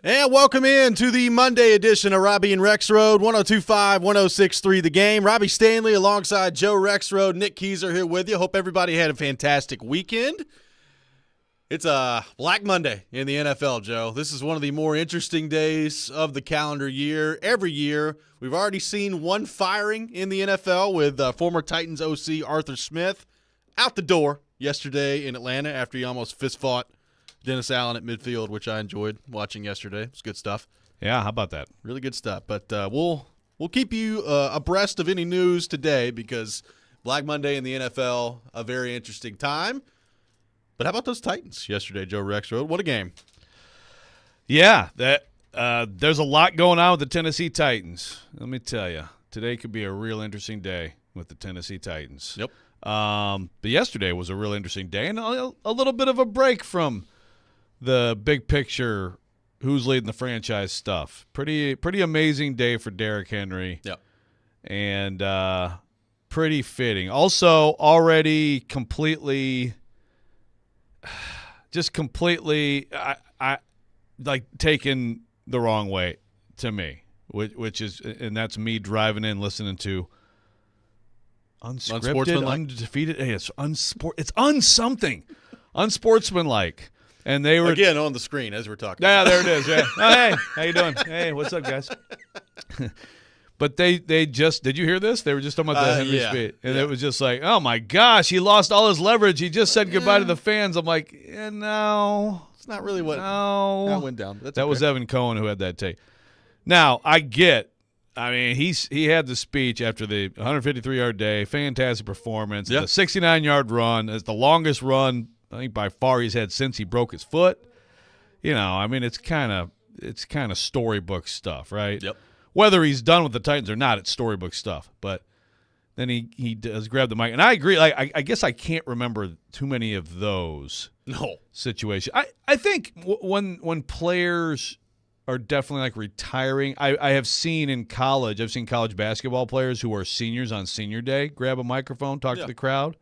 And welcome in to the Monday edition of Robby and Rexrode, 102.5, 106.3 The Game. Robbie Stanley alongside Joe Rexrode, Nick Keyser here with you. Hope everybody had a fantastic weekend. It's a Black Monday in the NFL, Joe. This is one of the more interesting days of the calendar year. Every year, we've already seen one firing in the NFL with former Titans OC Arthur Smith out the door yesterday in Atlanta after he almost fist-fought Dennis Allen at midfield, which I enjoyed watching yesterday. It's good stuff. Yeah, how about that? Really good stuff. But we'll keep you abreast of any news today because Black Monday in the NFL, a very interesting time. But how about those Titans yesterday, Joe Rexrode? What a game. Yeah, there's a lot going on with the Tennessee Titans. Let me tell you, today could be a real interesting day with the Tennessee Titans. Yep. But yesterday was a real interesting day and a little bit of a break from the big picture, who's leading the franchise stuff. Pretty amazing day for Derrick Henry. Yep. And pretty fitting. Also, already completely, I like taken the wrong way to me, which is, and that's me driving in listening to unscripted, undefeated. Hey, it's unsomething, unsportsmanlike. And they were again on the screen as we're talking. Yeah, there it is. Yeah. Oh, hey, how you doing? Hey, what's up, guys? But they just, did you hear this? They were just talking about the Henry speech, and it was just like, oh my gosh, he lost all his leverage. He just said goodbye to the fans. I'm like, no, it's not really what that went down. That was Evan Cohen who had that take. Now I mean, he had the speech after the 153-yard day, fantastic performance, the 69-yard run. It's the longest run I think by far he's had since he broke his foot. You know, I mean, it's kind of storybook stuff, right? Yep. Whether he's done with the Titans or not, it's storybook stuff. But then he does grab the mic, and I agree. Like I guess I can't remember too many of those situations. I think when players are definitely like retiring, I have seen in college. I've seen college basketball players who are seniors on senior day grab a microphone, talk to the crowd.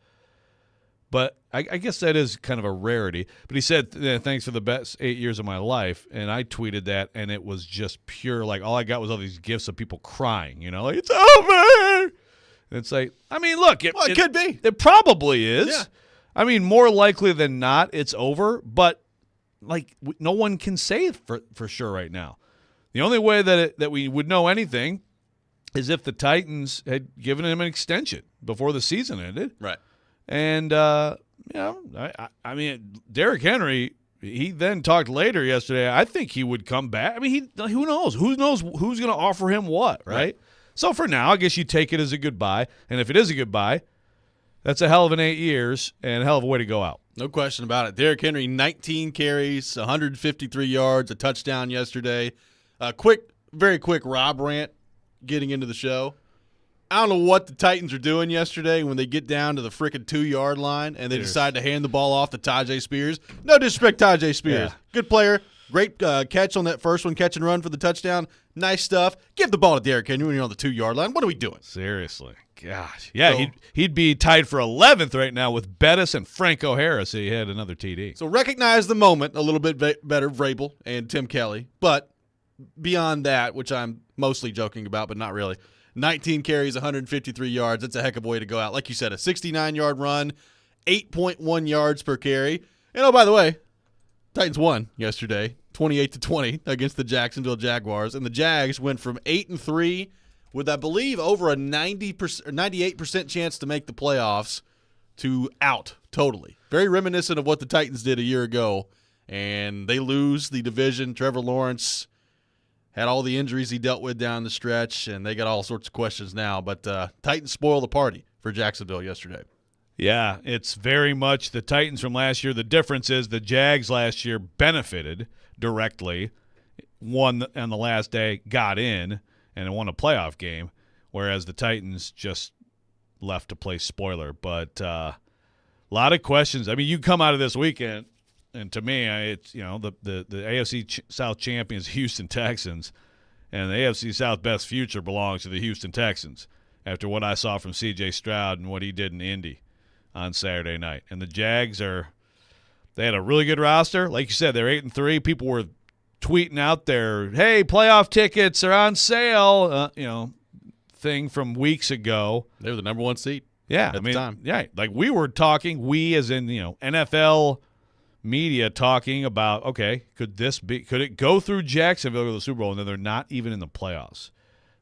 But I guess that is kind of a rarity. But he said, thanks for the best 8 years of my life. And I tweeted that, and it was just pure, like, all I got was all these gifs of people crying, you know, like, it's over. And it's like, I mean, look. It could be. It probably is. Yeah. I mean, more likely than not, it's over. But, like, no one can say it for sure right now. The only way that we would know anything is if the Titans had given him an extension before the season ended. Right. And, you know, I mean, Derrick Henry, he then talked later yesterday. I think he would come back. I mean, who knows? Who knows who's going to offer him what, right? So for now, I guess you take it as a goodbye. And if it is a goodbye, that's a hell of an 8 years and a hell of a way to go out. No question about it. Derrick Henry, 19 carries, 153 yards, a touchdown yesterday. Very quick Rob rant getting into the show. I don't know what the Titans are doing yesterday when they get down to the frickin' 2-yard line and they decide to hand the ball off to Tajay Spears. No disrespect, Tajay Spears. Yeah. Good player. Great catch on that first one, catch and run for the touchdown. Nice stuff. Give the ball to Derrick Henry when you're on the 2-yard line. What are we doing? Seriously. Gosh. Yeah, so, he'd be tied for 11th right now with Bettis and Franco Harris. He had another TD. So recognize the moment a little bit better, Vrabel and Tim Kelly. But beyond that, which I'm mostly joking about, but not really, 19 carries, 153 yards. That's a heck of a way to go out. Like you said, a 69-yard run, 8.1 yards per carry. And, oh, by the way, Titans won yesterday, 28-20 against the Jacksonville Jaguars. And the Jags went from 8-3 with, I believe, over a 98% chance to make the playoffs to out totally. Very reminiscent of what the Titans did a year ago. And they lose the division. Trevor Lawrence had all the injuries he dealt with down the stretch, and they got all sorts of questions now. But Titans spoiled the party for Jacksonville yesterday. Yeah, it's very much the Titans from last year. The difference is the Jags last year benefited directly, won on the last day, got in, and won a playoff game, whereas the Titans just left to play spoiler. But a lot of questions. I mean, you come out of this weekend, and to me, it's, you know, the AFC South champions, Houston Texans, and the AFC South best future belongs to the Houston Texans after what I saw from C.J. Stroud and what he did in Indy on Saturday night. And the Jags they had a really good roster. Like you said, they're 8-3. People were tweeting out there, hey, playoff tickets are on sale, thing from weeks ago. They were the number 1 seed. Yeah, at the time. Yeah, like we were talking, we as in, NFL media talking about, okay, could it go through Jacksonville to the Super Bowl, and then they're not even in the playoffs?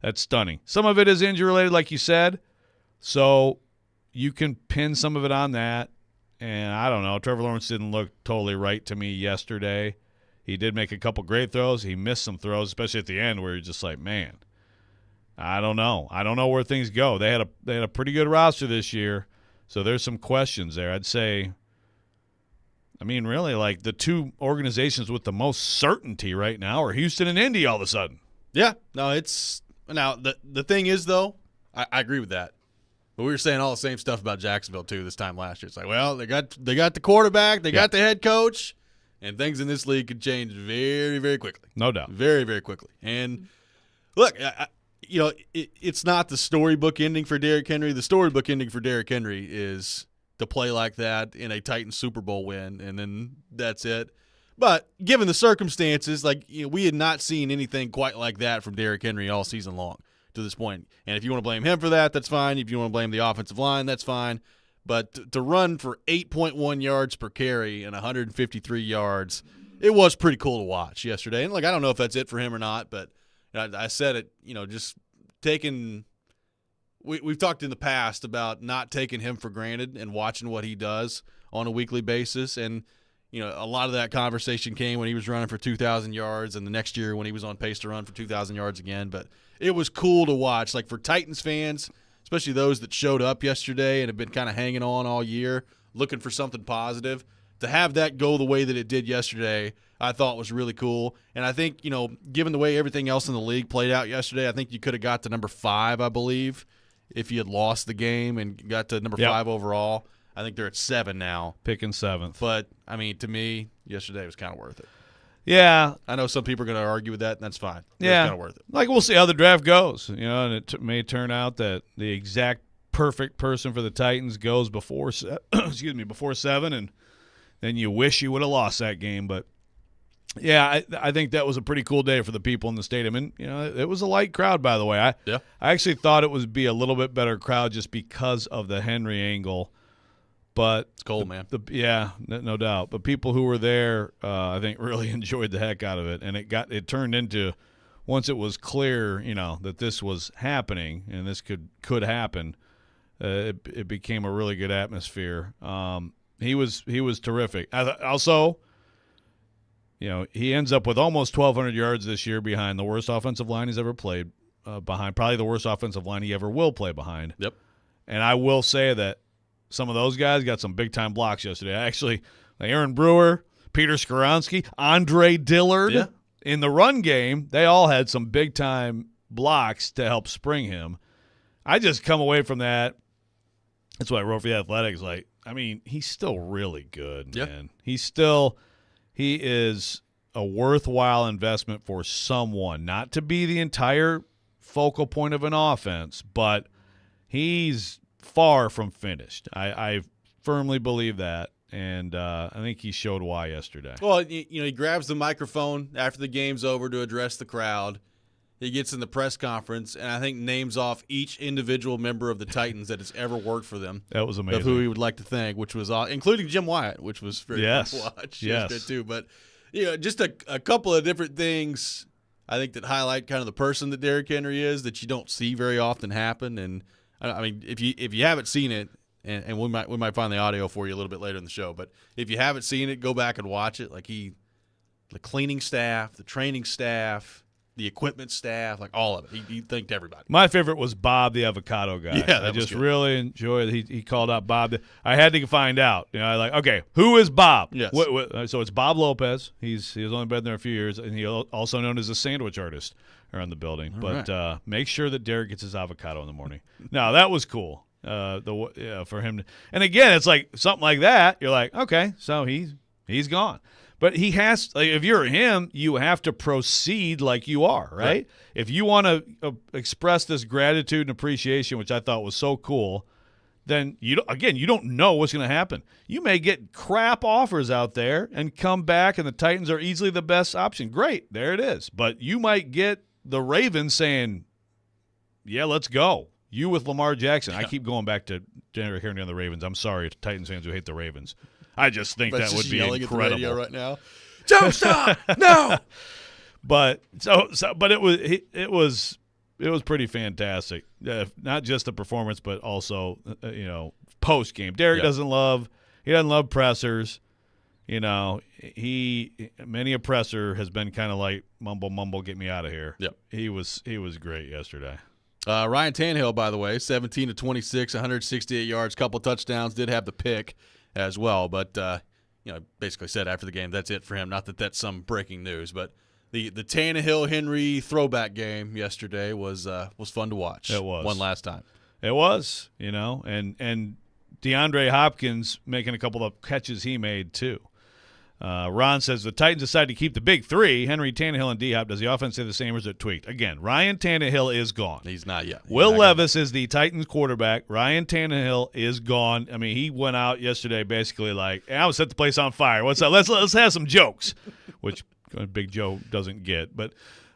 That's stunning. Some of it is injury related, like you said, so you can pin some of it on that. And I don't know, Trevor Lawrence didn't look totally right to me yesterday. He did make a couple great throws. He missed some throws, especially at the end, where you're just like, man, I don't know. I don't know where things go. They had a pretty good roster this year, so there's some questions there. I'd say, really, like the two organizations with the most certainty right now are Houston and Indy all of a sudden. Yeah. No, the thing is, though, I agree with that. But we were saying all the same stuff about Jacksonville, too, this time last year. It's like, well, they got the quarterback, they got the head coach, and things in this league could change very, very quickly. No doubt. Very, very quickly. And, look, it's not the storybook ending for Derrick Henry. The storybook ending for Derrick Henry is to play like that in a Titans Super Bowl win, and then that's it. But given the circumstances, we had not seen anything quite like that from Derrick Henry all season long to this point. And if you want to blame him for that, that's fine. If you want to blame the offensive line, that's fine. But to run for 8.1 yards per carry and 153 yards, it was pretty cool to watch yesterday. And, I don't know if that's it for him or not, but I said it, just taking – we've talked in the past about not taking him for granted and watching what he does on a weekly basis. And, a lot of that conversation came when he was running for 2,000 yards and the next year when he was on pace to run for 2,000 yards again. But it was cool to watch. For Titans fans, especially those that showed up yesterday and have been kind of hanging on all year, looking for something positive, to have that go the way that it did yesterday, I thought was really cool. And I think, given the way everything else in the league played out yesterday, I think you could have got to number 5, I believe, if you had lost the game and got to number 5 overall. I think they're at 7 now. Picking 7th. But, to me, yesterday was kind of worth it. Yeah. I know some people are going to argue with that, and that's fine. Yeah. It's kind of worth it. We'll see how the draft goes, and it may turn out that the exact perfect person for the Titans goes before 7, and then you wish you would have lost that game. But, yeah, I think that was a pretty cool day for the people in the stadium. And, it was a light crowd, by the way. I actually thought it would be a little bit better crowd just because of the Henry angle. But it's cold, man. No doubt. But people who were there, I think, really enjoyed the heck out of it. And it turned into, once it was clear, that this was happening and this could happen, it became a really good atmosphere. He was terrific. Also, he ends up with almost 1,200 yards this year behind the worst offensive line he's ever played behind, probably the worst offensive line he ever will play behind. Yep. And I will say that some of those guys got some big-time blocks yesterday. Actually, Aaron Brewer, Peter Skoronski, Andre Dillard, in the run game, they all had some big-time blocks to help spring him. I just come away from that. That's what I wrote for The Athletic. He's still really good, man. He is a worthwhile investment for someone, not to be the entire focal point of an offense, but he's far from finished. I firmly believe that, and I think he showed why yesterday. Well, he grabs the microphone after the game's over to address the crowd. He gets in the press conference, and I think names off each individual member of the Titans that has ever worked for them. That was amazing. Of who he would like to thank, which was including Jim Wyatt, which was very fun to watch yesterday too. But just a couple of different things I think that highlight kind of the person that Derrick Henry is that you don't see very often happen. And if you haven't seen it, and we might find the audio for you a little bit later in the show, but if you haven't seen it, go back and watch it. The cleaning staff, the training staff, the equipment staff, all of it. He thanked everybody. My favorite was Bob, the avocado guy. Yeah, I just really enjoyed it. He called out Bob. I had to find out. Okay, who is Bob? Yes. So it's Bob Lopez. He's only been there a few years, and he's also known as a sandwich artist around the building. All but right. Make sure that Derrick gets his avocado in the morning. No, that was cool. For him and again, it's something like that. You're like, okay, so he's gone. But he has. If you're him, you have to proceed like you are, right? If you want to express this gratitude and appreciation, which I thought was so cool, then you don't know what's going to happen. You may get crap offers out there and come back, and the Titans are easily the best option. Great, there it is. But you might get the Ravens saying, yeah, let's go. You with Lamar Jackson. Yeah. I keep going back to Derrick Henry on the Ravens. I'm sorry to Titans fans who hate the Ravens. I just think that would be incredible. At the radio right now. Don't stop! No. But it was pretty fantastic. Not just the performance, but also post game. Derrick doesn't love pressers. Many a presser has been kind of like mumble, get me out of here. Yep. He was great yesterday. Ryan Tannehill, by the way, 17 to 26, 168 yards, couple touchdowns. Did have the pick as well, but basically said after the game that's it for him. Not that that's some breaking news, but the Tannehill Henry throwback game yesterday was fun to watch. It was one last time. It was, and DeAndre Hopkins making a couple of catches he made too. Ron says the Titans decide to keep the big three, Henry, Tannehill, and D-Hop. Does the offense stay the same or is it tweaked? Again, Ryan Tannehill is gone. He's not yet. Will Levis is the Titans quarterback. Ryan Tannehill is gone. I mean, he went out yesterday basically like, I will set the place on fire. What's up? Let's have some jokes, which Big Joe doesn't get. But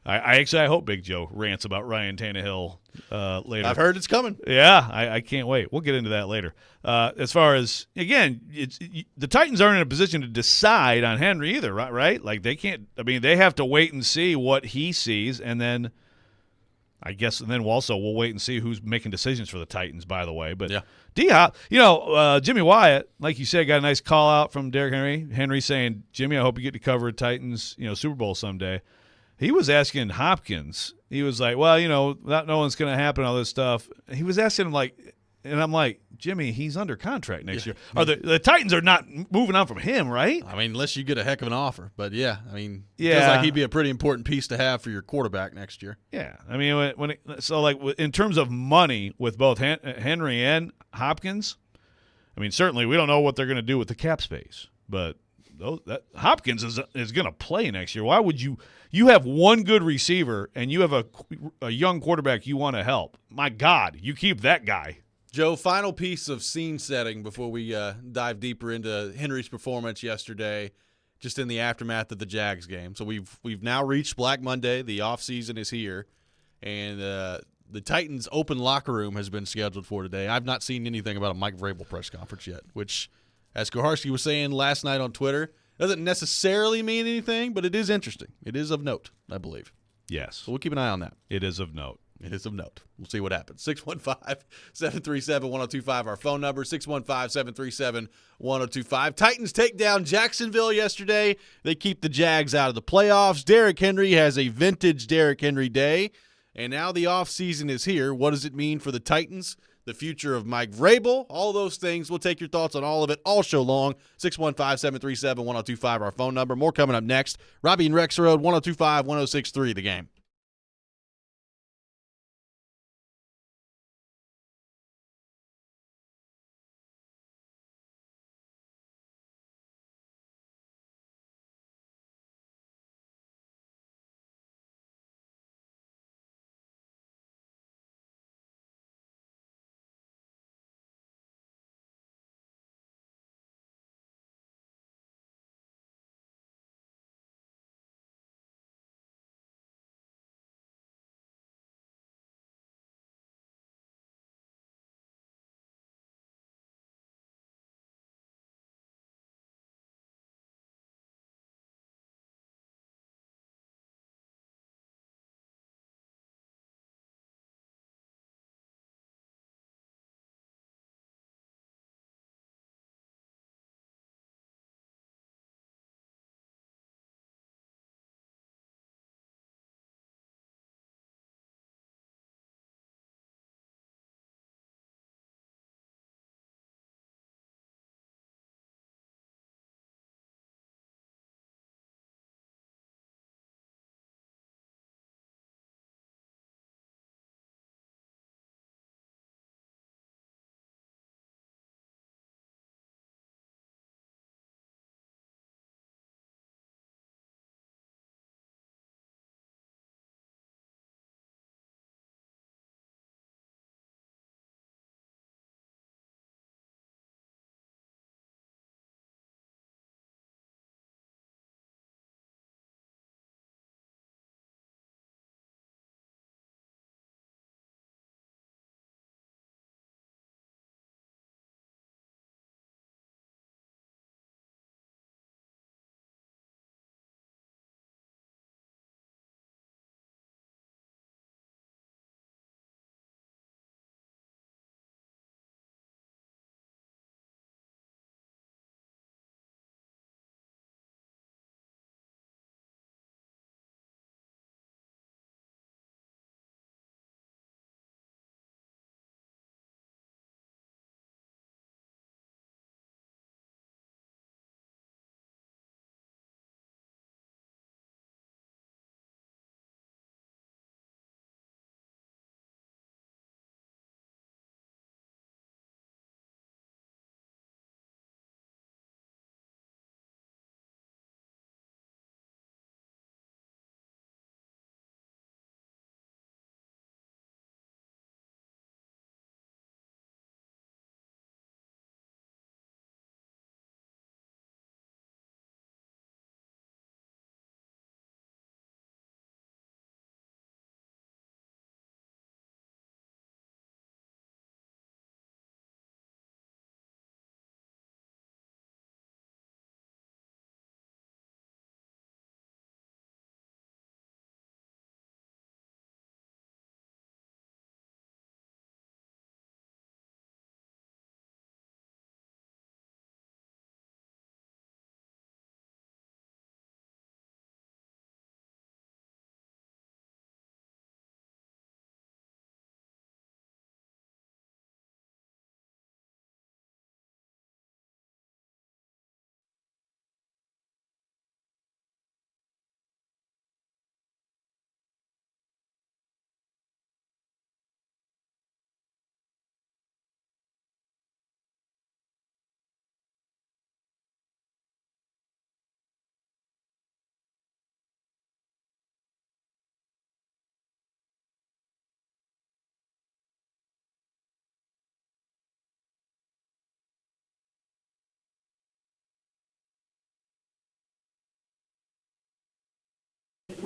I hope Big Joe rants about Ryan Tannehill later. I've heard it's coming. Yeah, I can't wait. We'll get into that later. As far as, again, the Titans aren't in a position to decide on Henry either, right? Like they can't – I mean, they have to wait and see what he sees, and then I guess – and then also we'll wait and see who's making decisions for the Titans, by the way. But D-Hop, Jimmy Wyatt, like you said, got a nice call out from Derrick Henry. Henry saying, Jimmy, I hope you get to cover Titans, Super Bowl someday. He was asking Hopkins. He was like, well, not knowing what's going to happen, all this stuff. He was asking him like, and I'm like, Jimmy, he's under contract next year. The Titans are not moving on from him, right? I mean, unless you get a heck of an offer. But it feels like he'd be a pretty important piece to have for your quarterback next year. Yeah, I mean, in terms of money with both Henry and Hopkins, I mean, certainly we don't know what they're going to do with the cap space, but Hopkins is going to play next year. Why would you have one good receiver and you have a young quarterback you want to help? My God, you keep that guy. Joe, final piece of scene setting before we dive deeper into Henry's performance yesterday, just in the aftermath of the Jags game. So we've now reached Black Monday. The offseason is here, and the Titans' open locker room has been scheduled for today. I've not seen anything about a Mike Vrabel press conference yet, which, as Koharski was saying last night on Twitter, doesn't necessarily mean anything, but it is interesting. It is of note, I believe. Yes. So we'll keep an eye on that. It is of note. It is of note. We'll see what happens. 615-737-1025, our phone number, 615-737-1025. Titans take down Jacksonville yesterday. They keep the Jags out of the playoffs. Derrick Henry has a vintage Derrick Henry day, and now the offseason is here. What does it mean for the Titans? The future of Mike Vrabel, all those things. We'll take your thoughts on all of it all show long. 615-737-1025, our phone number. More coming up next. Robby and Rexrode, 102.5, 106.3, The Game.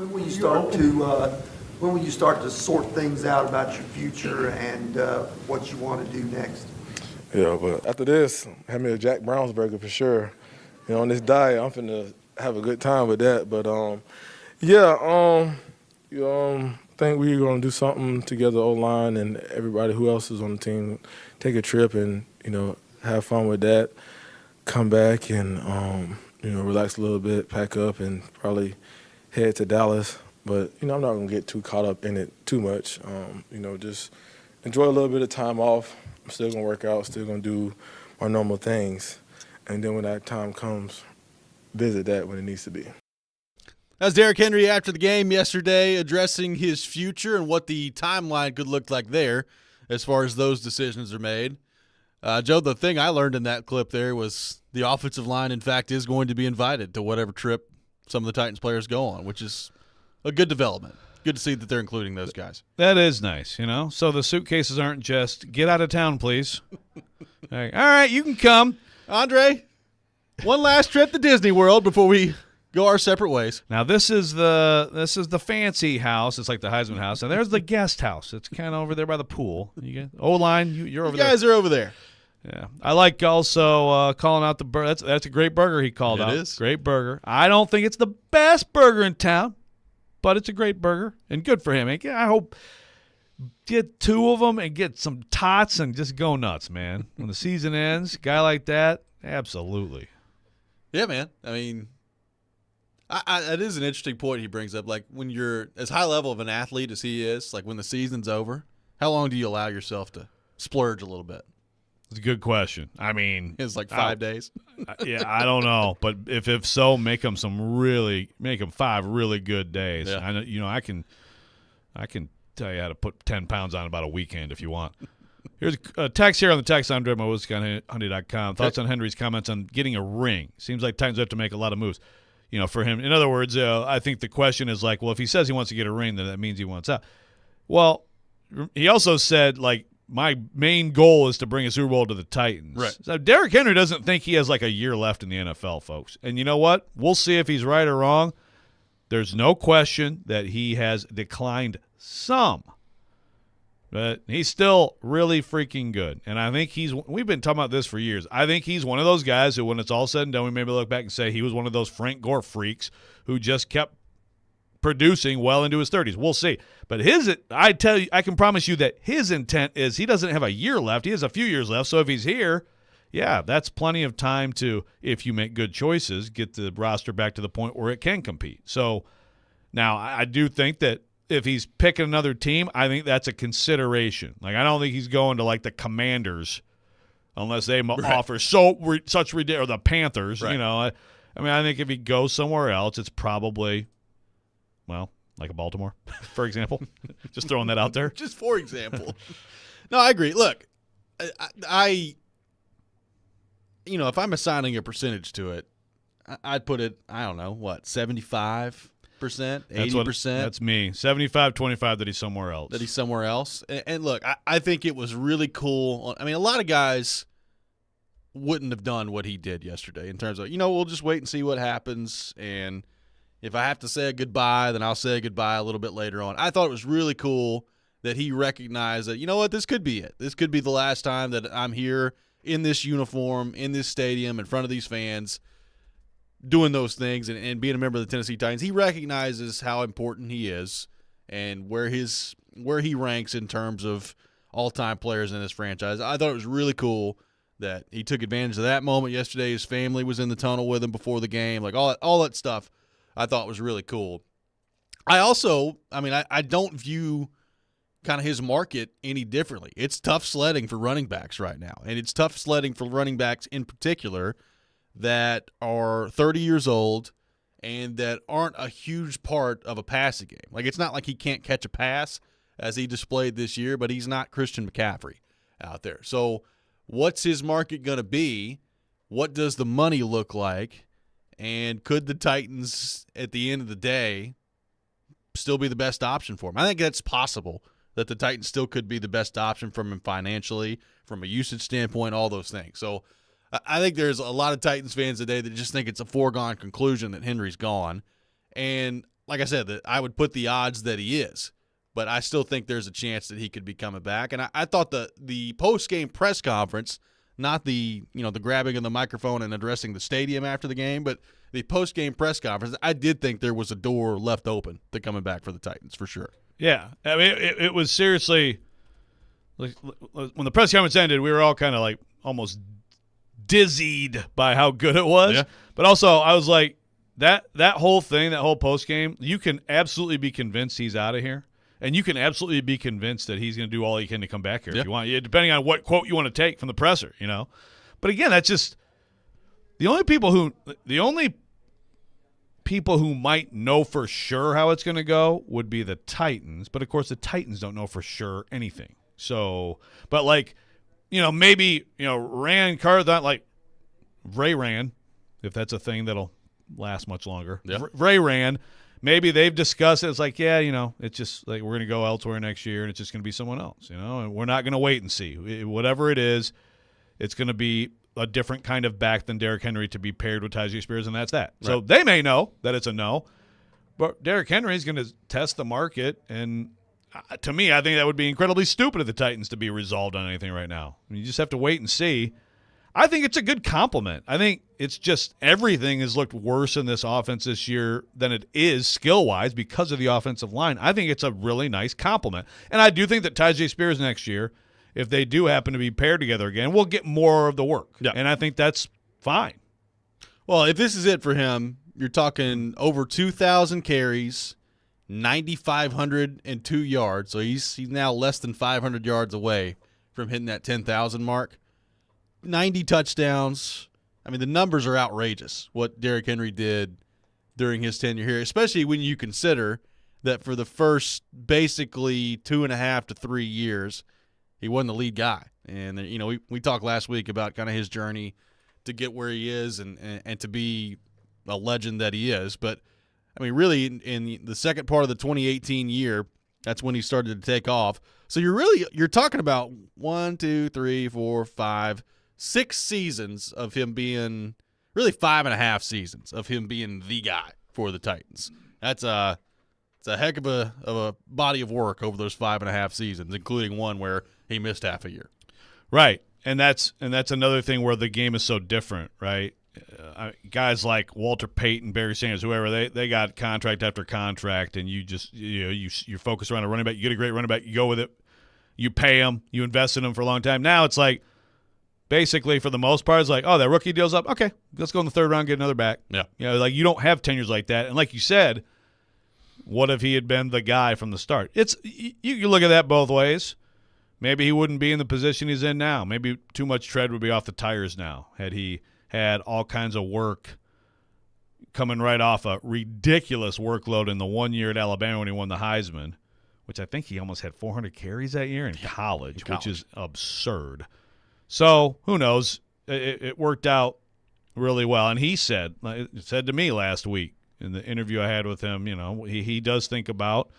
When will you start to sort things out about your future and what you want to do next? Yeah, but after this, have me a Jack Brown's burger for sure. On this diet, I'm finna have a good time with that. But I think we're gonna do something together, O-line and everybody who else is on the team. Take a trip and have fun with that. Come back and relax a little bit, pack up, and probably head to Dallas. But I'm not gonna get too caught up in it too much. Just enjoy a little bit of time off. I'm still gonna work out, still gonna do my normal things, and then when that time comes, visit that when it needs to be. That's Derrick Henry after the game yesterday, addressing his future and what the timeline could look like there as far as those decisions are made. Joe, the thing I learned in that clip there was the offensive line, in fact, is going to be invited to whatever trip some of the Titans players go on, which is a good development. Good to see that they're including those guys. That is nice, So the suitcases aren't just, get out of town, please. Like, all right, you can come. Andre, one last trip to Disney World before we go our separate ways. Now this is the fancy house. It's like the Heisman house, and there's the guest house. It's kind of over there by the pool. You get O-line. You're over there. You guys are over there. Yeah, I like also calling out the burger. That's a great burger he called out. It is great burger. I don't think it's the best burger in town, but it's a great burger and good for him. I hope get 2 of them and get some tots and just go nuts, man. When the season ends, guy like that, absolutely. Yeah, man. I mean, it is an interesting point he brings up. Like, when you're as high level of an athlete as he is, like when the season's over, how long do you allow yourself to splurge a little bit? It's a good question. I mean, it's like 5 days. Yeah, I don't know, but if so, make them 5 really good days. Yeah. I know, I can tell you how to put 10 pounds on about a weekend if you want. Here's a text here on the text line, DreadMoWilsonHundy.com. Thoughts on Henry's comments on getting a ring? Seems like Titans have to make a lot of moves. For him. In other words, I think the question is like, well, if he says he wants to get a ring, then that means he wants out. Well, he also said, like, my main goal is to bring a Super Bowl to the Titans. Right. So Derrick Henry doesn't think he has like a year left in the NFL, folks. And you know what? We'll see if he's right or wrong. There's no question that he has declined some. But he's still really freaking good. And I think we've been talking about this for years. I think he's one of those guys who, when it's all said and done, we maybe look back and say he was one of those Frank Gore freaks who just kept producing well into his 30s. We'll see. But I can promise you that his intent is he doesn't have a year left. He has a few years left. So if he's here, yeah, that's plenty of time to, if you make good choices, get the roster back to the point where it can compete. So now I do think that if he's picking another team, I think that's a consideration. Like, I don't think he's going to, like, the Commanders unless they offer such ridiculous, or the Panthers, right. I mean, I think if he goes somewhere else, it's probably, well, like a Baltimore, for example. Just throwing that out there. Just for example. No, I agree. Look, I if I'm assigning a percentage to it, I'd put it, I don't know, 75%, 80%? That's me. 75-25 that he's somewhere else. And look, I think it was really cool. I mean, a lot of guys wouldn't have done what he did yesterday in terms of, we'll just wait and see what happens. And if I have to say a goodbye, then I'll say a goodbye a little bit later on. I thought it was really cool that he recognized that, this could be it. This could be the last time that I'm here in this uniform, in this stadium, in front of these fans, doing those things and being a member of the Tennessee Titans. He recognizes how important he is and where he ranks in terms of all-time players in this franchise. I thought it was really cool that he took advantage of that moment yesterday. His family was in the tunnel with him before the game. Like, all that stuff I thought was really cool. I don't view kind of his market any differently. It's tough sledding for running backs right now, and it's tough sledding for running backs in particular that are 30 years old and that aren't a huge part of a passing game. Like, it's not like he can't catch a pass as he displayed this year, but he's not Christian McCaffrey out there. So what's his market going to be? What does the money look like? And could the Titans, at the end of the day, still be the best option for him? I think that's possible, that the Titans still could be the best option from him financially, from a usage standpoint, all those things. So I think there's a lot of Titans fans today that just think it's a foregone conclusion that Henry's gone. And like I said, that I would put the odds that he is. But I still think there's a chance that he could be coming back. And I thought the post-game press conference, not the grabbing of the microphone and addressing the stadium after the game, but the post-game press conference, I did think there was a door left open to coming back for the Titans for sure. Yeah, I mean, it was seriously like when the press conference ended, we were all kind of like almost dizzied by how good it was. Yeah. But also, I was like, that whole thing, that whole post-game, you can absolutely be convinced he's out of here. And you can absolutely be convinced that he's going to do all he can to come back here if you want, depending on what quote you want to take from the presser, But again, that's just the only people who might know for sure how it's going to go would be the Titans. But of course, the Titans don't know for sure anything. So, but maybe Rand Carthon, like Ray Rand, if that's a thing that'll last much longer. Yeah. Ray Rand. Maybe they've discussed it. It's like, it's just like we're going to go elsewhere next year, and it's just going to be someone else, and we're not going to wait and see. Whatever it is, it's going to be a different kind of back than Derrick Henry to be paired with Tyjae Spears, and that's that. Right. So they may know that it's a no, but Derrick Henry is going to test the market, and to me, I think that would be incredibly stupid of the Titans to be resolved on anything right now. I mean, you just have to wait and see. I think it's a good compliment. I think it's just everything has looked worse in this offense this year than it is skill-wise because of the offensive line. I think it's a really nice compliment. And I do think that Tyjae Spears next year, if they do happen to be paired together again, will get more of the work. Yeah. And I think that's fine. Well, if this is it for him, you're talking over 2,000 carries, 9,502 yards. So he's now less than 500 yards away from hitting that 10,000 mark. 90 touchdowns. I mean, the numbers are outrageous, what Derrick Henry did during his tenure here, especially when you consider that for the first basically 2.5 to 3 years, he wasn't the lead guy. And, we talked last week about kind of his journey to get where he is and to be a legend that he is. But, I mean, really, in the second part of the 2018 year, that's when he started to take off. So you're talking about 1, 2, 3, 4, 5, 6 seasons of him being – really 5.5 seasons of him being the guy for the Titans. It's a heck of a body of work over those 5.5 seasons, including one where he missed half a year. Right, and that's another thing where the game is so different, right? Guys like Walter Payton, Barry Sanders, whoever, they got contract after contract, and you just you're focused around a running back. You get a great running back, you go with it, you pay him, you invest in him for a long time. Now it's like, basically, for the most part, it's like, oh, that rookie deal's up. Okay, let's go in the third round, get another back. Yeah. Like you don't have tenures like that. And like you said, what if he had been the guy from the start? You can look at that both ways. Maybe he wouldn't be in the position he's in now. Maybe too much tread would be off the tires now had he had all kinds of work coming right off a ridiculous workload in the 1 year at Alabama when he won the Heisman, which I think he almost had 400 carries that year in college, which is absurd. So who knows? It worked out really well. And he said to me last week in the interview I had with him, he does think about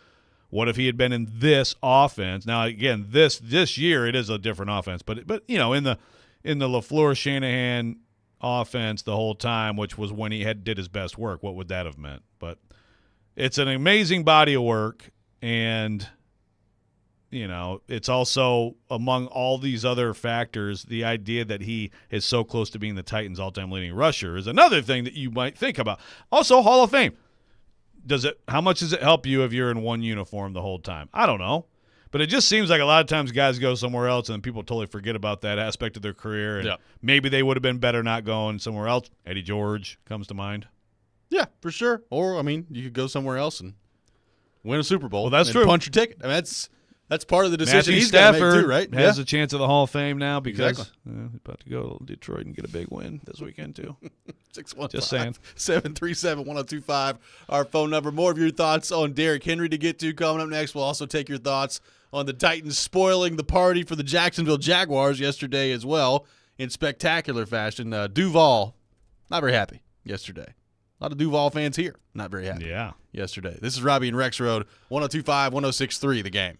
what if he had been in this offense. Now, again, this year it is a different offense, but in the LaFleur Shanahan offense the whole time, which was when he did his best work, what would that have meant? But it's an amazing body of work, and it's also among all these other factors, the idea that he is so close to being the Titans' all-time leading rusher is another thing that you might think about. Also, Hall of Fame. How much does it help you if you're in one uniform the whole time? I don't know. But it just seems like a lot of times guys go somewhere else and people totally forget about that aspect of their career. And maybe they would have been better not going somewhere else. Eddie George comes to mind. Yeah, for sure. Or, I mean, you could go somewhere else and win a Super Bowl. Well, that's true. Punch your ticket. I mean, that's part of the decision Matthew he's got to Stafford make too, right? Has a chance at the Hall of Fame now because Exactly. He's about to go to Detroit and get a big win this weekend too. 615 Just saying. 737-1025, our phone number. More of your thoughts on Derrick Henry to get to coming up next. We'll also take your thoughts on the Titans spoiling the party for the Jacksonville Jaguars yesterday as well in spectacular fashion. Duval, not very happy yesterday. A lot of Duval fans here, not very happy yesterday. This is Robby and Rexrode, 102.5, 106.3, The Game.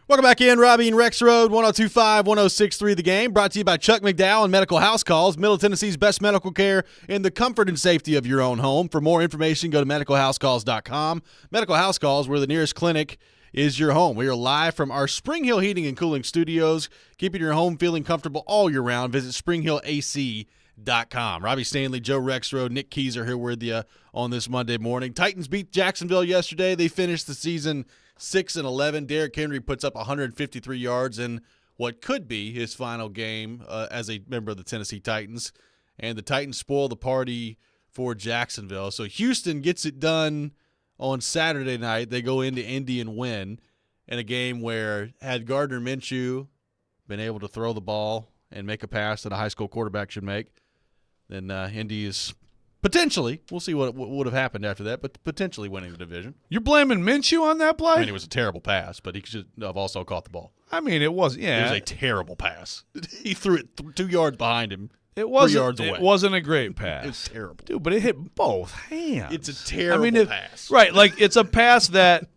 Welcome back in, Robby and Rexrode, 102.5, 106.3 The Game, brought to you by Chuck McDowell and Medical House Calls, Middle Tennessee's best medical care in the comfort and safety of your own home. For more information, go to medicalhousecalls.com. Medical House Calls, where the nearest clinic is your home. We are live from our Spring Hill Heating and Cooling Studios, keeping your home feeling comfortable all year round. Visit springhillac.com. Robby Stanley, Joe Rexrode, Nick Keys are here with you on this Monday morning. Titans beat Jacksonville yesterday. They finished the season 6-11. Derrick Henry puts up 153 yards in what could be his final game as a member of the Tennessee Titans. And the Titans spoil the party for Jacksonville. So Houston gets it done on Saturday night. They go into Indy and win in a game where, had Gardner Minshew been able to throw the ball and make a pass that a high school quarterback should make, then Indy is potentially, we'll see what would have happened after that, but potentially winning the division. You're blaming Minshew on that play? I mean, it was a terrible pass, but he should have also caught the ball. I mean, it was, yeah. It was a terrible pass. He threw it 2 yards behind him. It wasn't, 3 yards away. It wasn't a great pass. It was terrible. Dude, but it hit both hands. It's a terrible pass. Right, like it's a pass that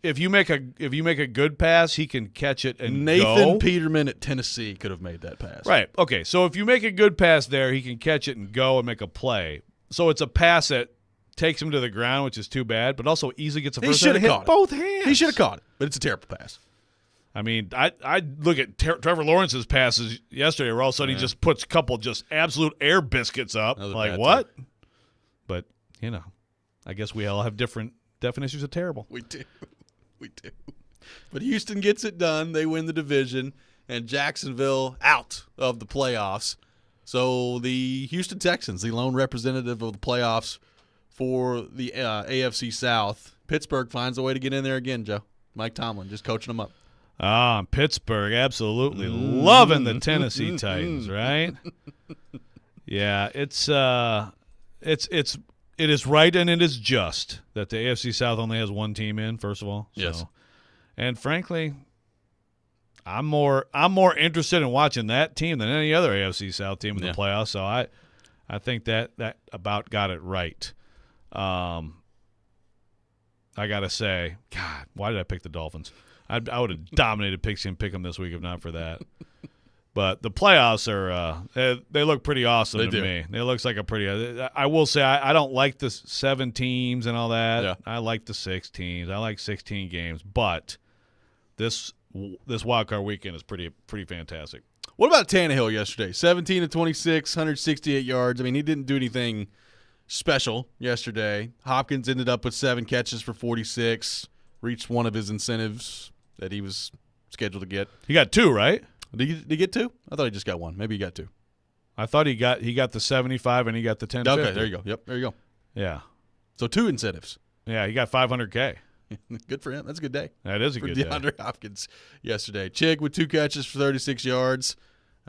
if you make a good pass, he can catch it and Nathan go. Peterman at Tennessee could have made that pass. Right. Okay. So if you make a good pass there, he can catch it and go and make a play. So it's a pass that takes him to the ground, which is too bad, but also easily gets a first down. He should have caught it. Both hands. He should have caught it, but it's a terrible pass. I mean, I look at Trevor Lawrence's passes yesterday, where all of a sudden he just puts a couple just absolute air biscuits up. Another like, bad what? But, I guess we all have different definitions of terrible. We do. We do. But Houston gets it done. They win the division, and Jacksonville out of the playoffs. So the Houston Texans, the lone representative of the playoffs for the AFC South, Pittsburgh finds a way to get in there again, Joe. Mike Tomlin just coaching them up. Pittsburgh, absolutely loving the Tennessee Titans, right? Yeah, it is right and it is just that the AFC South only has one team in, first of all. Yes. And frankly, I'm more interested in watching that team than any other AFC South team in the playoffs. So I think that about got it right. I gotta say, God, why did I pick the Dolphins? I would have dominated pick them this week if not for that. But the playoffs are they look pretty awesome to me. It looks like a pretty. I will say I don't like the 7 teams and all that. Yeah. I like the 6 teams. I like 16 games. But this wild card weekend is pretty fantastic. What about Tannehill yesterday? 17-26, 168 yards. I mean, he didn't do anything special yesterday. Hopkins ended up with 7 catches for 46, reached one of his incentives that he was scheduled to get. He got 2, right? Did he get 2? I thought he just got 1. Maybe he got 2. I thought he got the 75 and he got the 10. Okay, there you go. Yep, there you go. Yeah. So 2 incentives. Yeah, he got $500K. Good for him. That's a good day. That is a good day. For DeAndre Hopkins yesterday. Chig with 2 catches for 36 yards.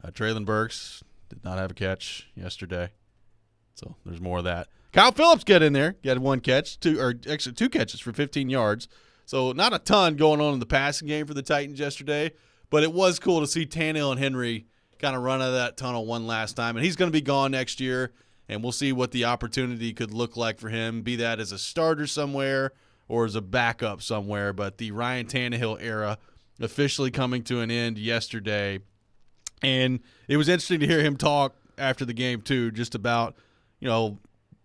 Traylon Burks did not have a catch yesterday. So there's more of that. Kyle Phillips got in there. He had 1 catch, 2 catches for 15 yards. So not a ton going on in the passing game for the Titans yesterday, but it was cool to see Tannehill and Henry kind of run out of that tunnel one last time. And he's going to be gone next year, and we'll see what the opportunity could look like for him, be that as a starter somewhere or as a backup somewhere. But the Ryan Tannehill era officially coming to an end yesterday. And it was interesting to hear him talk after the game, too, just about,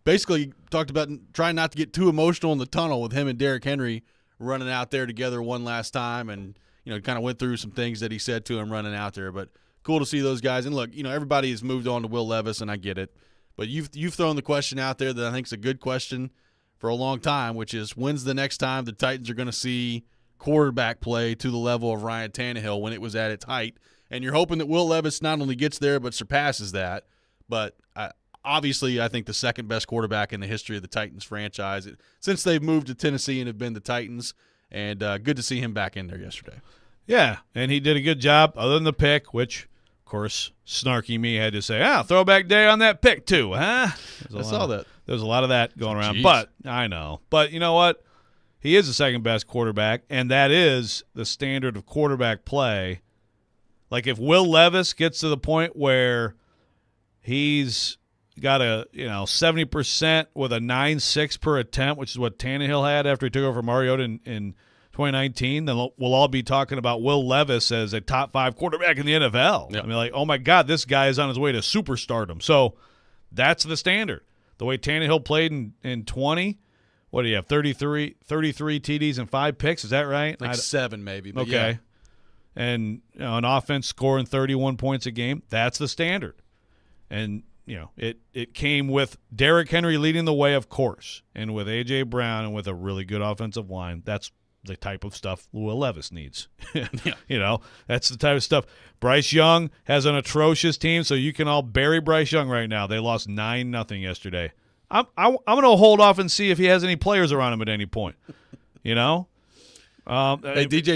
basically talked about trying not to get too emotional in the tunnel with him and Derrick Henry running out there together one last time, and kind of went through some things that he said to him running out there. But cool to see those guys. And look, everybody has moved on to Will Levis, and I get it. But you've thrown the question out there that I think is a good question for a long time, which is, when's the next time the Titans are going to see quarterback play to the level of Ryan Tannehill when it was at its height? And you're hoping that Will Levis not only gets there but surpasses that. But obviously, I think the second best quarterback in the history of the Titans franchise since they've moved to Tennessee and have been the Titans. And good to see him back in there yesterday. Yeah, and he did a good job other than the pick, which, of course, snarky me had to say, throwback day on that pick too, huh? I saw that. There's a lot of that going around. Jeez. But I know. But you know what? He is the second best quarterback, and that is the standard of quarterback play. Like if Will Levis gets to the point where he's got a 70% with a 9.6 per attempt, which is what Tannehill had after he took over Mariota in 2019, then we'll all be talking about Will Levis as a top 5 quarterback in the NFL. Yep. I mean, like, oh my God, this guy is on his way to superstardom. So that's the standard. The way Tannehill played in 20, what do you have, 33 TDs and 5 picks? Is that right? Like 7 maybe. But okay. Yeah. And an offense scoring 31 points a game, that's the standard. And, it came with Derrick Henry leading the way, of course, and with A.J. Brown and with a really good offensive line. That's the type of stuff Will Levis needs. Yeah. That's the type of stuff. Bryce Young has an atrocious team, so you can all bury Bryce Young right now. They lost 9-0 yesterday. I'm going to hold off and see if he has any players around him at any point. Hey, DJ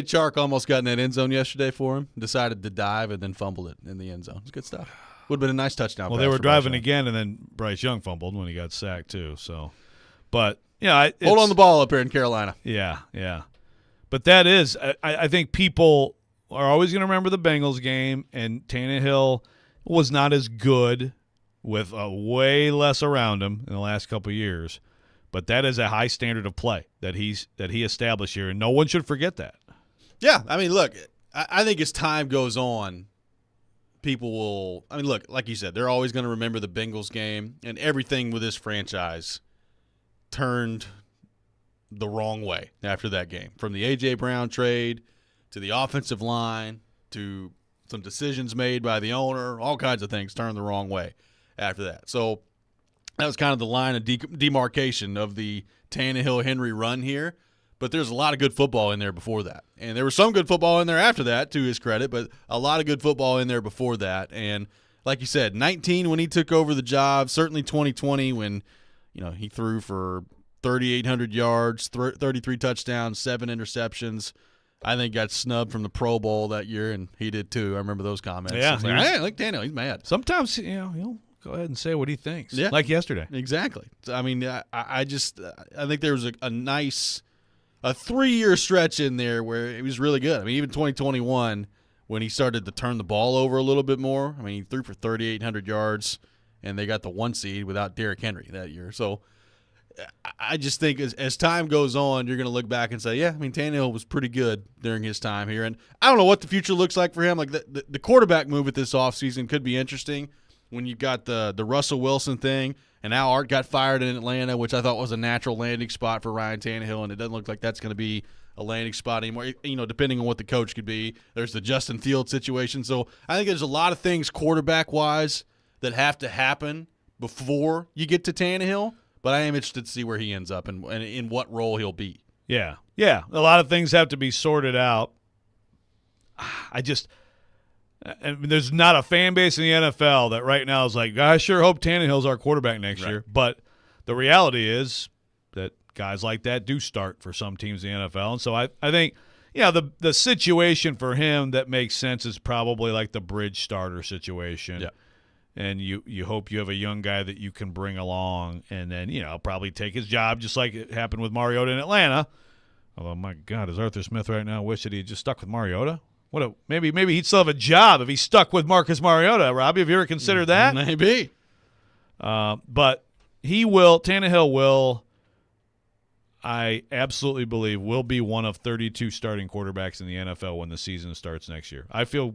Chark almost got in that end zone yesterday for him. Decided to dive and then fumbled it in the end zone. It's good stuff. Would have been a nice touchdown. Well, pass they were for Bryce driving Young. again, and then Bryce Young fumbled when he got sacked too. So, but hold on the ball up here in Carolina. Yeah. But that is, I think people are always going to remember the Bengals game, and Tannehill was not as good with way less around him in the last couple of years. But that is a high standard of play that he established here, and no one should forget that. Yeah, I mean, look, I think as time goes on, people will – I mean, look, like you said, they're always going to remember the Bengals game, and everything with this franchise turned the wrong way after that game. From the A.J. Brown trade to the offensive line to some decisions made by the owner, all kinds of things turned the wrong way after that. So that was kind of the line of demarcation of the Tannehill-Henry run here. But there's a lot of good football in there before that. And there was some good football in there after that, to his credit, but a lot of good football in there before that. And like you said, 19 when he took over the job, certainly 2020 when, he threw for 3,800 yards, 33 touchdowns, 7 interceptions. I think got snubbed from the Pro Bowl that year, and he did too. I remember those comments. Yeah. Hey, look, Tannehill, he's mad. Sometimes, he'll go ahead and say what he thinks, Yeah. like yesterday. Exactly. I mean, I think there was a nice – a 3-year stretch in there where it was really good. I mean, even 2021, when he started to turn the ball over a little bit more, I mean, he threw for 3,800 yards, and they got the 1 seed without Derrick Henry that year. So I just think as time goes on, you're going to look back and say, yeah, I mean, Tannehill was pretty good during his time here. And I don't know what the future looks like for him. Like the quarterback move at this offseason could be interesting when you've got the Russell Wilson thing. And now Art got fired in Atlanta, which I thought was a natural landing spot for Ryan Tannehill, and it doesn't look like that's going to be a landing spot anymore, depending on what the coach could be. There's the Justin Fields situation. So I think there's a lot of things quarterback-wise that have to happen before you get to Tannehill, but I am interested to see where he ends up and in what role he'll be. Yeah. A lot of things have to be sorted out. And there's not a fan base in the NFL that right now is like, I sure hope Tannehill's our quarterback next year. But the reality is that guys like that do start for some teams in the NFL. And so I think, the situation for him that makes sense is probably like the bridge starter situation. Yeah. And you hope you have a young guy that you can bring along and then, probably take his job just like it happened with Mariota in Atlanta. Although, my God, is Arthur Smith right now wish that he had just stuck with Mariota? Maybe he'd still have a job if he stuck with Marcus Mariota. Robbie, have you ever considered that? Maybe. But Tannehill will, I absolutely believe, will be one of 32 starting quarterbacks in the NFL when the season starts next year. I feel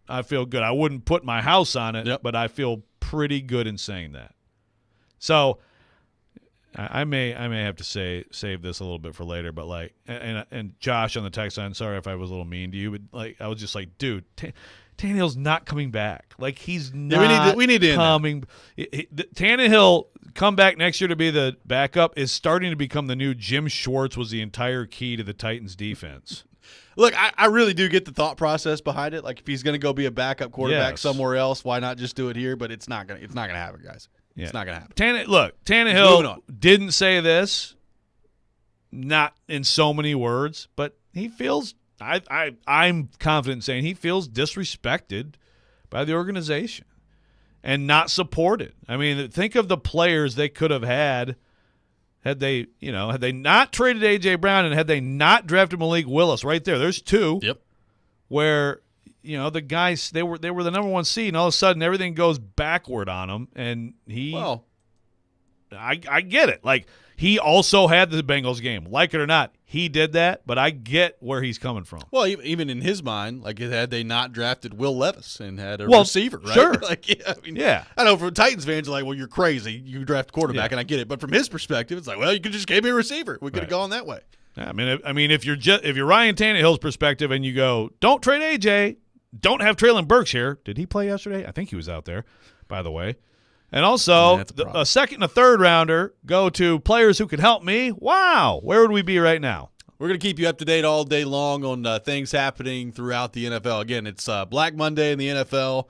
good. I wouldn't put my house on it, but I feel pretty good in saying that. So I may have to save this a little bit for later, but like, and Josh on the text line, sorry if I was a little mean to you, but like, I was just like, dude, Tannehill's not coming back. Like, he's not. We need to coming. Tannehill come back next year to be the backup is starting to become the new Jim Schwartz was the entire key to the Titans defense. Look, I really do get the thought process behind it. Like, if he's going to go be a backup quarterback somewhere else, why not just do it here? But it's not gonna happen, guys. Yeah. It's not going to happen. Tannehill didn't say this, not in so many words, but he feels I'm confident in saying he feels disrespected by the organization and not supported. I mean, think of the players they could have had they not traded A.J. Brown and had they not drafted Malik Willis right there. There's 2. Yep. Where the guys they were the number 1 seed, and all of a sudden everything goes backward on him, and I get it. Like, He also had the Bengals game. Like it or not, he did that, but I get where he's coming from. Well, even in his mind, like had they not drafted Will Levis and had a receiver, right? Sure. Like, I know for Titans fans, like, well, you're crazy. You draft a quarterback, and I get it. But from his perspective, it's like, well, you could just give me a receiver. We could have gone that way. I mean, if you're Ryan Tannehill's perspective and you go, don't trade AJ, don't have Traylon Burks here. Did he play yesterday? I think he was out there, by the way. And also, a second and a third rounder go to players who could help me. Wow, where would we be right now? We're going to keep you up to date all day long on things happening throughout the NFL. Again, it's Black Monday in the NFL.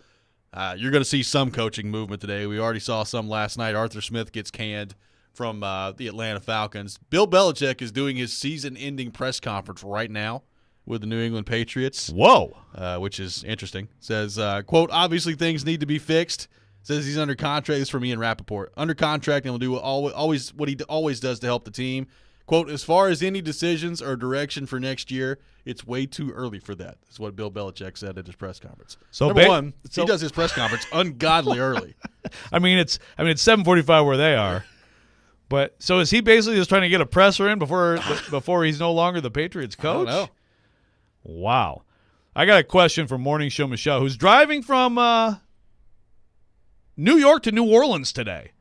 You're going to see some coaching movement today. We already saw some last night. Arthur Smith gets canned from the Atlanta Falcons. Bill Belichick is doing his season-ending press conference right now with the New England Patriots. Whoa. Which is interesting. Says, quote, obviously things need to be fixed. Says he's under contract. This is from Ian Rappaport. Under contract and will do always what he always does to help the team. Quote, as far as any decisions or direction for next year, it's way too early for that. That's what Bill Belichick said at his press conference. So Number one, he does his press conference ungodly early. I mean, it's 7:45 where they are. But so is he basically just trying to get a presser in before he's no longer the Patriots coach? I don't know. Wow. I got a question from Morning Show Michelle, who's driving from New York to New Orleans today.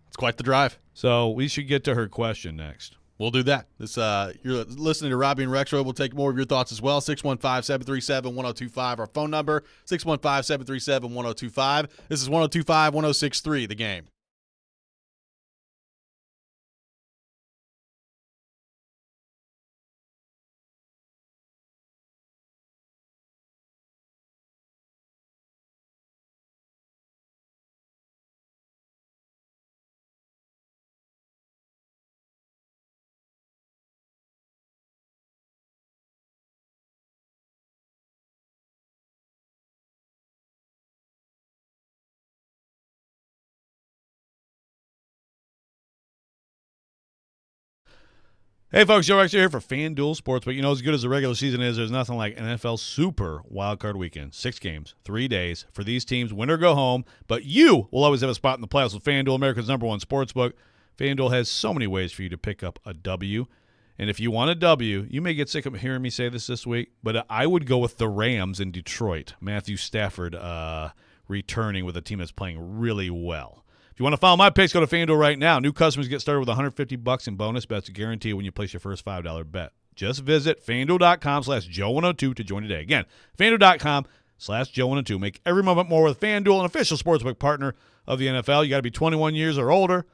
It's quite the drive. So we should get to her question next. We'll do that. You're listening to Robby and Rexrode. We'll take more of your thoughts as well. 615-737-1025, our phone number. 615-737-1025. This is 102.5, 106.3, The Game. Hey, folks, Joe Rex here for FanDuel Sportsbook. You know, as good as the regular season is, there's nothing like NFL Super Wildcard Weekend. 6 games, 3 days. For these teams, win or go home. But you will always have a spot in the playoffs with FanDuel, America's #1 sportsbook. FanDuel has so many ways for you to pick up a W. And if you want a W, you may get sick of hearing me say this week, but I would go with the Rams in Detroit. Matthew Stafford returning with a team that's playing really well. If you want to follow my picks, go to FanDuel right now. New customers get started with $150 in bonus bets guaranteed when you place your first $5 bet. Just visit FanDuel.com/Joe102 to join today. Again, FanDuel.com/Joe102. Make every moment more with FanDuel, an official sportsbook partner of the NFL. You got to be 21 years or older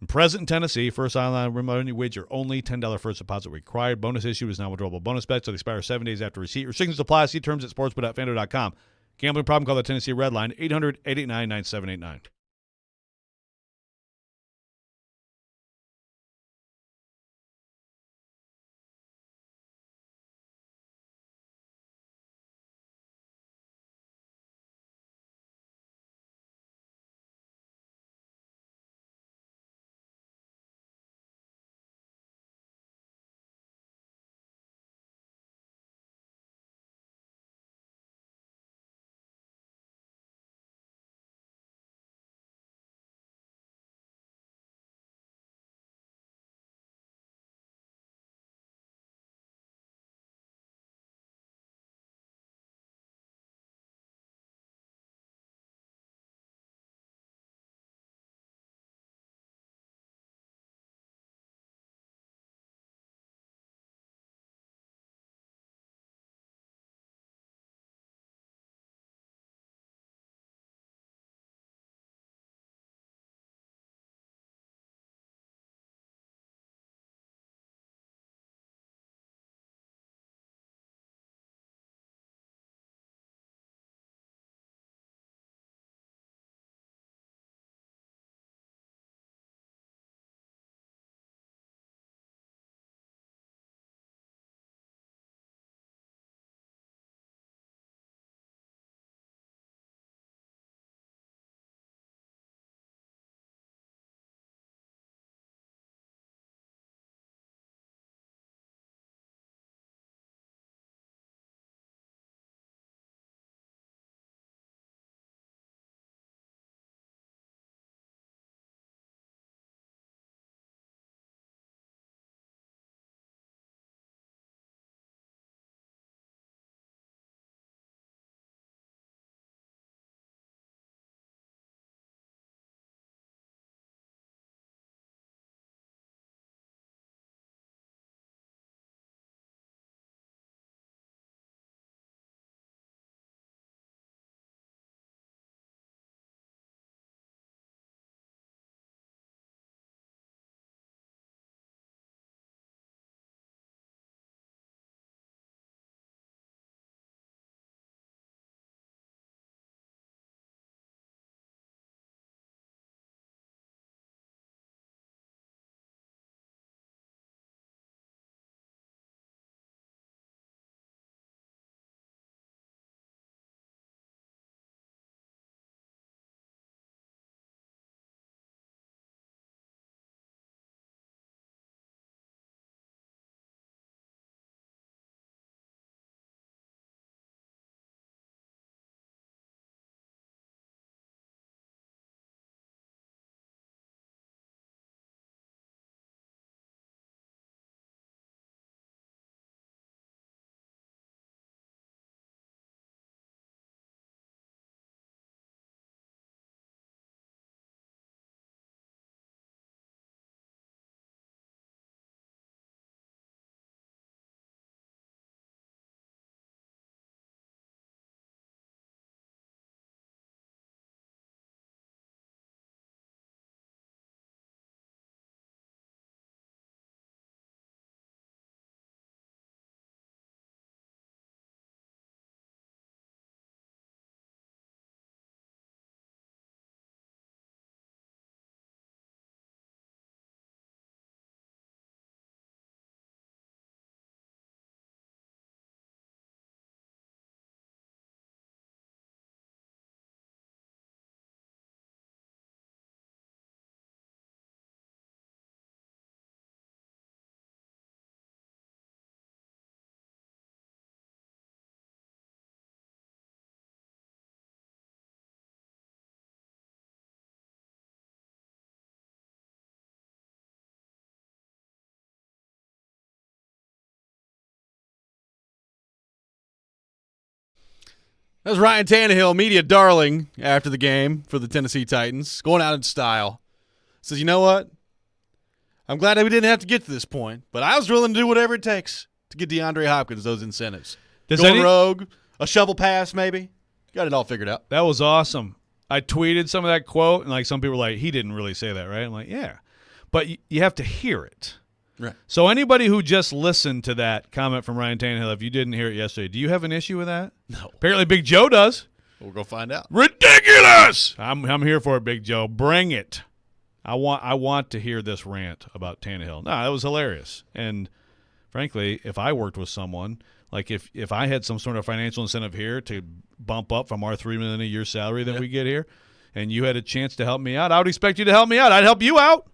and present in Tennessee. First online money wager only. $10 first deposit required. Bonus issued is non-withdrawable bonus bets that expire 7 days after receipt. Restrictions apply. See terms at sportsbook.fanduel.com. Gambling problem? Call the Tennessee Red Line, 800-889-9789. That was Ryan Tannehill, media darling, after the game for the Tennessee Titans, going out in style. Says, you know what? I'm glad that we didn't have to get to this point, but I was willing to do whatever it takes to get DeAndre Hopkins those incentives. Going rogue, a shovel pass maybe. Got it all figured out. That was awesome. I tweeted some of that quote, and some people were like, he didn't really say that, right? I'm like, yeah. But you have to hear it. Right. So anybody who just listened to that comment from Ryan Tannehill, if you didn't hear it yesterday, do you have an issue with that? No. Apparently Big Joe does. We'll go find out. Ridiculous! I'm here for it, Big Joe. Bring it. I want to hear this rant about Tannehill. No, that was hilarious. And frankly, if I worked with someone, like if I had some sort of financial incentive here to bump up from our $3 million a year salary that we get here, and you had a chance to help me out, I would expect you to help me out. I'd help you out.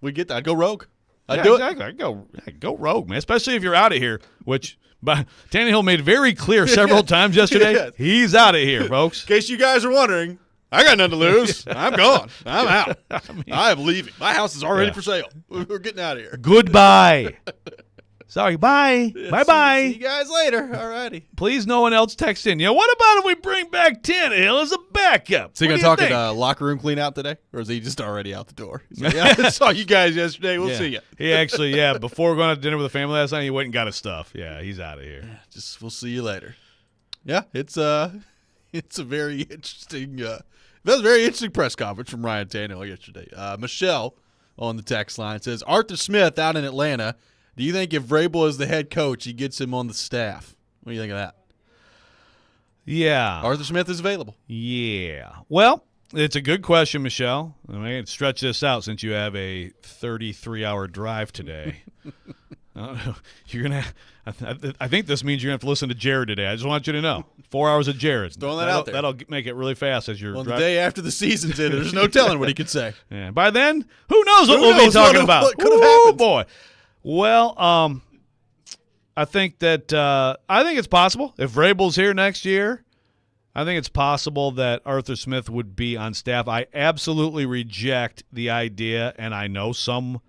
We get that. I'd go rogue. I'd do it. I'd go rogue, man. Especially if you're out of here, which Tannehill made very clear several times yesterday. Yes. He's out of here, folks. In case you guys are wondering, I got nothing to lose. I'm gone. I'm out. I am leaving. My house is already for sale. We're getting out of here. Goodbye. Sorry, bye. Bye-bye. See you guys later. All righty. Please, no one else text in. What about if we bring back Tannehill as a backup? Is he going to talk at locker room clean out today? Or is he just already out the door? He's like, yeah, I saw you guys yesterday. We'll see you. He actually, before going out to dinner with the family last night, he went and got his stuff. Yeah, he's out of here. We'll see you later. Yeah, it's a very interesting that was a very interesting press conference from Ryan Tannehill yesterday. Michelle on the text line says, Arthur Smith out in Atlanta. Do you think if Vrabel is the head coach, he gets him on the staff? What do you think of that? Yeah. Arthur Smith is available. Yeah. Well, it's a good question, Michelle. I mean, stretch this out since you have a 33-hour drive today. You're gonna. I think this means you're gonna have to listen to Jared today. I just want you to know, 4 hours of Jared. Throwing that out there. That'll make it really fast as you're. The day after the season's ended, there's no telling what he could say. And by then, who knows what we'll be talking about? What could have happened? Oh boy. Well, I think it's possible if Vrabel's here next year. I think it's possible that Arthur Smith would be on staff. I absolutely reject the idea, and I know some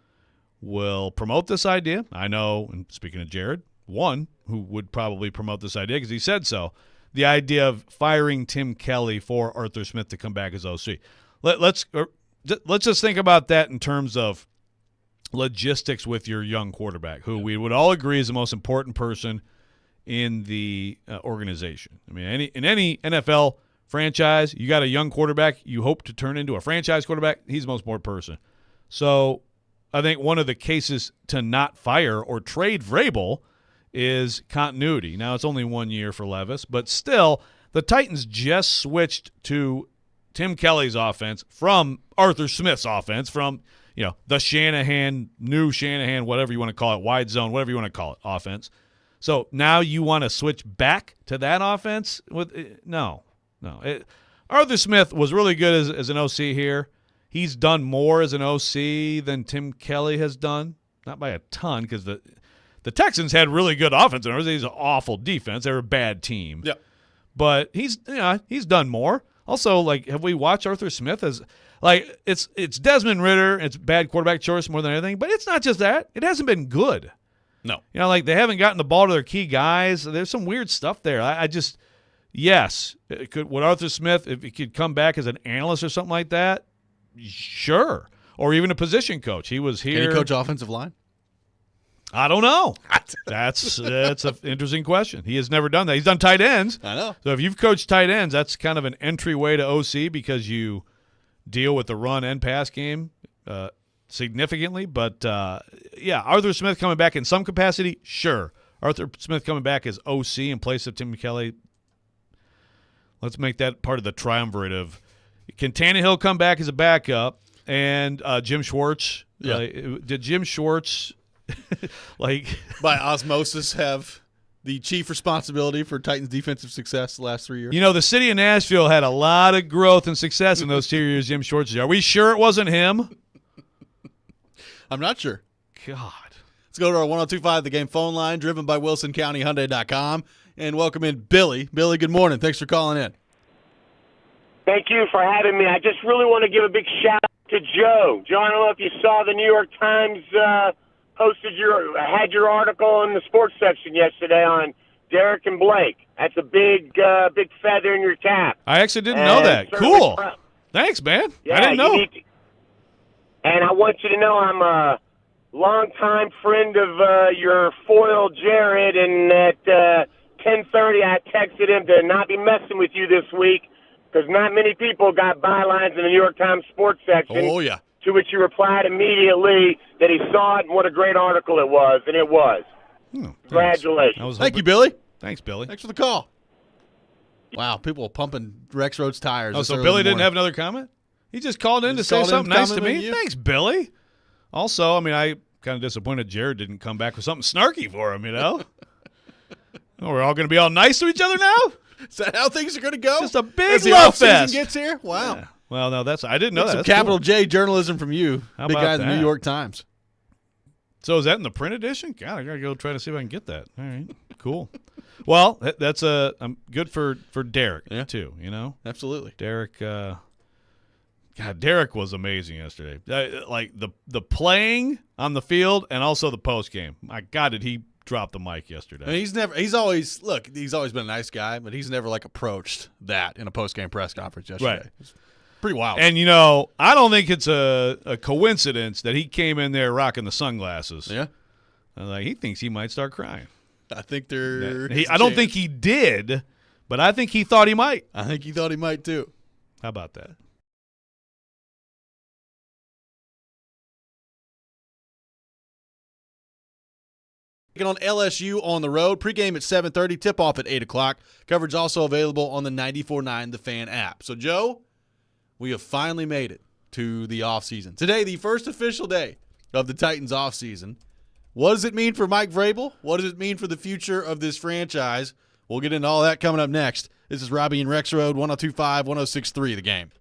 will promote this idea. I know, and speaking of Jared, one who would probably promote this idea because he said so, the idea of firing Tim Kelly for Arthur Smith to come back as OC. Let's just think about that in terms of logistics with your young quarterback, who we would all agree is the most important person in the organization. I mean, in any NFL franchise, you got a young quarterback you hope to turn into a franchise quarterback. He's the most important person. So I think one of the cases to not fire or trade Vrabel is continuity. Now, it's only 1 year for Levis, but still, the Titans just switched to Tim Kelly's offense from Arthur Smith's offense, from the Shanahan, new Shanahan, whatever you want to call it, wide zone, whatever you want to call it, offense. So now you want to switch back to that offense? No. Arthur Smith was really good as an OC here. He's done more as an OC than Tim Kelly has done. Not by a ton, because the Texans had really good offense. He's an awful defense. They're a bad team. Yeah. But he's done more. Also, have we watched Arthur Smith as it's Desmond Ridder, it's bad quarterback choice more than anything, but it's not just that. It hasn't been good. No. They haven't gotten the ball to their key guys. There's some weird stuff there. Would Arthur Smith, if he could come back as an analyst or something like that, sure. Or even a position coach. He was here. Can he coach offensive line? I don't know. That's an interesting question. He has never done that. He's done tight ends. I know. So if you've coached tight ends, that's kind of an entryway to OC because you deal with the run and pass game significantly. But, Arthur Smith coming back in some capacity, sure. Arthur Smith coming back as OC in place of Tim Kelly, let's make that part of the triumvirate of can Tannehill come back as a backup and Jim Schwartz? Yeah. Did Jim Schwartz by osmosis have the chief responsibility for Titans' defensive success the last 3 years? The city of Nashville had a lot of growth and success in those 2 years Jim Schwartz was. Are we sure it wasn't him? I'm not sure. God. Let's go to our 102.5 The Game phone line, driven by WilsonCountyHyundai.com, and welcome in Billy. Billy, good morning. Thanks for calling in. Thank you for having me. I just really want to give a big shout out to Joe. Joe, I don't know if you saw the New York Times had your article in the sports section yesterday on Derrick and Blake. That's a big feather in your cap. I actually didn't know that. Certainly Cool. Thanks, man. Yeah, I didn't know. And I want you to know I'm a longtime friend of your foil, Jared, and at 10:30 I texted him to not be messing with you this week because not many people got bylines in the New York Times sports section. Oh, yeah. To which you replied immediately that he saw it and what a great article it was, and it was. Congratulations. Thank you, Billy. Thanks, Billy. Thanks for the call. Wow, people are pumping Rexrode's tires. Oh, so Billy didn't have another comment? He just called in to say something nice to me. Thanks, Billy. Also, I mean, I kind of disappointed Jared didn't come back with something snarky for him, you know? Oh, we're all going to be all nice to each other now? Is that how things are going to go? Just a big the love offseason fest. Gets here? Wow. Yeah. Well, no, I didn't know that. Some That's capital cool. J journalism from you, How big about guy in the that? New York Times. So is that in the print edition? God, I got to go try to see if I can get that. All right, cool. Well, that's good for Derrick, too, you know? Absolutely. Derrick, Derrick was amazing yesterday. Like the playing on the field and also the post game. My God, did he drop the mic yesterday? I mean, he's always been a nice guy, but he's never like approached that in a post game press conference yesterday. Right. It's pretty wild. And, you know, I don't think it's a coincidence that he came in there rocking the sunglasses. Yeah. Like, he thinks he might start crying. I think I don't think he did, but I think he thought he might. I think he thought he might too. How about that? On LSU on the road. Pregame at 7:30, tip-off at 8 o'clock. Coverage also available on the 94.9 The Fan app. So, Joe, we have finally made it to the offseason. Today, the first official day of the Titans offseason. What does it mean for Mike Vrabel? What does it mean for the future of this franchise? We'll get into all that coming up next. This is Robby and Rexrode, 102.5, 106.3 The Game.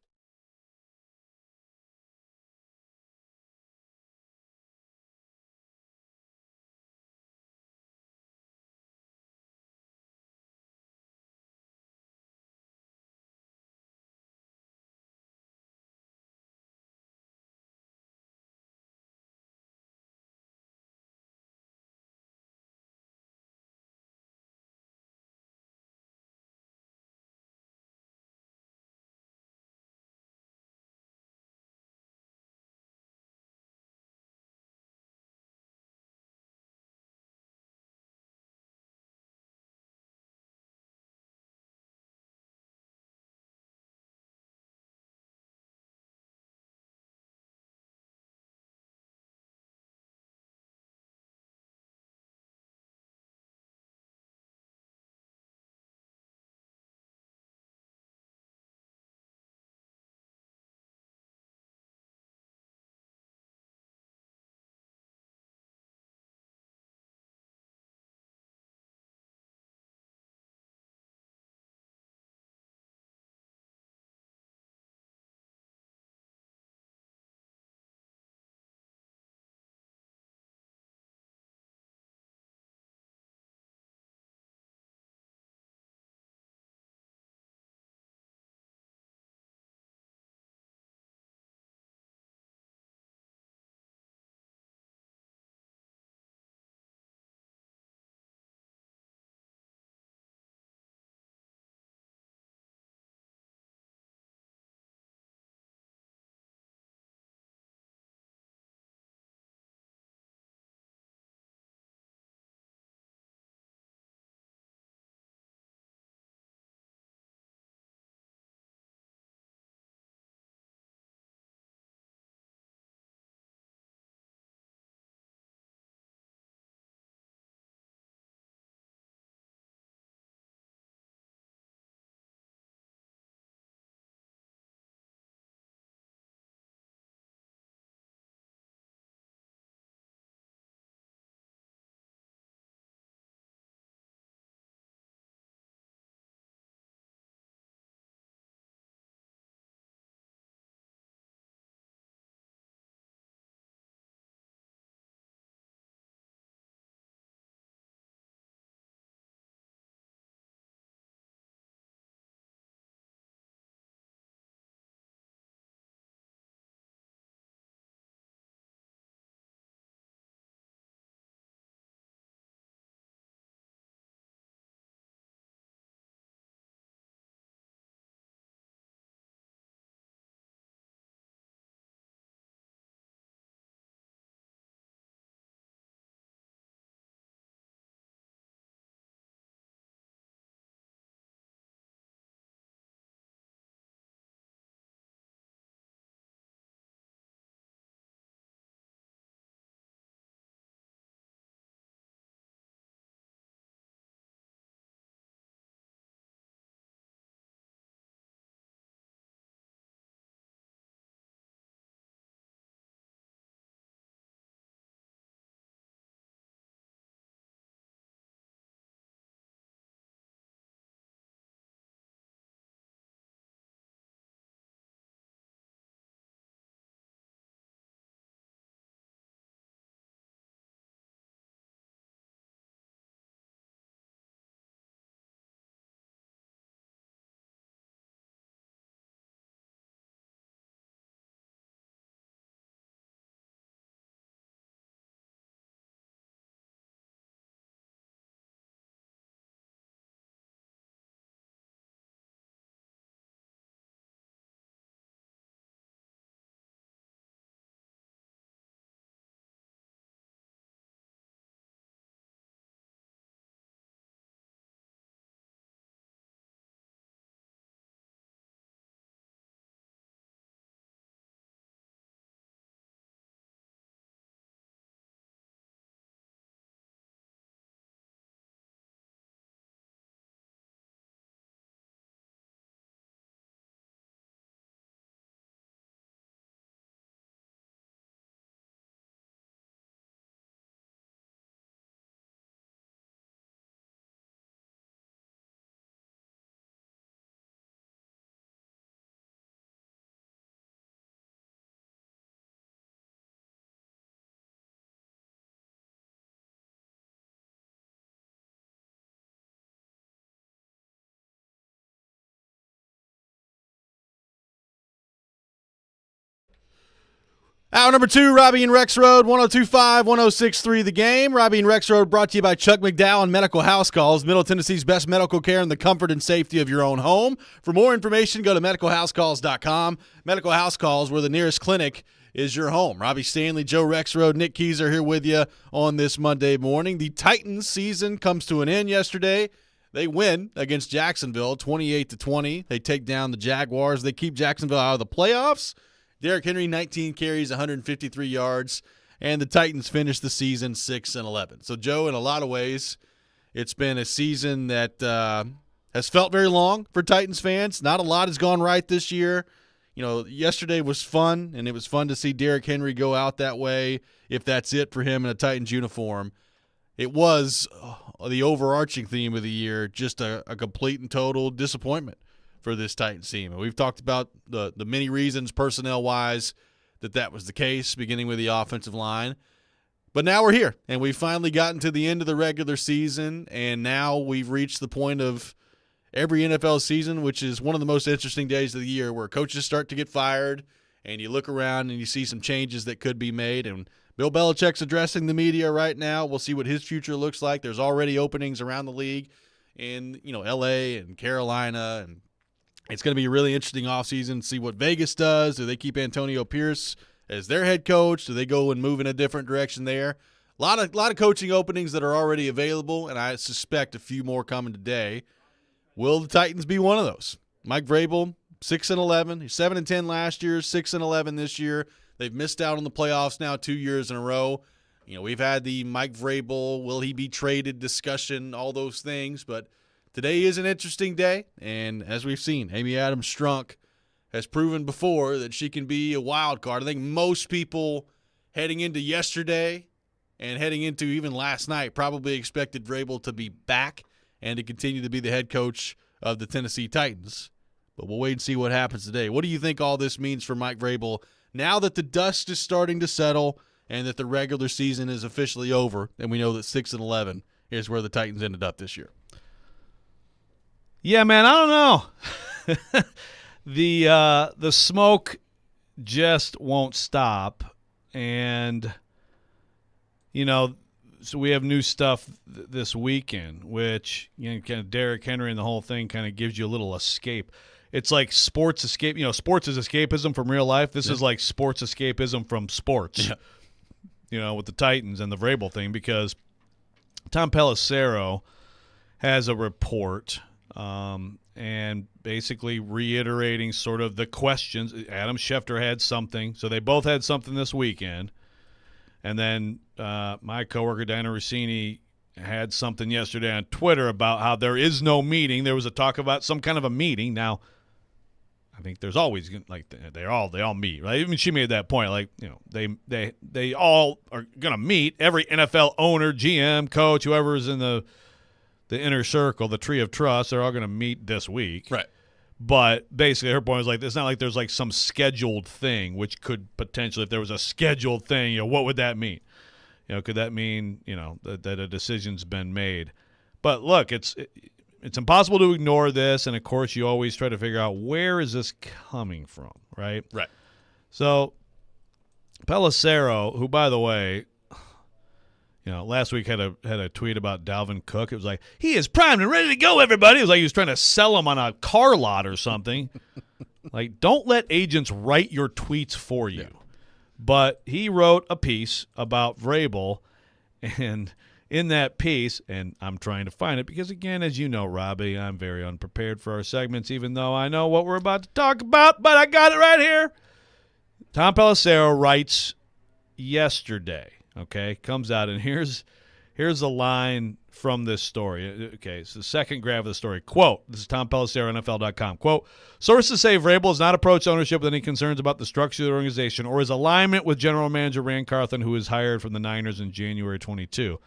Hour number 2, Robby and Rexrode, 102.5, 106.3 The Game. Robby and Rexrode brought to you by Chuck McDowell and Medical House Calls, Middle Tennessee's best medical care in the comfort and safety of your own home. For more information, go to medicalhousecalls.com. Medical House Calls, where the nearest clinic is your home. Robbie Stanley, Joe Rexrode, Nick Keys are here with you on this Monday morning. The Titans season comes to an end yesterday. They win against Jacksonville, 28-20. They take down the Jaguars. They keep Jacksonville out of the playoffs. Derrick Henry, 19 carries, 153 yards, and the Titans finish the season 6-11. So, Joe, in a lot of ways, it's been a season that has felt very long for Titans fans. Not a lot has gone right this year. You know, yesterday was fun, and it was fun to see Derrick Henry go out that way, if that's it for him in a Titans uniform. It was the overarching theme of the year, just a complete and total disappointment for this Titans team. And we've talked about the many reasons personnel-wise that was the case, beginning with the offensive line. But now we're here, and we've finally gotten to the end of the regular season, and now we've reached the point of every NFL season, which is one of the most interesting days of the year, where coaches start to get fired, and you look around and you see some changes that could be made. And Bill Belichick's addressing the media right now. We'll see what his future looks like. There's already openings around the league in, L.A. and Carolina, and it's going to be a really interesting offseason. See what Vegas does. Do they keep Antonio Pierce as their head coach? Do they go and move in a different direction there? A lot of coaching openings that are already available, and I suspect a few more coming today. Will the Titans be one of those? Mike Vrabel, 6-11. He's 7-10 last year, 6-11 this year. They've missed out on the playoffs now 2 years in a row. We've had the Mike Vrabel, will he be traded discussion, all those things, but today is an interesting day, and as we've seen, Amy Adams-Strunk has proven before that she can be a wild card. I think most people heading into yesterday and heading into even last night probably expected Vrabel to be back and to continue to be the head coach of the Tennessee Titans. But we'll wait and see what happens today. What do you think all this means for Mike Vrabel now that the dust is starting to settle and that the regular season is officially over, and we know that 6-11 is where the Titans ended up this year? Yeah, man, I don't know. The smoke just won't stop, and so we have new stuff this weekend, which kind of Derrick Henry and the whole thing kind of gives you a little escape. It's like sports escape. Sports is escapism from real life. This is like sports escapism from sports. Yeah. With the Titans and the Vrabel thing, because Tom Pelissero has a report. And basically reiterating sort of the questions. Adam Schefter had something, so they both had something this weekend. And then my coworker Diana Rossini had something yesterday on Twitter about how there is no meeting. There was a talk about some kind of a meeting. Now, I think there's always they all meet, right? I mean, she made that point, they all are gonna meet. Every NFL owner, GM, coach, whoever's in the inner circle, the tree of trust, they're all going to meet this week. Right. But basically her point is it's not like there's some scheduled thing, which could potentially, if there was a scheduled thing, what would that mean? Could that mean, that a decision's been made? But look, it's impossible to ignore this, and of course you always try to figure out where is this coming from, right? Right. So Pelissero, who, by the way, last week had a tweet about Dalvin Cook. It was like, he is primed and ready to go, everybody. It was like he was trying to sell him on a car lot or something. Don't let agents write your tweets for you. Yeah. But he wrote a piece about Vrabel, and in that piece, and I'm trying to find it because, again, as you know, Robbie, I'm very unprepared for our segments, even though I know what we're about to talk about, but I got it right here. Tom Pelissero writes yesterday. Okay, comes out, and here's a line from this story. Okay, it's the second graph of the story. Quote, this is Tom Pelissero, NFL.com. Quote, sources say Vrabel has not approached ownership with any concerns about the structure of the organization or his alignment with general manager Rand Carthon, who was hired from the Niners in January 22.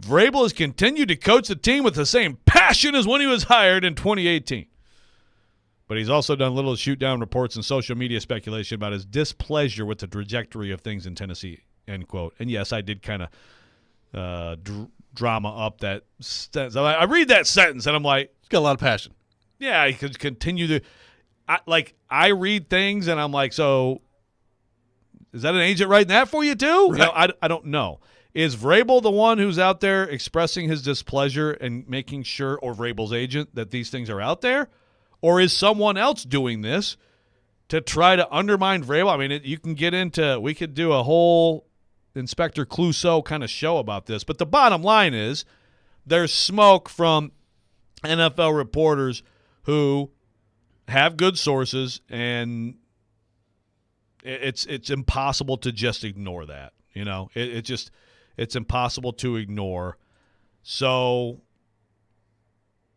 Vrabel has continued to coach the team with the same passion as when he was hired in 2018. But he's also done little to shoot down reports and social media speculation about his displeasure with the trajectory of things in Tennessee. End quote. And yes, I did kind of drama up that sentence. I read that sentence and I'm like, it's got a lot of passion. Yeah, I could continue to. I read things and I'm like, so is that an agent writing that for you too? Right. I don't know. Is Vrabel the one who's out there expressing his displeasure and making sure, or Vrabel's agent, that these things are out there? Or is someone else doing this to try to undermine Vrabel? I mean, you can get into – we could do a whole Inspector Clouseau kind of show about this. But the bottom line is there's smoke from NFL reporters who have good sources, and it's impossible to just ignore that. It's impossible to ignore. So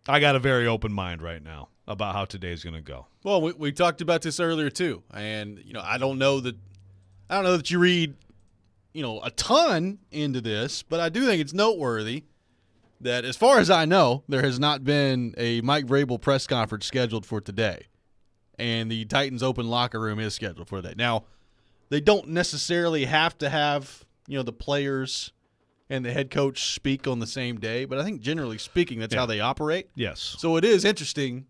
I got a very open mind right now about how today's going to go. Well, we talked about this earlier too, and I don't know that you read a ton into this, but I do think it's noteworthy that, as far as I know, there has not been a Mike Vrabel press conference scheduled for today, and the Titans open locker room is scheduled for today. Now, they don't necessarily have to have the players and the head coach speak on the same day, but I think generally speaking, that's how they operate. Yes. So it is interesting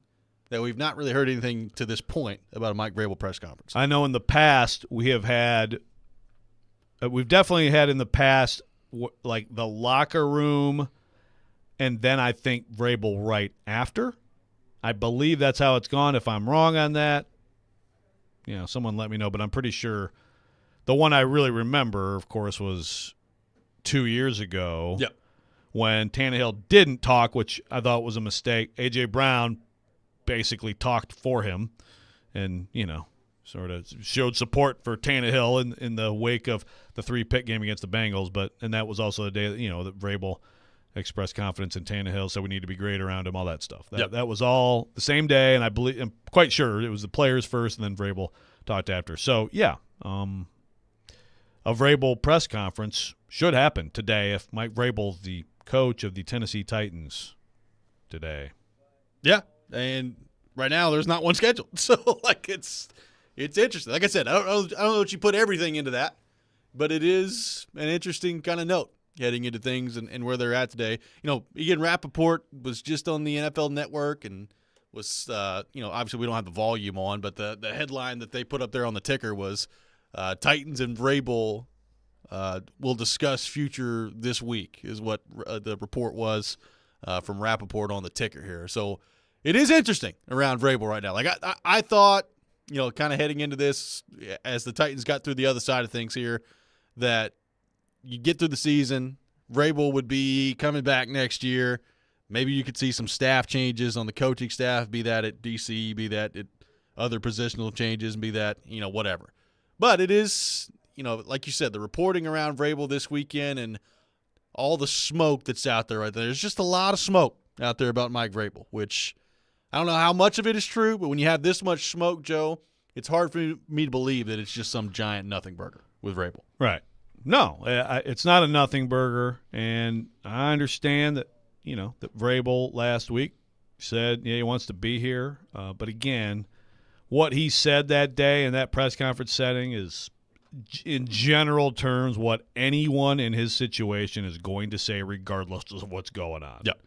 that we've not really heard anything to this point about a Mike Vrabel press conference. I know in the past we've definitely had in the past like the locker room, and then I think Vrabel right after. I believe that's how it's gone. If I'm wrong on that, someone let me know, but I'm pretty sure the one I really remember, of course, was 2 years ago. Yep. When Tannehill didn't talk, which I thought was a mistake. A.J. Brown basically talked for him and, sort of showed support for Tannehill in the wake of the 3-pick game against the Bengals. And that was also the day that Vrabel expressed confidence in Tannehill, so we need to be great around him, all that stuff. That was all the same day, and I'm quite sure it was the players first and then Vrabel talked after. So, yeah, a Vrabel press conference should happen today if Mike Vrabel's the coach of the Tennessee Titans today. Yeah, and right now there's not one scheduled. So, it's interesting. Like I said, I don't know that you put everything into that, but it is an interesting kind of note heading into things and where they're at today. Ian Rappaport was just on the NFL Network and was, obviously we don't have the volume on, but the headline that they put up there on the ticker was Titans and Vrabel will discuss future this week, is what the report was from Rappaport on the ticker here. So it is interesting around Vrabel right now. Like I thought, kind of heading into this, as the Titans got through the other side of things here, that you get through the season, Vrabel would be coming back next year. Maybe you could see some staff changes on the coaching staff, be that at DC, be that at other positional changes, and be that, whatever. But it is, like you said, the reporting around Vrabel this weekend and all the smoke that's out there right there. There's just a lot of smoke out there about Mike Vrabel, which I don't know how much of it is true, but when you have this much smoke, Joe, it's hard for me to believe that it's just some giant nothing burger with Vrabel. Right. No, it's not a nothing burger, and I understand that, that Vrabel last week said he wants to be here. But again, what he said that day in that press conference setting is, in general terms, what anyone in his situation is going to say regardless of what's going on. Yep.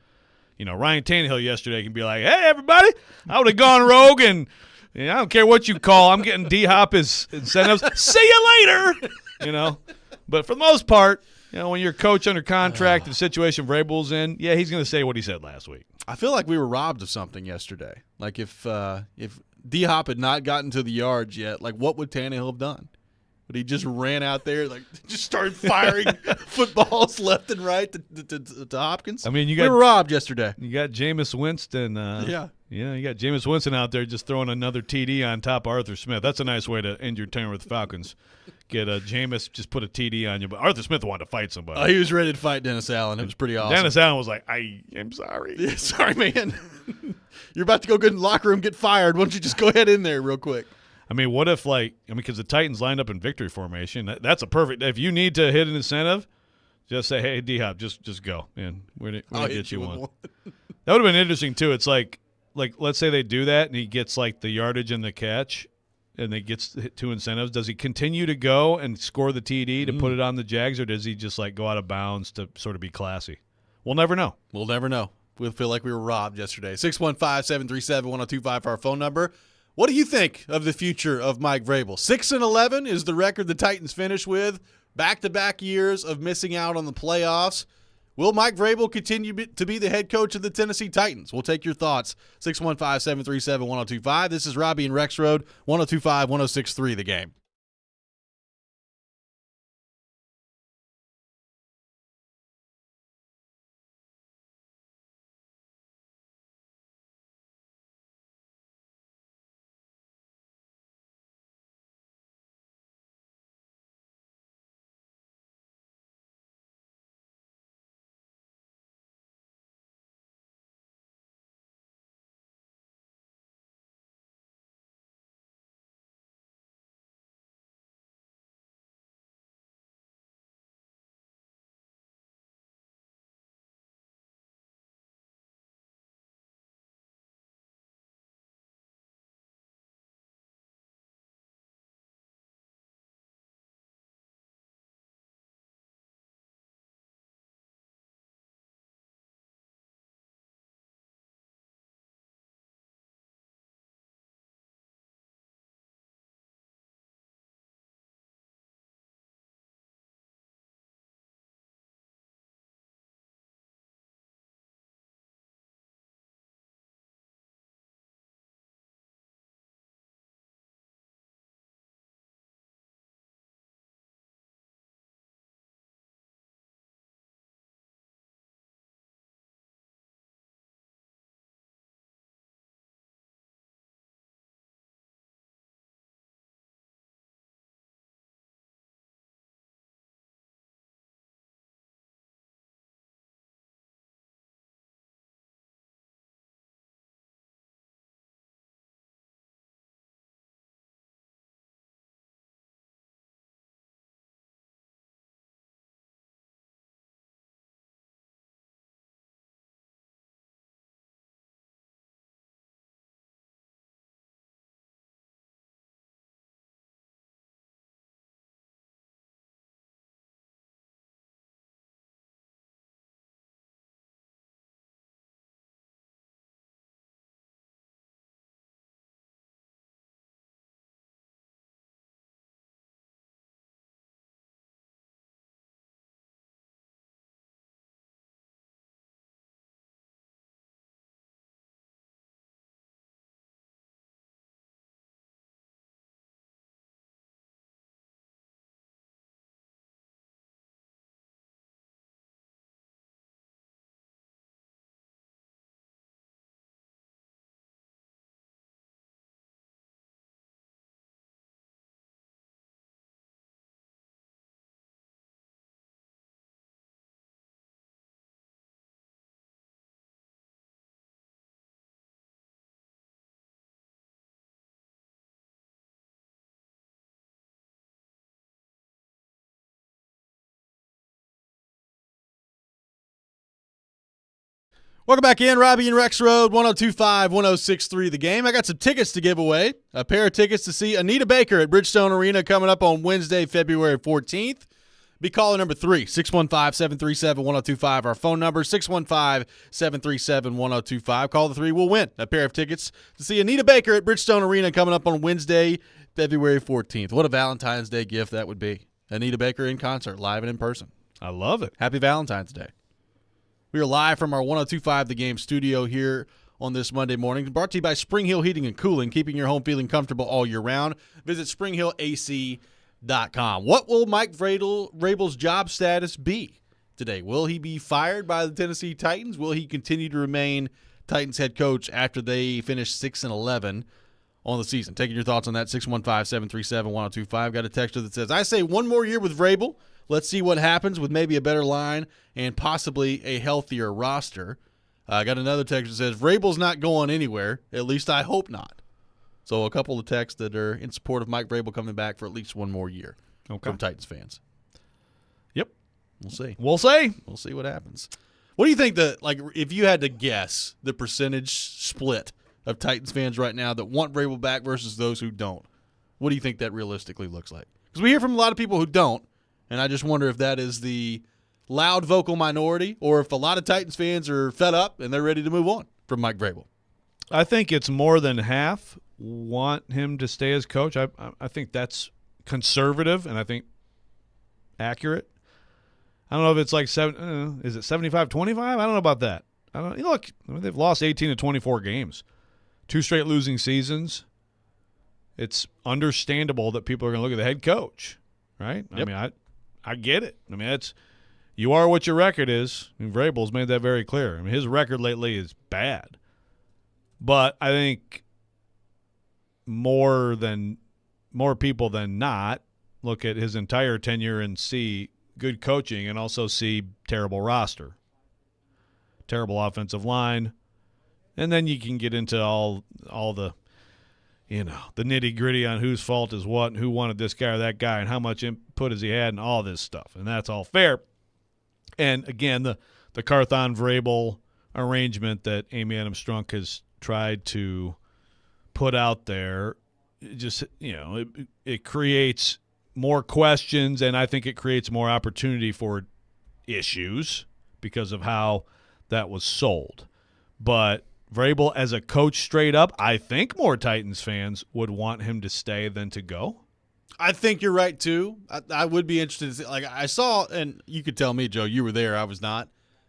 Ryan Tannehill yesterday can be like, hey, everybody, I would have gone rogue, and I don't care what you call. I'm getting D-Hop his incentives. See you later, But for the most part, when you're a coach under contract, the situation Vrabel's in, he's going to say what he said last week. I feel like we were robbed of something yesterday. Like if D-Hop had not gotten to the yards yet, like what would Tannehill have done? But he just ran out there, just started firing footballs left and right to Hopkins. I mean, we were robbed yesterday. You got Jameis Winston. You got Jameis Winston out there just throwing another TD on top of Arthur Smith. That's a nice way to end your tenure with the Falcons. Get Jameis, just put a TD on you. But Arthur Smith wanted to fight somebody. He was ready to fight Dennis Allen. It was pretty awesome. Dennis Allen was like, I am sorry. Yeah, sorry, man. You're about to go get in the locker room, get fired. Why don't you just go ahead in there real quick? I mean, what if, because the Titans lined up in victory formation. That's a perfect – if you need to hit an incentive, just say, hey, D-Hop, just go. And we're going to get you one. That would have been interesting, too. It's like let's say they do that and he gets, the yardage and the catch and they gets 2 incentives. Does he continue to go and score the TD to put it on the Jags, or does he just, go out of bounds to sort of be classy? We'll never know. We'll never know. We'll feel like we were robbed yesterday. 615-737-1025 for our phone number. What do you think of the future of Mike Vrabel? 6-11 is the record the Titans finish with. Back-to-back years of missing out on the playoffs. Will Mike Vrabel continue to be the head coach of the Tennessee Titans? We'll take your thoughts. 615-737-1025. This is Robby and Rexrode, 1025-1063 The Game. Welcome back in, Robby and Rexrode, 1025-1063 The Game. I got some tickets to give away. A pair of tickets to see Anita Baker at Bridgestone Arena coming up on Wednesday, February 14th. Be caller number 3, 615-737-1025. Our phone number, 615-737-1025. Call the 3, we'll win a pair of tickets to see Anita Baker at Bridgestone Arena coming up on Wednesday, February 14th. What a Valentine's Day gift that would be. Anita Baker in concert, live and in person. I love it. Happy Valentine's Day. We are live from our 1025 The Game studio here on this Monday morning. Brought to you by Spring Hill Heating and Cooling, keeping your home feeling comfortable all year round. Visit springhillac.com. What will Mike Vrabel's job status be today? Will he be fired by the Tennessee Titans? Will he continue to remain Titans head coach after they finish 6-11 on the season? Taking your thoughts on that, 615-737-1025. Got a texter that says, I say one more year with Vrabel. Let's see what happens with maybe a better line and possibly a healthier roster. I got another text that says, Vrabel's not going anywhere. At least I hope not. So a couple of texts that are in support of Mike Vrabel coming back for at least one more year from Titans fans. Yep. We'll see. We'll see. We'll see what happens. What do you think if you had to guess the percentage split of Titans fans right now that want Vrabel back versus those who don't, what do you think that realistically looks like? Because we hear from a lot of people who don't, and I just wonder if that is the loud vocal minority or if a lot of Titans fans are fed up and they're ready to move on from Mike Vrabel. I think it's more than half want him to stay as coach. I think that's conservative and I think accurate. I don't know if it's like is it 75-25? I don't know about that. Look, they've lost 18 to 24 games, 2 straight losing seasons. It's understandable that people are going to look at the head coach, right? Yep. I mean, I get it. I mean, you are what your record is. I mean, Vrabel's made that very clear. I mean, his record lately is bad, but I think more people than not look at his entire tenure and see good coaching and also see terrible roster, terrible offensive line, and then you can get into all the the nitty-gritty on whose fault is what and who wanted this guy or that guy and how much input has he had and all this stuff, and that's all fair. And again, the Carthon-Vrabel arrangement that Amy Adams Strunk has tried to put out there, it creates more questions, and I think it creates more opportunity for issues because of how that was sold. But Vrabel as a coach straight up, I think more Titans fans would want him to stay than to go. I think you're right, too. I would be interested to see. Like, I saw, and you could tell me, Joe, you were there. I was not.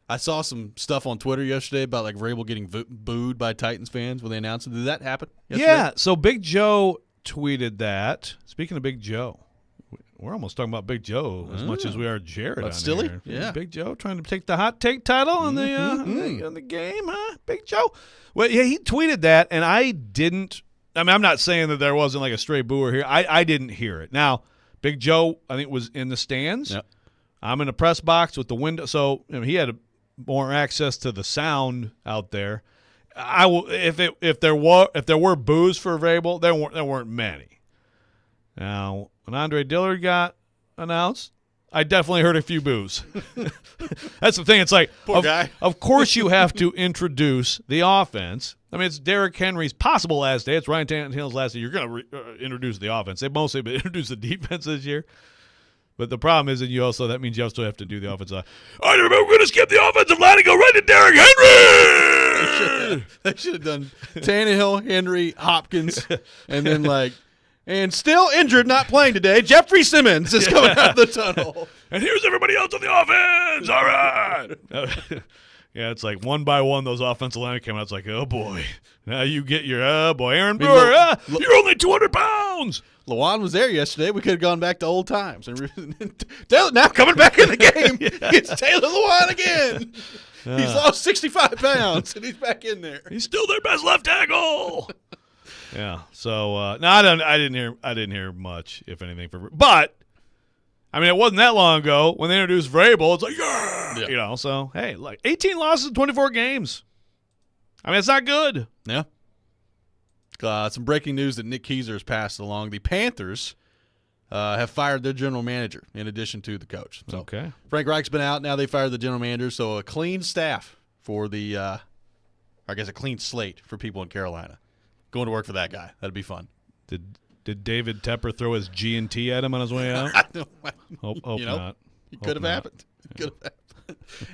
I saw some stuff on Twitter yesterday about, like, Vrabel getting booed by Titans fans when they announced it. Did that happen yesterday? Yeah, so Big Joe tweeted that. Speaking of Big Joe, we're almost talking about Big Joe as much as we are Jared. But Stilly? Here. Yeah. Big Joe trying to take the hot take title on the game, huh? Big Joe. Well, yeah, he tweeted that, and I didn't. I mean, I'm not saying that there wasn't like a stray booer here. I didn't hear it. Now, Big Joe, I think, was in the stands. Yep. I'm in the press box with the window, so he had more access to the sound out there. I will if there were boos for Vrabel, there weren't many. Now, when Andre Dillard got announced, I definitely heard a few boos. That's the thing. It's like, Poor guy. Of course you have to introduce the offense. I mean, it's Derrick Henry's possible last day. It's Ryan Tannehill's last day. You're going to introduce the offense. They've mostly been introduced the defense this year. But the problem is that means you also have to do the offensive line. All right, everybody, we're going to skip the offensive line and go right to Derrick Henry. They should have done Tannehill, Henry, Hopkins, and then and still injured, not playing today, Jeffrey Simmons is coming out of the tunnel. And here's everybody else on the offense. All right. Yeah, it's like one by one those offensive linemen came out. It's like, oh, boy. Now you get your, Aaron Brewer. You're only 200 pounds. Lawan was there yesterday. We could have gone back to old times. Now coming back in the game, it's Taylor Lewan again. He's lost 65 pounds, and he's back in there. He's still their best left tackle. Yeah. So no, I didn't hear much, if anything, but I mean, it wasn't that long ago when they introduced Vrabel. It's like, yeah. So hey, 18 losses in 24 games. I mean, it's not good. Yeah. Some breaking news that Nick Keiser has passed along. The Panthers have fired their general manager in addition to the coach. So okay. Frank Reich's been out. Now they fired the general manager. So a clean staff for the, I guess a clean slate for people in Carolina. Going to work for that guy. That'd be fun. Did David Tepper throw his G&T at him on his way out? Hope not. It could have happened.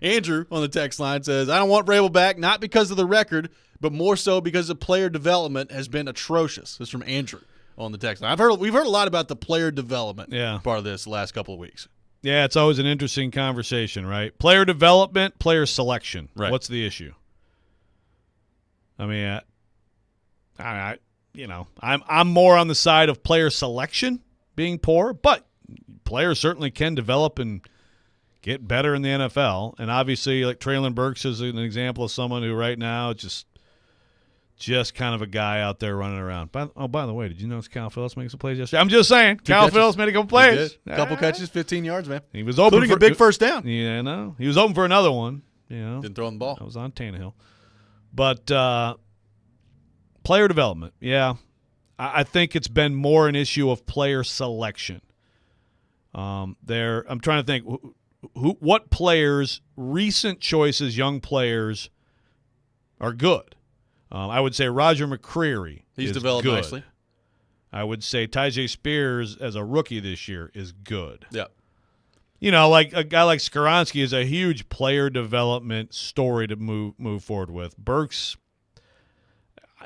Andrew on the text line says, I don't want Vrabel back, not because of the record, but more so because the player development has been atrocious. This is from Andrew on the text line. We've heard a lot about the player development part of this the last couple of weeks. Yeah, it's always an interesting conversation, right? Player development, player selection. Right. What's the issue? I mean, I'm more on the side of player selection being poor, but players certainly can develop and get better in the NFL. And obviously, like Traylon Burks is an example of someone who right now just kind of a guy out there running around. By the way, did you notice Kyle Phillips making some plays yesterday? I'm just saying, Kyle Phillips made a couple plays. A couple catches, 15 yards, man. He was open including a big first down. Yeah, no, he was open for another one. Didn't throw him the ball. That was on Tannehill. But player development, yeah. I think it's been more an issue of player selection. I'm trying to think what players, recent choices, young players, are good. I would say Roger McCreary. He's developed good. nicely. I would say Tyjae Spears as a rookie this year is good. Yeah. Like a guy like Skoronski is a huge player development story to move forward with. Burks,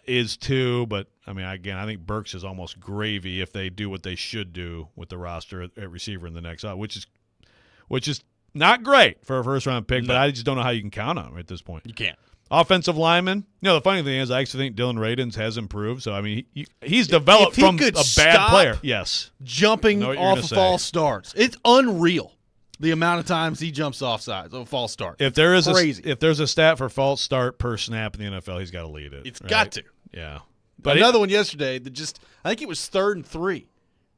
is too, but I mean, again, I think Burks is almost gravy if they do what they should do with the roster at receiver in the next, which is not great for a first-round pick, but I just don't know how you can count on him at this point. You can't. Offensive lineman. The funny thing is I actually think Dylan Radins has improved. So, I mean, he's developed from a bad player. Yes. Jumping off of false starts. It's unreal the amount of times he jumps off sides of a false start. If there is crazy. If there's a stat for false start per snap in the NFL, he's got to lead it. It's got to. Yeah. But another one yesterday that I think it was 3rd and 3,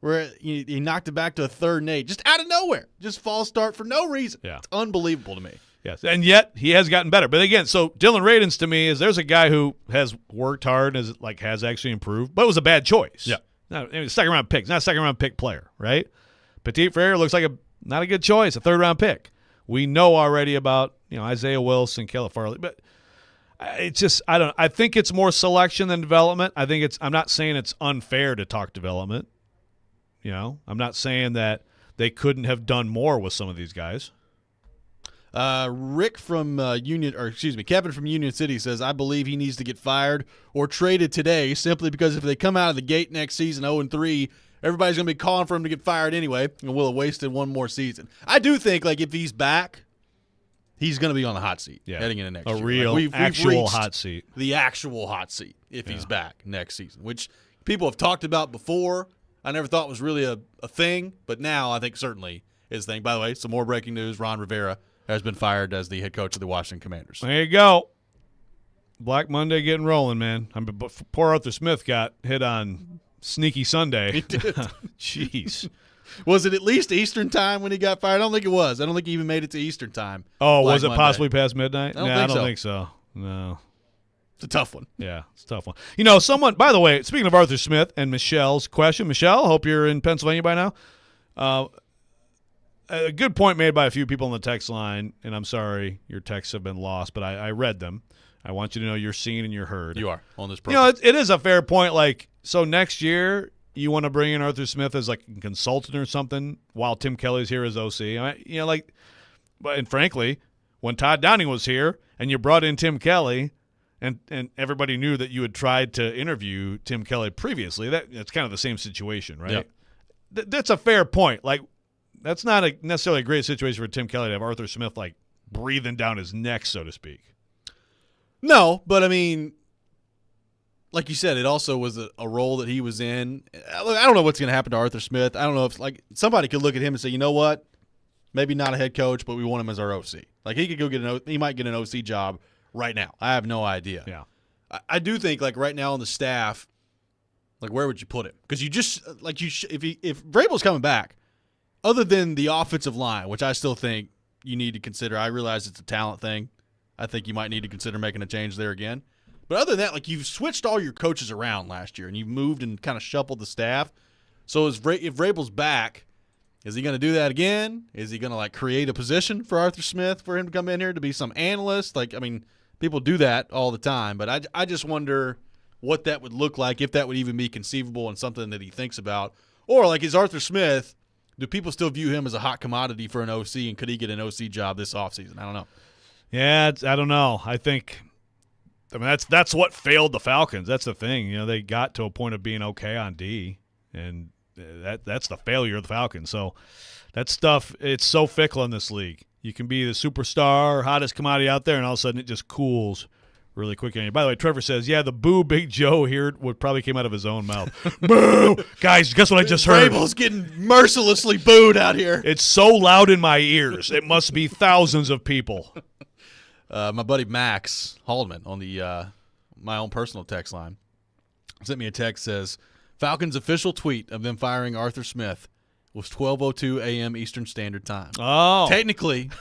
where he knocked it back to a 3rd and 8, just out of nowhere. Just false start for no reason. Yeah. It's unbelievable to me. Yes, and yet he has gotten better. But again, so Dylan Radins to me there's a guy who has worked hard and has actually improved, but it was a bad choice. Yeah. Second round pick. He's not a second round pick player, right? Petit Frere looks like not a good choice, a 3rd round pick. We know already about Isaiah Wilson, Caleb Farley, but it's just I think it's more selection than development. I'm not saying it's unfair to talk development. I'm not saying that they couldn't have done more with some of these guys. Kevin from Union City says, I believe he needs to get fired or traded today simply because if they come out of the gate next season 0-3, everybody's going to be calling for him to get fired anyway, and we'll have wasted one more season. I do think, if he's back, he's going to be on the hot seat heading into next year. A real, actual hot seat. The actual hot seat if he's back next season, which people have talked about before. I never thought was really a thing, but now I think certainly is a thing. By the way, some more breaking news. Ron Rivera has been fired as the head coach of the Washington Commanders. There you go. Black Monday getting rolling, man. Poor Arthur Smith got hit on Sneaky Sunday. He did. Jeez. Was it at least Eastern time when he got fired? I don't think it was. I don't think he even made it to Eastern time. Oh, was it possibly past midnight? I don't think so. No. It's a tough one. Yeah, it's a tough one. Someone, by the way, speaking of Arthur Smith and Michelle's question, Michelle, hope you're in Pennsylvania by now. A good point made by a few people on the text line, and I'm sorry your texts have been lost, but I read them. I want you to know you're seen and you're heard. You are on this program. It is a fair point. So next year you want to bring in Arthur Smith as a consultant or something while Tim Kelly's here as OC. And frankly, when Todd Downing was here and you brought in Tim Kelly and everybody knew that you had tried to interview Tim Kelly previously, that's kind of the same situation, right? Yep. That's a fair point. That's not necessarily a great situation for Tim Kelly to have Arthur Smith breathing down his neck, so to speak. No, but I mean, like you said, it also was a role that he was in. I don't know what's going to happen to Arthur Smith. I don't know if somebody could look at him and say, you know what, maybe not a head coach, but we want him as our OC. He could go he might get an OC job right now. I have no idea. Yeah, I do think right now on the staff, where would you put him? Because you just if Vrabel's coming back. Other than the offensive line, which I still think you need to consider. I realize it's a talent thing. I think you might need to consider making a change there again. But other than that, you've switched all your coaches around last year, and you've moved and kind of shuffled the staff. So if Vrabel's back, is he going to do that again? Is he going to create a position for Arthur Smith for him to come in here to be some analyst? People do that all the time. But I just wonder what that would look like, if that would even be conceivable and something that he thinks about. Or is Arthur Smith – do people still view him as a hot commodity for an OC, and could he get an OC job this offseason? I don't know. Yeah, I don't know. That's what failed the Falcons. That's the thing. They got to a point of being okay on D, and that's the failure of the Falcons. So that stuff, it's so fickle in this league. You can be the superstar, hottest commodity out there, and all of a sudden it just cools really quick. By the way, Trevor says, the boo Big Joe here would probably came out of his own mouth. Boo! Guys, guess what I just heard? Vrabel's getting mercilessly booed out here. It's so loud in my ears. It must be thousands of people. My buddy Max Haldeman on the my own personal text line sent me a text, says, Falcons' official tweet of them firing Arthur Smith was 12:02 a.m. Eastern Standard Time. Oh. Technically,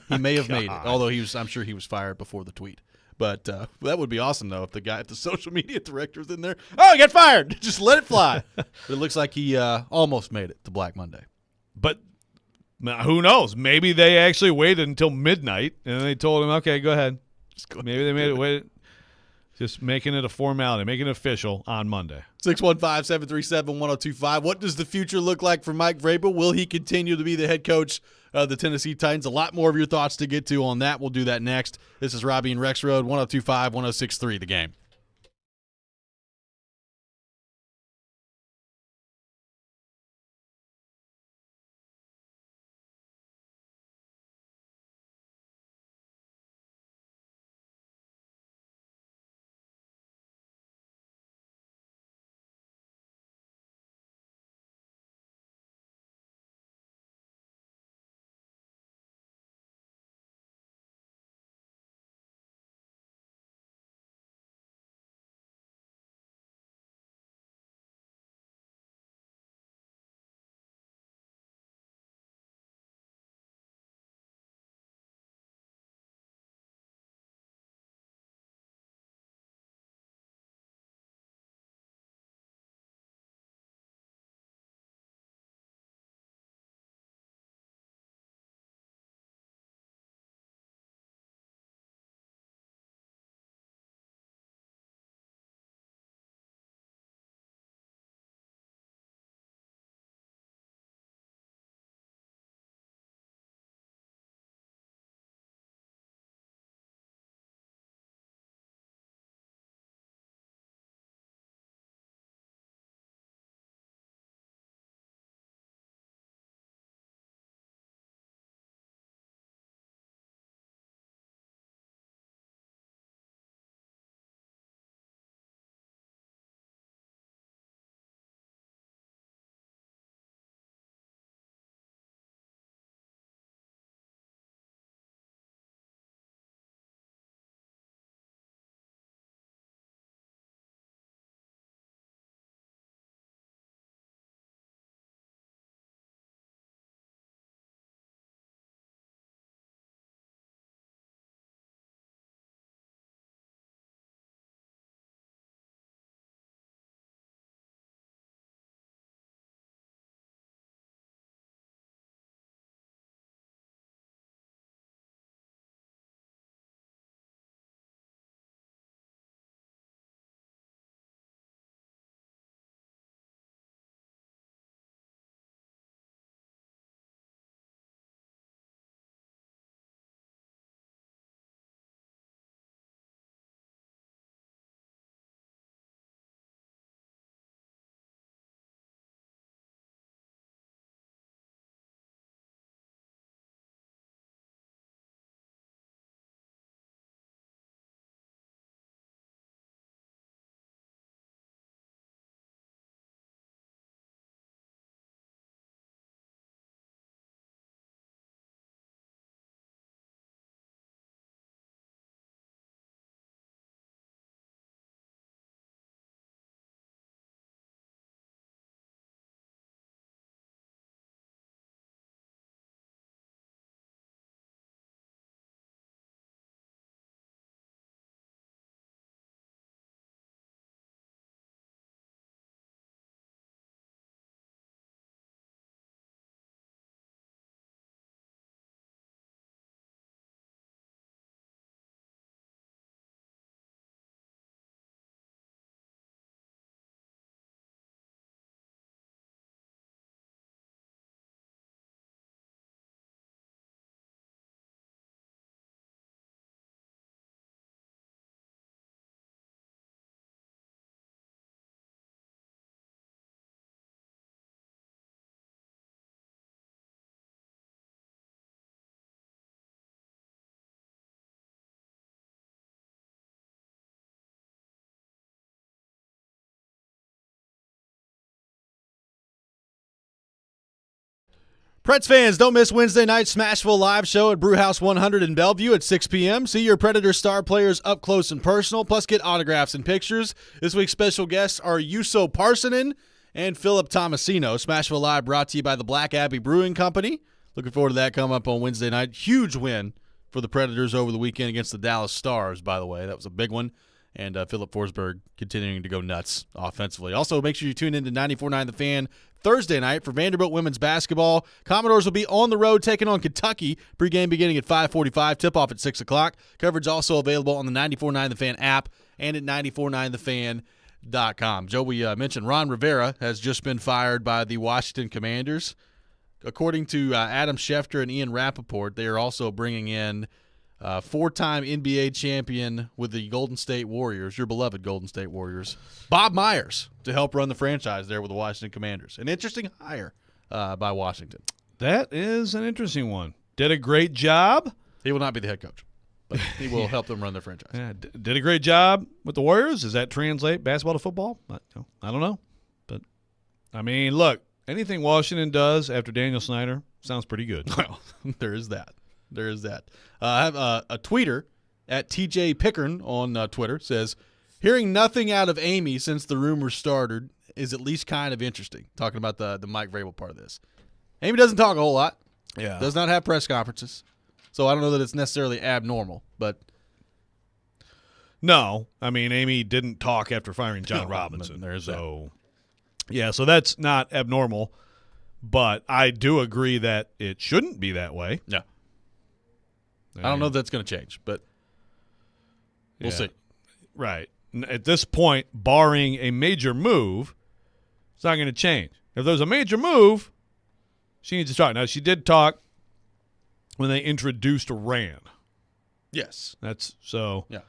he may have made it, although I'm sure he was fired before the tweet. But that would be awesome, though, if the social media director was in there. Oh, he got fired. Just let it fly. But it looks like he almost made it to Black Monday. But who knows? Maybe they actually waited until midnight, and they told him, okay, go ahead. Maybe they made it wait. Just making it a formality, making it official on Monday. 615-737-1025. What does the future look like for Mike Vrabel? Will he continue to be the head coach of the Tennessee Titans? A lot more of your thoughts to get to on that. We'll do that next. This is Robby and Rexrode, 1025, 1063, The Game. Preds fans, don't miss Wednesday night Smashville live show at Brewhouse 100 in Bellevue at 6 p.m. See your Predator star players up close and personal, plus get autographs and pictures. This week's special guests are Juuso Parssinen and Philip Tomasino. Smashville Live brought to you by the Black Abbey Brewing Company. Looking forward to that coming up on Wednesday night. Huge win for the Predators over the weekend against the Dallas Stars, by the way. That was a big one. And Philip Forsberg continuing to go nuts offensively. Also, make sure you tune in to 94.9 The Fan Thursday night for Vanderbilt women's basketball. Commodores will be on the road taking on Kentucky. Pregame beginning at 5:45, tip-off at 6 o'clock. Coverage also available on the 94.9 The Fan app and at 949thefan.com. Joe, we mentioned Ron Rivera has just been fired by the Washington Commanders. According to Adam Schefter and Ian Rappaport, they are also bringing in four-time NBA champion with the Golden State Warriors, your beloved Golden State Warriors, Bob Myers, to help run the franchise there with the Washington Commanders. An interesting hire by Washington. That is an interesting one. Did a great job. He will not be the head coach, but he will help them run their franchise. Yeah, did a great job with the Warriors. Does that translate basketball to football? I don't know. But, I mean, look, anything Washington does after Daniel Snyder sounds pretty good. Well, there is that. There is that. I have a tweeter at TJ Pickern on Twitter says, hearing nothing out of Amy since the rumors started is at least kind of interesting. Talking about the Mike Vrabel part of this. Amy doesn't talk a whole lot. Yeah. Does not have press conferences. So I don't know that it's necessarily abnormal, but no. I mean, Amy didn't talk after firing John Robinson. There's so that. Yeah, so that's not abnormal. But I do agree that it shouldn't be that way. Yeah. I don't know if that's going to change, but we'll see. Right. At this point, barring a major move, it's not going to change. If there's a major move, she needs to talk. Now, she did talk when they introduced rant. Yes. That's so. Yeah.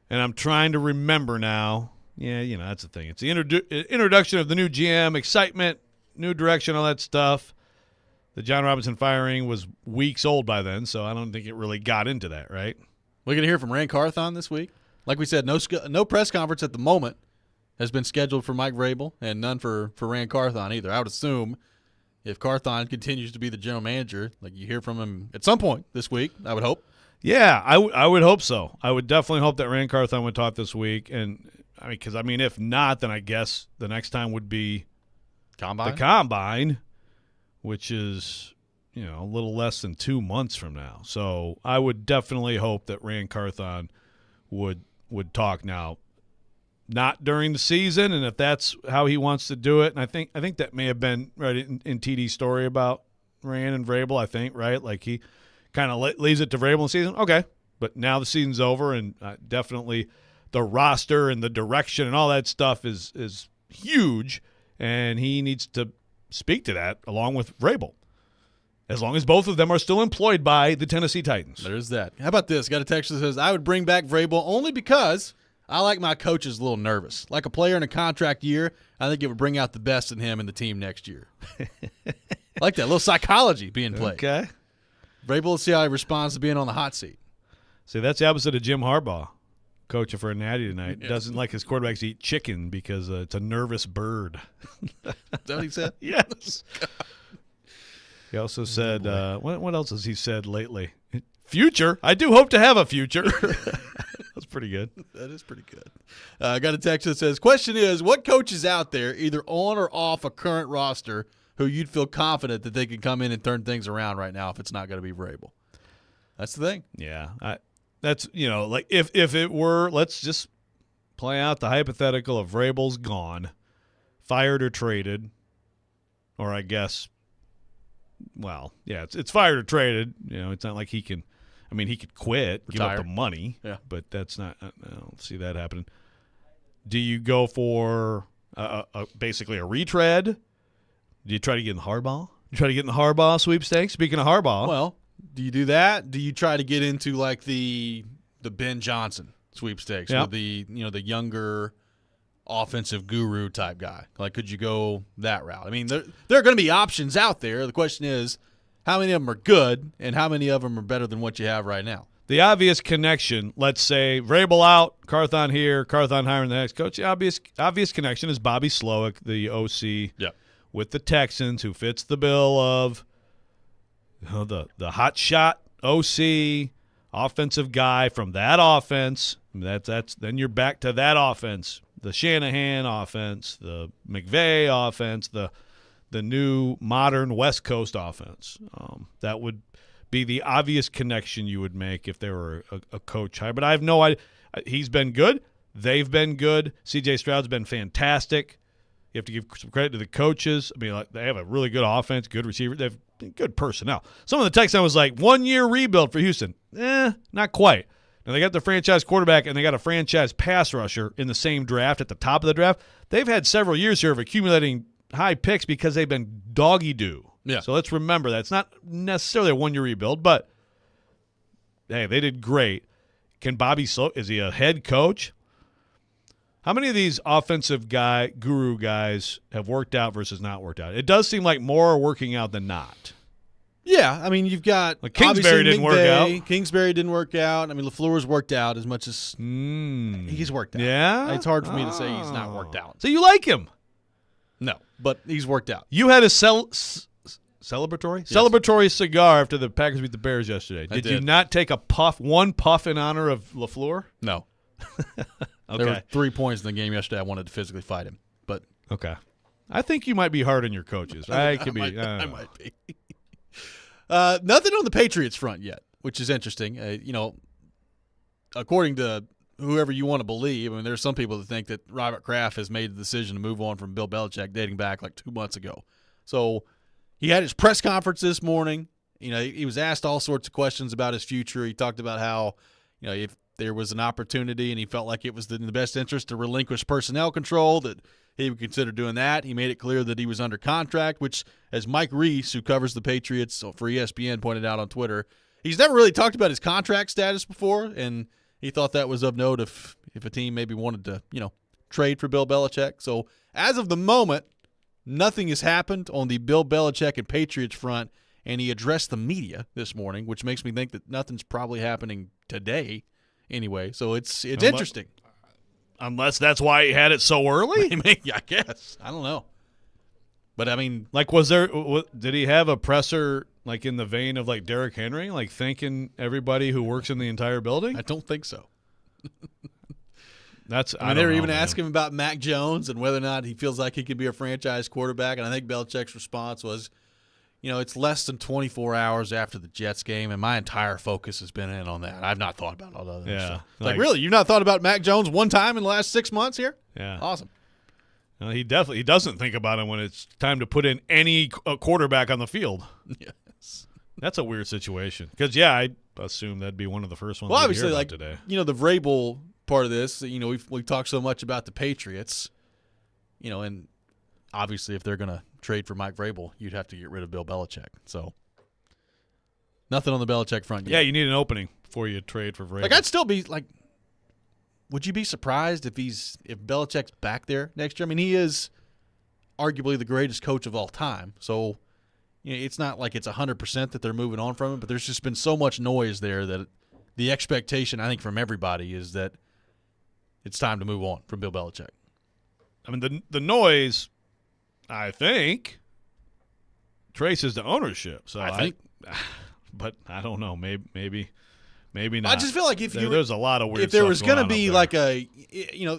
And I'm trying to remember now. Yeah, that's the thing. It's the introduction of the new GM, excitement, new direction, all that stuff. The John Robinson firing was weeks old by then, so I don't think it really got into that, right? We're going to hear from Rand Carthon this week. Like we said, no press conference at the moment has been scheduled for Mike Vrabel, and none for Rand Carthon either. I would assume if Carthon continues to be the general manager, like you hear from him at some point this week, I would hope. Yeah, I would hope so. I would definitely hope that Rand Carthon would talk this week, and because if not, then I guess the next time would be Combine? The Combine, which is, a little less than 2 months from now. So I would definitely hope that Rand Carthon would talk now, not during the season, and if that's how he wants to do it. And I think that may have been right in TD's story about Rand and Vrabel. I think right, like he kind of leaves it to Vrabel in the season. Okay, but now the season's over, and definitely the roster and the direction and all that stuff is huge, and he needs to speak to that along with Vrabel, as long as both of them are still employed by the Tennessee Titans. There's that. How about this? Got a text that says, I would bring back Vrabel only because I like my coaches a little nervous. Like a player in a contract year, I think it would bring out the best in him and the team next year. Like that. A little psychology being played. Okay. Vrabel, let's see how he responds to being on the hot seat. See, that's the opposite of Jim Harbaugh, coaching for a Natty tonight. Yeah. Doesn't like his quarterbacks eat chicken because it's a nervous bird. Is that what he said? Yes. He also said, what else has he said lately? Future. I do hope to have a future. That's pretty good. That is pretty good. I got a text that says, question is, what coach is out there, either on or off a current roster, who you'd feel confident that they could come in and turn things around right now if it's not going to be Vrabel? That's the thing. Yeah. That's, like if it were, let's just play out the hypothetical of Vrabel's gone, fired or traded, or I guess, well, yeah, it's fired or traded. It's not like he can, he could quit, retire, give up the money, yeah, but that's not, I don't see that happening. Do you go for basically a retread? Do you try to get in the Harbaugh? You try to get in the Harbaugh sweepstakes? Speaking of Harbaugh. Well, do you do that? Do you try to get into like the Ben Johnson sweepstakes with the the younger offensive guru type guy? Like, could you go that route? There are going to be options out there. The question is, how many of them are good and how many of them are better than what you have right now? The obvious connection, let's say Vrabel out, Carthon here, Carthon hiring the next coach. The obvious connection is Bobby Slowick, the OC with the Texans, who fits the bill of the hot shot OC offensive guy from that offense. That's then you're back to that offense, the Shanahan offense, the McVay offense, the new modern West Coast offense. That would be the obvious connection you would make if they were a coach hire. But I have no idea. He's been good. They've been good. C.J. Stroud's been fantastic. You have to give some credit to the coaches. I mean, they have a really good offense, good receiver. They have good personnel. Some of the text I was like, 1 year rebuild for Houston. Not quite. Now, they got the franchise quarterback and they got a franchise pass rusher in the same draft at the top of the draft. They've had several years here of accumulating high picks because they've been doggy-doo. Yeah. So let's remember that. It's not necessarily a 1 year rebuild, but, hey, they did great. Can Bobby Sloat, is he a head coach? How many of these offensive guru guys have worked out versus not worked out? It does seem like more are working out than not. Yeah, I mean, you've got Kingsbury didn't work out. Kingsbury didn't work out. I mean, LaFleur's worked out as much as he's worked out. Yeah? It's hard for me to say he's not worked out. So you like him? No, but he's worked out. You had a celebratory cigar after the Packers beat the Bears yesterday. Did you not take one puff in honor of LaFleur? No. Okay. There were 3 points in the game yesterday. I wanted to physically fight him, but okay. I think you might be hard on your coaches. I might be. Nothing on the Patriots front yet, which is interesting. According to whoever you want to believe, I mean, there's some people that think that Robert Kraft has made the decision to move on from Bill Belichick dating back like 2 months ago. So he had his press conference this morning. He was asked all sorts of questions about his future. He talked about how, if there was an opportunity and he felt like it was in the best interest to relinquish personnel control, that he would consider doing that. He made it clear that he was under contract, which, as Mike Reese, who covers the Patriots for ESPN, pointed out on Twitter, he's never really talked about his contract status before, and he thought that was of note if a team maybe wanted to, trade for Bill Belichick. So as of the moment, nothing has happened on the Bill Belichick and Patriots front, and he addressed the media this morning, which makes me think that nothing's probably happening today anyway. So it's interesting. Unless that's why he had it so early? I guess. I don't know. But, I mean. Did he have a presser, in the vein of, Derrick Henry, thanking everybody who works in the entire building? I don't think so. They were even asking him about Mac Jones and whether or not he feels like he could be a franchise quarterback. And I think Belichick's response was, it's less than 24 hours after the Jets game, and my entire focus has been in on that. I've not thought about all that other stuff. Really? You've not thought about Mac Jones one time in the last 6 months here? Yeah. Awesome. He definitely doesn't think about him when it's time to put in any quarterback on the field. Yes. That's a weird situation. Because, I assume that'd be one of the first ones obviously, hear about today. The Vrabel part of this, we've talked so much about the Patriots, and obviously if they're going to trade for Mike Vrabel, you'd have to get rid of Bill Belichick. So nothing on the Belichick front yet. Yeah, you need an opening before you trade for Vrabel. I'd still be would you be surprised if Belichick's back there next year? I mean, he is arguably the greatest coach of all time. So it's not like it's 100% that they're moving on from him, but there's just been so much noise there that the expectation, I think, from everybody is that it's time to move on from Bill Belichick. I mean, the noise, I think, traces to ownership. So I think, but I don't know. Maybe not. I just feel like there's a lot of weird. If there was going to be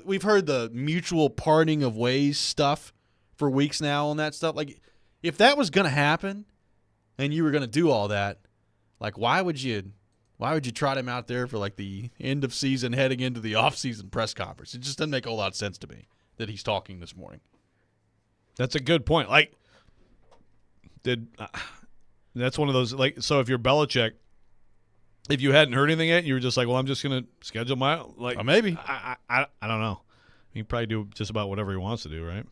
we've heard the mutual parting of ways stuff for weeks now on that stuff. If that was going to happen, and you were going to do all that, why would you trot him out there for the end of season, heading into the off-season press conference? It just doesn't make a whole lot of sense to me that he's talking this morning. That's a good point. That's one of those, so if you're Belichick, if you hadn't heard anything yet, you were just well, I'm just going to schedule my, maybe. I don't know. He can probably do just about whatever he wants to do, right?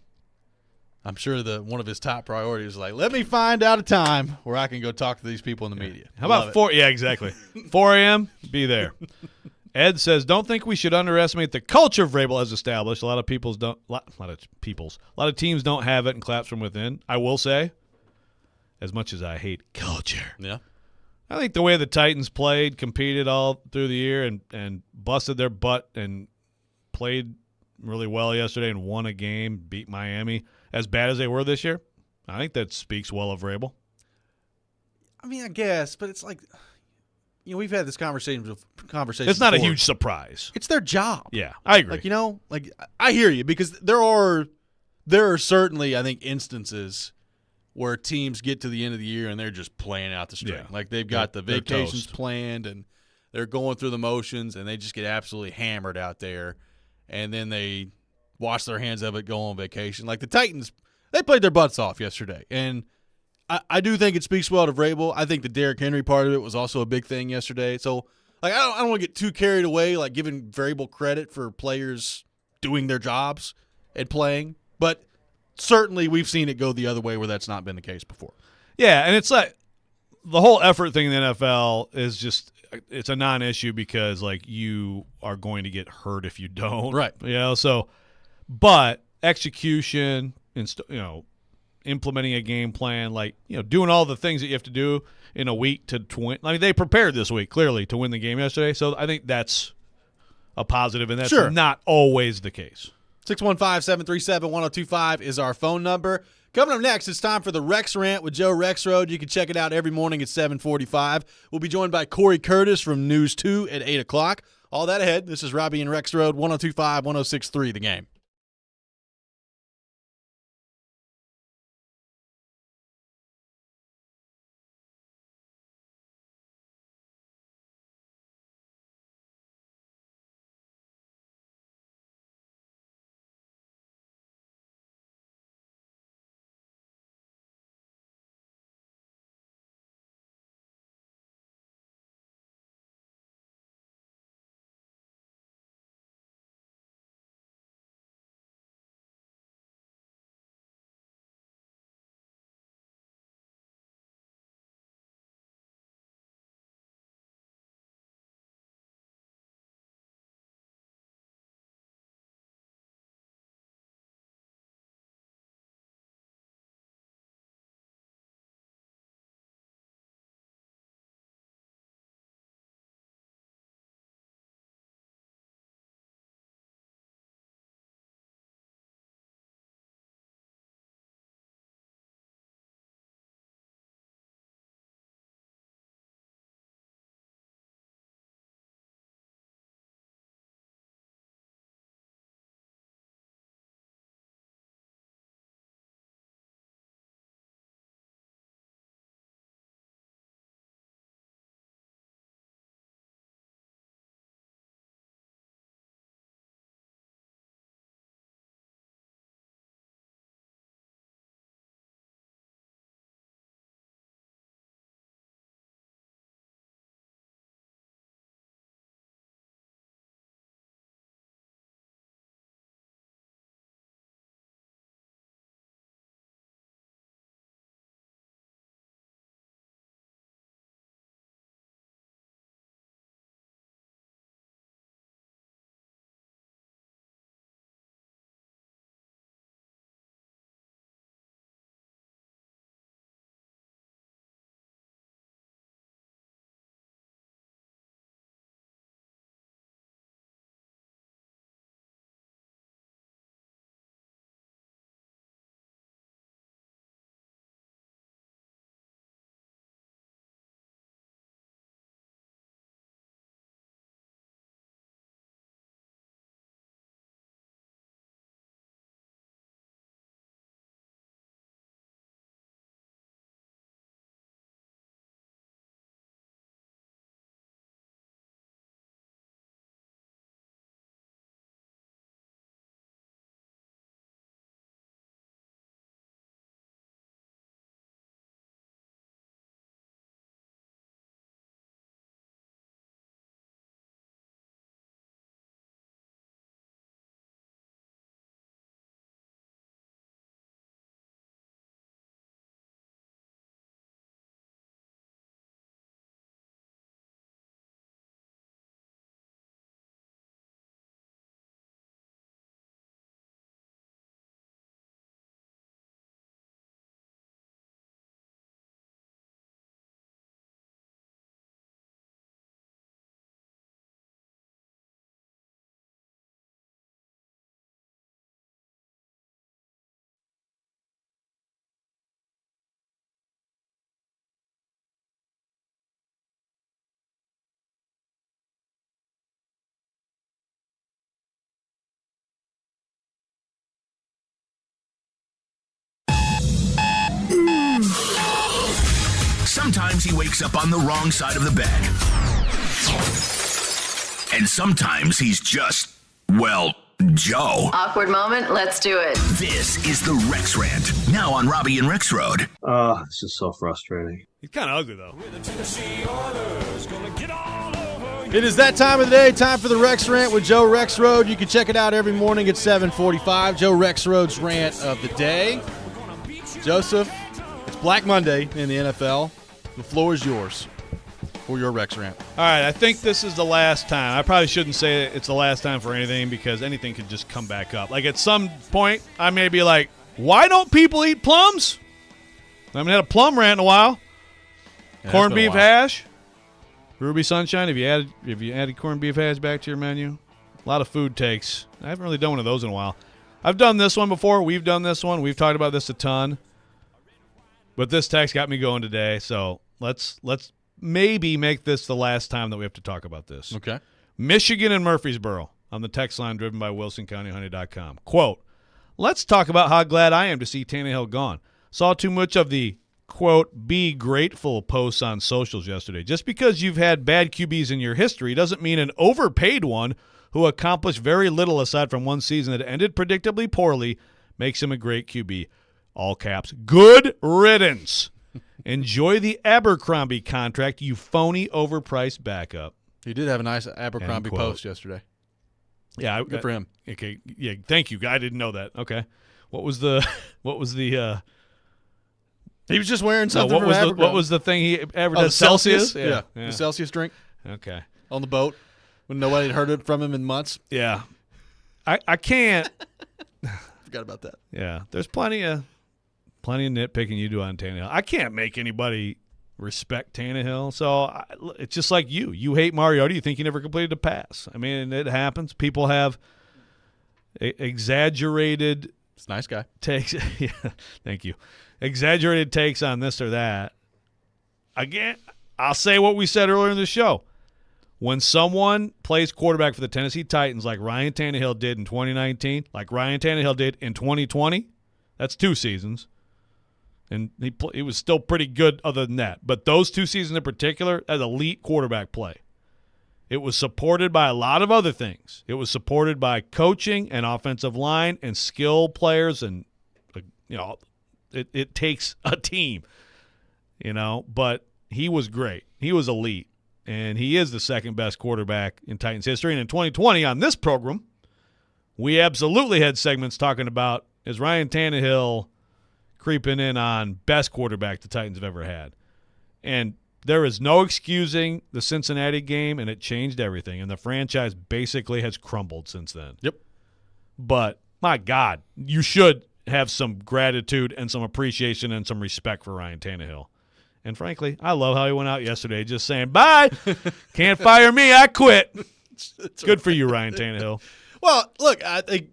I'm sure one of his top priorities is let me find out a time where I can go talk to these people in the media. How about 4? Yeah, exactly. 4 a.m., be there. Ed says, don't think we should underestimate the culture Vrabel has established. A lot of teams don't have it and claps from within. I will say, as much as I hate culture, I think the way the Titans played, competed all through the year and busted their butt and played really well yesterday and won a game, beat Miami, as bad as they were this year, I think that speaks well of Vrabel. I mean, I guess, but it's like, we've had this conversation. It's not before. a huge surprise. It's their job. Yeah, I agree. I hear you, because there are certainly, I think, instances where teams get to the end of the year and they're just playing out the string. Yeah. Like they've got the vacations toast. planned and they're going through the motions and they just get absolutely hammered out there, and then they wash their hands of it, go on vacation. Like the Titans, they played their butts off yesterday, and I do think it speaks well to Vrabel. I think the Derrick Henry part of it was also a big thing yesterday. So, I don't want to get too carried away, like giving Vrabel credit for players doing their jobs and playing. But certainly we've seen it go the other way where that's not been the case before. Yeah, and it's like the whole effort thing in the NFL is just it's a non-issue because you are going to get hurt if you don't. Right. So but execution and implementing a game plan, doing all the things that you have to do in a week to win. I mean, they prepared this week clearly to win the game yesterday, so I think that's a positive, and that's not always the case. 615-737-1025 is our phone number. Coming up next, it's time for the Rex Rant with Joe Rexrode. You can check it out every morning at 7:45. We'll be joined by Cory Curtis from News 2 at 8 o'clock. All that ahead. This is Robby and Rexrode, 102.5, 106.3 The Game. Sometimes he wakes up on the wrong side of the bed. And sometimes he's just, well, Joe. Awkward moment, let's do it. This is the Rex Rant, now on Robby and Rexrode. Oh, this is so frustrating. He's kind of ugly, though. It is that time of the day, time for the Rex Rant with Joe Rexrode. You can check it out every morning at 7:45. Joe Rexrode's Rant of the Day. Joseph, it's Black Monday in the NFL. The floor is yours for your Rex Rant. All right, I think this is the last time. I probably shouldn't say it's the last time for anything because anything could just come back up. Like at some point, I may be like, why don't people eat plums? I haven't had a plum rant in a while. Yeah, Corned beef hash. Ruby Sunshine, have you added corned beef hash back to your menu? A lot of food takes. I haven't really done one of those in a while. I've done this one before. We've done this one. We've talked about this a ton. But this text got me going today, so let's maybe make this the last time that we have to talk about this. Okay. Michigan and Murfreesboro on the text line driven by WilsonCountyHoney.com. Quote, let's talk about how glad I am to see Tannehill gone. Saw too much of the, quote, be grateful posts on socials yesterday. Just because you've had bad QBs in your history doesn't mean an overpaid one who accomplished very little aside from one season that ended predictably poorly makes him a great QB. All caps. Good riddance. Enjoy the Abercrombie contract, you phony, overpriced backup. He did have a nice Abercrombie post yesterday. Yeah, good for him. Okay, yeah, thank you. I didn't know that. Okay, what was the? He was just wearing something. What was the thing he advertised? Celsius? Yeah. The Celsius drink. Okay. On the boat when nobody had heard it from him in months. Yeah. I can't. Forgot about that. Yeah, there's plenty of nitpicking you do on Tannehill. I can't make anybody respect Tannehill. So it's just like you. You hate Mariota. You think he never completed a pass. I mean, it happens. People have exaggerated. It's a nice guy. Takes. Yeah, thank you. Exaggerated takes on this or that. Again, I'll say what we said earlier in the show. When someone plays quarterback for the Tennessee Titans like Ryan Tannehill did in 2019, like Ryan Tannehill did in 2020, that's 2 seasons. And he was still pretty good other than that. But those 2 seasons in particular, as elite quarterback play. It was supported by a lot of other things. It was supported by coaching and offensive line and skill players. And, it takes a team, But he was great. He was elite. And he is the second best quarterback in Titans history. And in 2020 on this program, we absolutely had segments talking about is Ryan Tannehill creeping in on best quarterback the Titans have ever had. And there is no excusing the Cincinnati game, and it changed everything. And the franchise basically has crumbled since then. Yep. But, my God, you should have some gratitude and some appreciation and some respect for Ryan Tannehill. And, frankly, I love how he went out yesterday just saying, bye, can't fire me, I quit. Good for you, Ryan Tannehill. Well, look, I think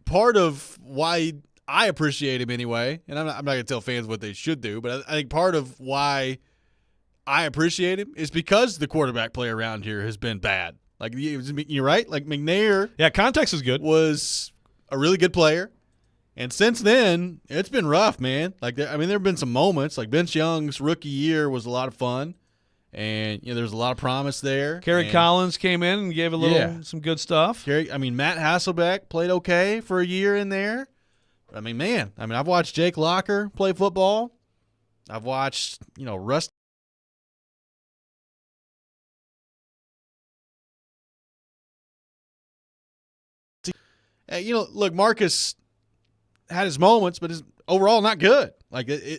part of why I appreciate him anyway, and I'm not going to tell fans what they should do, but I think part of why I appreciate him is because the quarterback play around here has been bad. Like, you're right. Like, McNair. Yeah, context is good. Was a really good player. And since then, it's been rough, man. Like, there have been some moments. Like, Vince Young's rookie year was a lot of fun. And, there's a lot of promise there. Kerry Collins came in and gave some good stuff. Matt Hasselbeck played okay for a year in there. I've watched Jake Locker play football. I've watched, Russ. Look, Marcus had his moments, but is overall not good. Like, I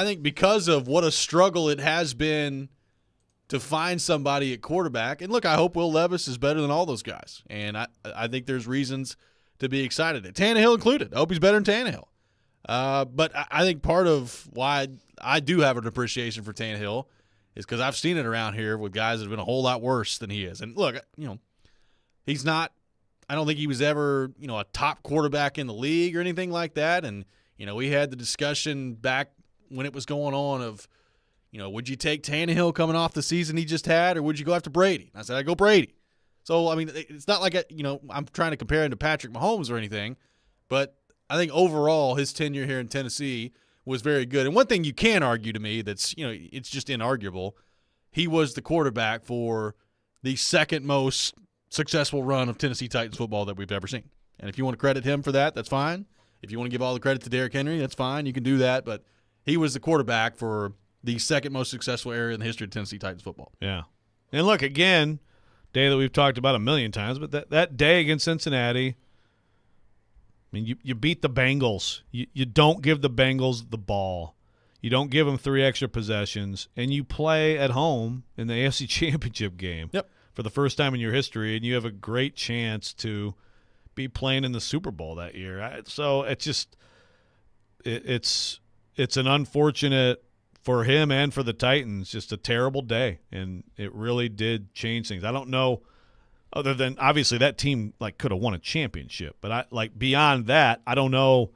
think because of what a struggle it has been to find somebody at quarterback. And look, I hope Will Levis is better than all those guys. And I think there's reasons to be excited. Tannehill included. I hope he's better than Tannehill. But I think part of why I do have an appreciation for Tannehill is because I've seen it around here with guys that have been a whole lot worse than he is. And look, he's not – I don't think he was ever, a top quarterback in the league or anything like that. And, we had the discussion back when it was going on of, would you take Tannehill coming off the season he just had, or would you go after Brady? And I said, I'd go Brady. So, it's not like, I'm trying to compare him to Patrick Mahomes or anything, but I think overall his tenure here in Tennessee was very good. And one thing you can argue to me that's, it's just inarguable, he was the quarterback for the second most successful run of Tennessee Titans football that we've ever seen. And if you want to credit him for that, that's fine. If you want to give all the credit to Derrick Henry, that's fine. You can do that. But he was the quarterback for the second most successful era in the history of Tennessee Titans football. Yeah. And look, again, day that we've talked about a million times, but that day against Cincinnati, I mean, you beat the Bengals. You don't give the Bengals the ball. You don't give them 3 extra possessions, and you play at home in the AFC Championship game for the first time in your history, and you have a great chance to be playing in the Super Bowl that year. So it's just it's an unfortunate for him and for the Titans, just a terrible day, and it really did change things. I don't know, other than obviously that team could have won a championship, but beyond that, I don't know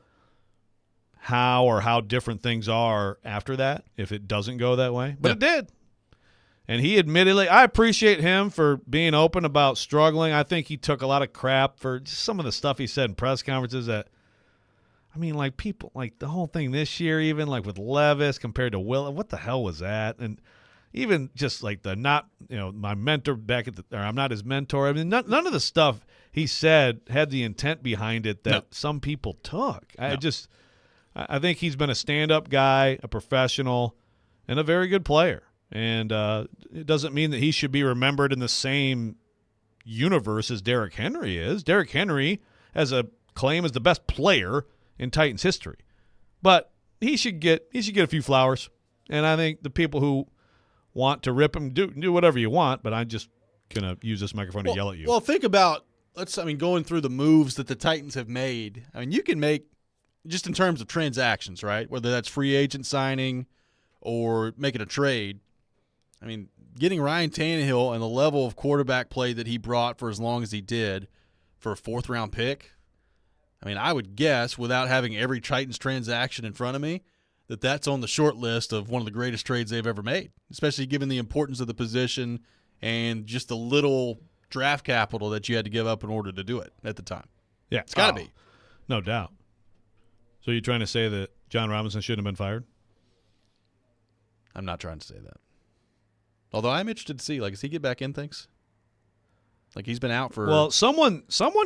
how different things are after that if it doesn't go that way. But it did. And he admittedly, I appreciate him for being open about struggling. I think he took a lot of crap for just some of the stuff he said in press conferences that, I mean, people, the whole thing this year, even with Levis compared to Will, what the hell was that? And even just my mentor back or I'm not his mentor. I mean, none of the stuff he said had the intent behind it that some people took. I think he's been a stand-up guy, a professional, and a very good player. And it doesn't mean that he should be remembered in the same universe as Derrick Henry is. Derrick Henry has a claim as the best player in Titans history. But he should get a few flowers. And I think the people who want to rip him, do whatever you want, but I'm just going to use this microphone to yell at you. Well, think about, going through the moves that the Titans have made. I mean, you can make, just in terms of transactions, right, whether that's free agent signing or making a trade. I mean, getting Ryan Tannehill and the level of quarterback play that he brought for as long as he did for a 4th-round pick, I mean, I would guess, without having every Titans transaction in front of me, that that's on the short list of one of the greatest trades they've ever made, especially given the importance of the position and just the little draft capital that you had to give up in order to do it at the time. Yeah. It's got to be. No doubt. So you're trying to say that John Robinson shouldn't have been fired? I'm not trying to say that. Although I'm interested to see, does he get back in things? He's been out for. Well, someone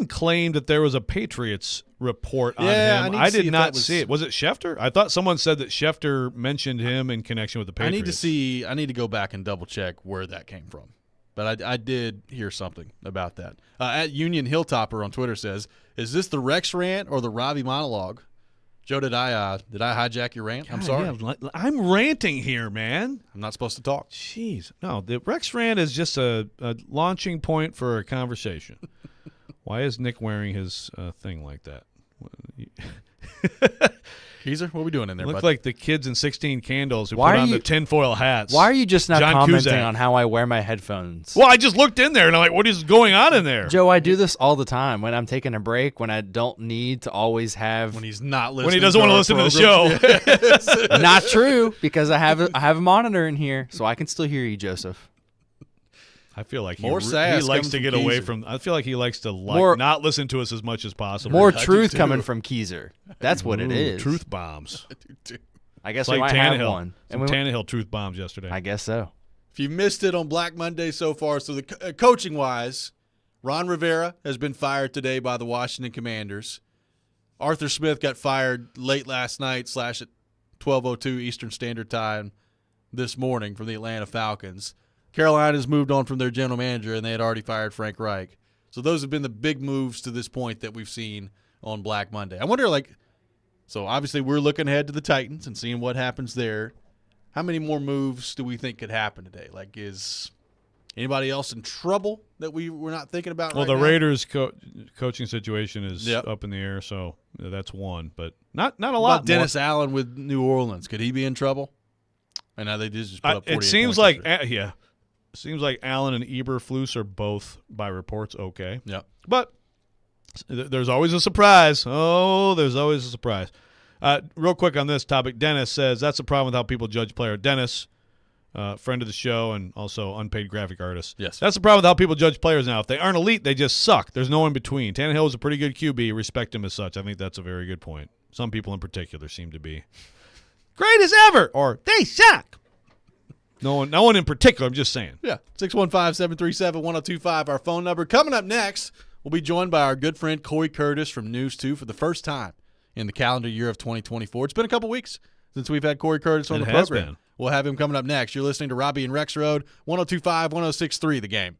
claimed that there was a Patriots report on him. I did not see it. Was it Schefter? I thought someone said that Schefter mentioned him in connection with the Patriots. I need to go back and double check where that came from. But I did hear something about that. At Union Hilltopper on Twitter says, "Is this the Rex rant or the Robby monologue?" Joe, did I hijack your rant? I'm sorry. Yeah, I'm ranting here, man. I'm not supposed to talk. Jeez. No, the Rex rant is just a launching point for a conversation. Why is Nick wearing his thing like that? Geezer, what are we doing in there, Look bud? like the kids in 16 Candles who put on the tinfoil hats. Why are you just not John commenting Cusack. on how I wear my headphones? Well, I just looked in there, and I'm like, what is going on in there? Joe, I do this all the time when I'm taking a break, when I don't need to always have... When he's not listening. When he doesn't want to listen to the show. Not true, because I have a monitor in here, so I can still hear you, Joseph. I feel like he sass likes to coming get from away Geezer. from. I feel like he likes to More- not listen to us as much as possible. More truth coming from Keezer. That's what it Ooh, is. Truth bombs. I guess It's we like might have Tannehill. one. Some Tannehill truth bombs yesterday. I guess so. If you missed it on Black Monday so far, so the coaching-wise, Ron Rivera has been fired today by the Washington Commanders. Arthur Smith got fired late last night / at 12:02 Eastern Standard Time this morning from the Atlanta Falcons. Carolina's moved on from their general manager, and they had already fired Frank Reich. So those have been the big moves to this point that we've seen on Black Monday. I wonder, so obviously we're looking ahead to the Titans and seeing what happens there. How many more moves do we think could happen today? Is anybody else in trouble that we're not thinking about well, right the now? Raiders coaching situation is up in the air, so that's one. But not a lot more. Dennis Allen with New Orleans. Could he be in trouble? I know they just put up 48 It seems points like, It seems like Allen and Eberflus are both, by reports, okay. Yeah. But there's always a surprise. Oh, there's always a surprise. Real quick on this topic, Dennis says that's the problem with how people judge player. Dennis, friend of the show and also unpaid graphic artist. Yes. That's the problem with how people judge players now. If they aren't elite, they just suck. There's no in between. Tannehill is a pretty good QB. Respect him as such. I think that's a very good point. Some people in particular seem to be great as ever, or they suck. No one in particular. I'm just saying. Yeah, 615-737-1025, our phone number. Coming up next, we'll be joined by our good friend Cory Curtis from News 2 for the first time in the calendar year of 2024. It's been a couple weeks since we've had Cory Curtis on the program. We'll have him coming up next. You're listening to Robby and Rexrode, 102.5, 106.3, The Game.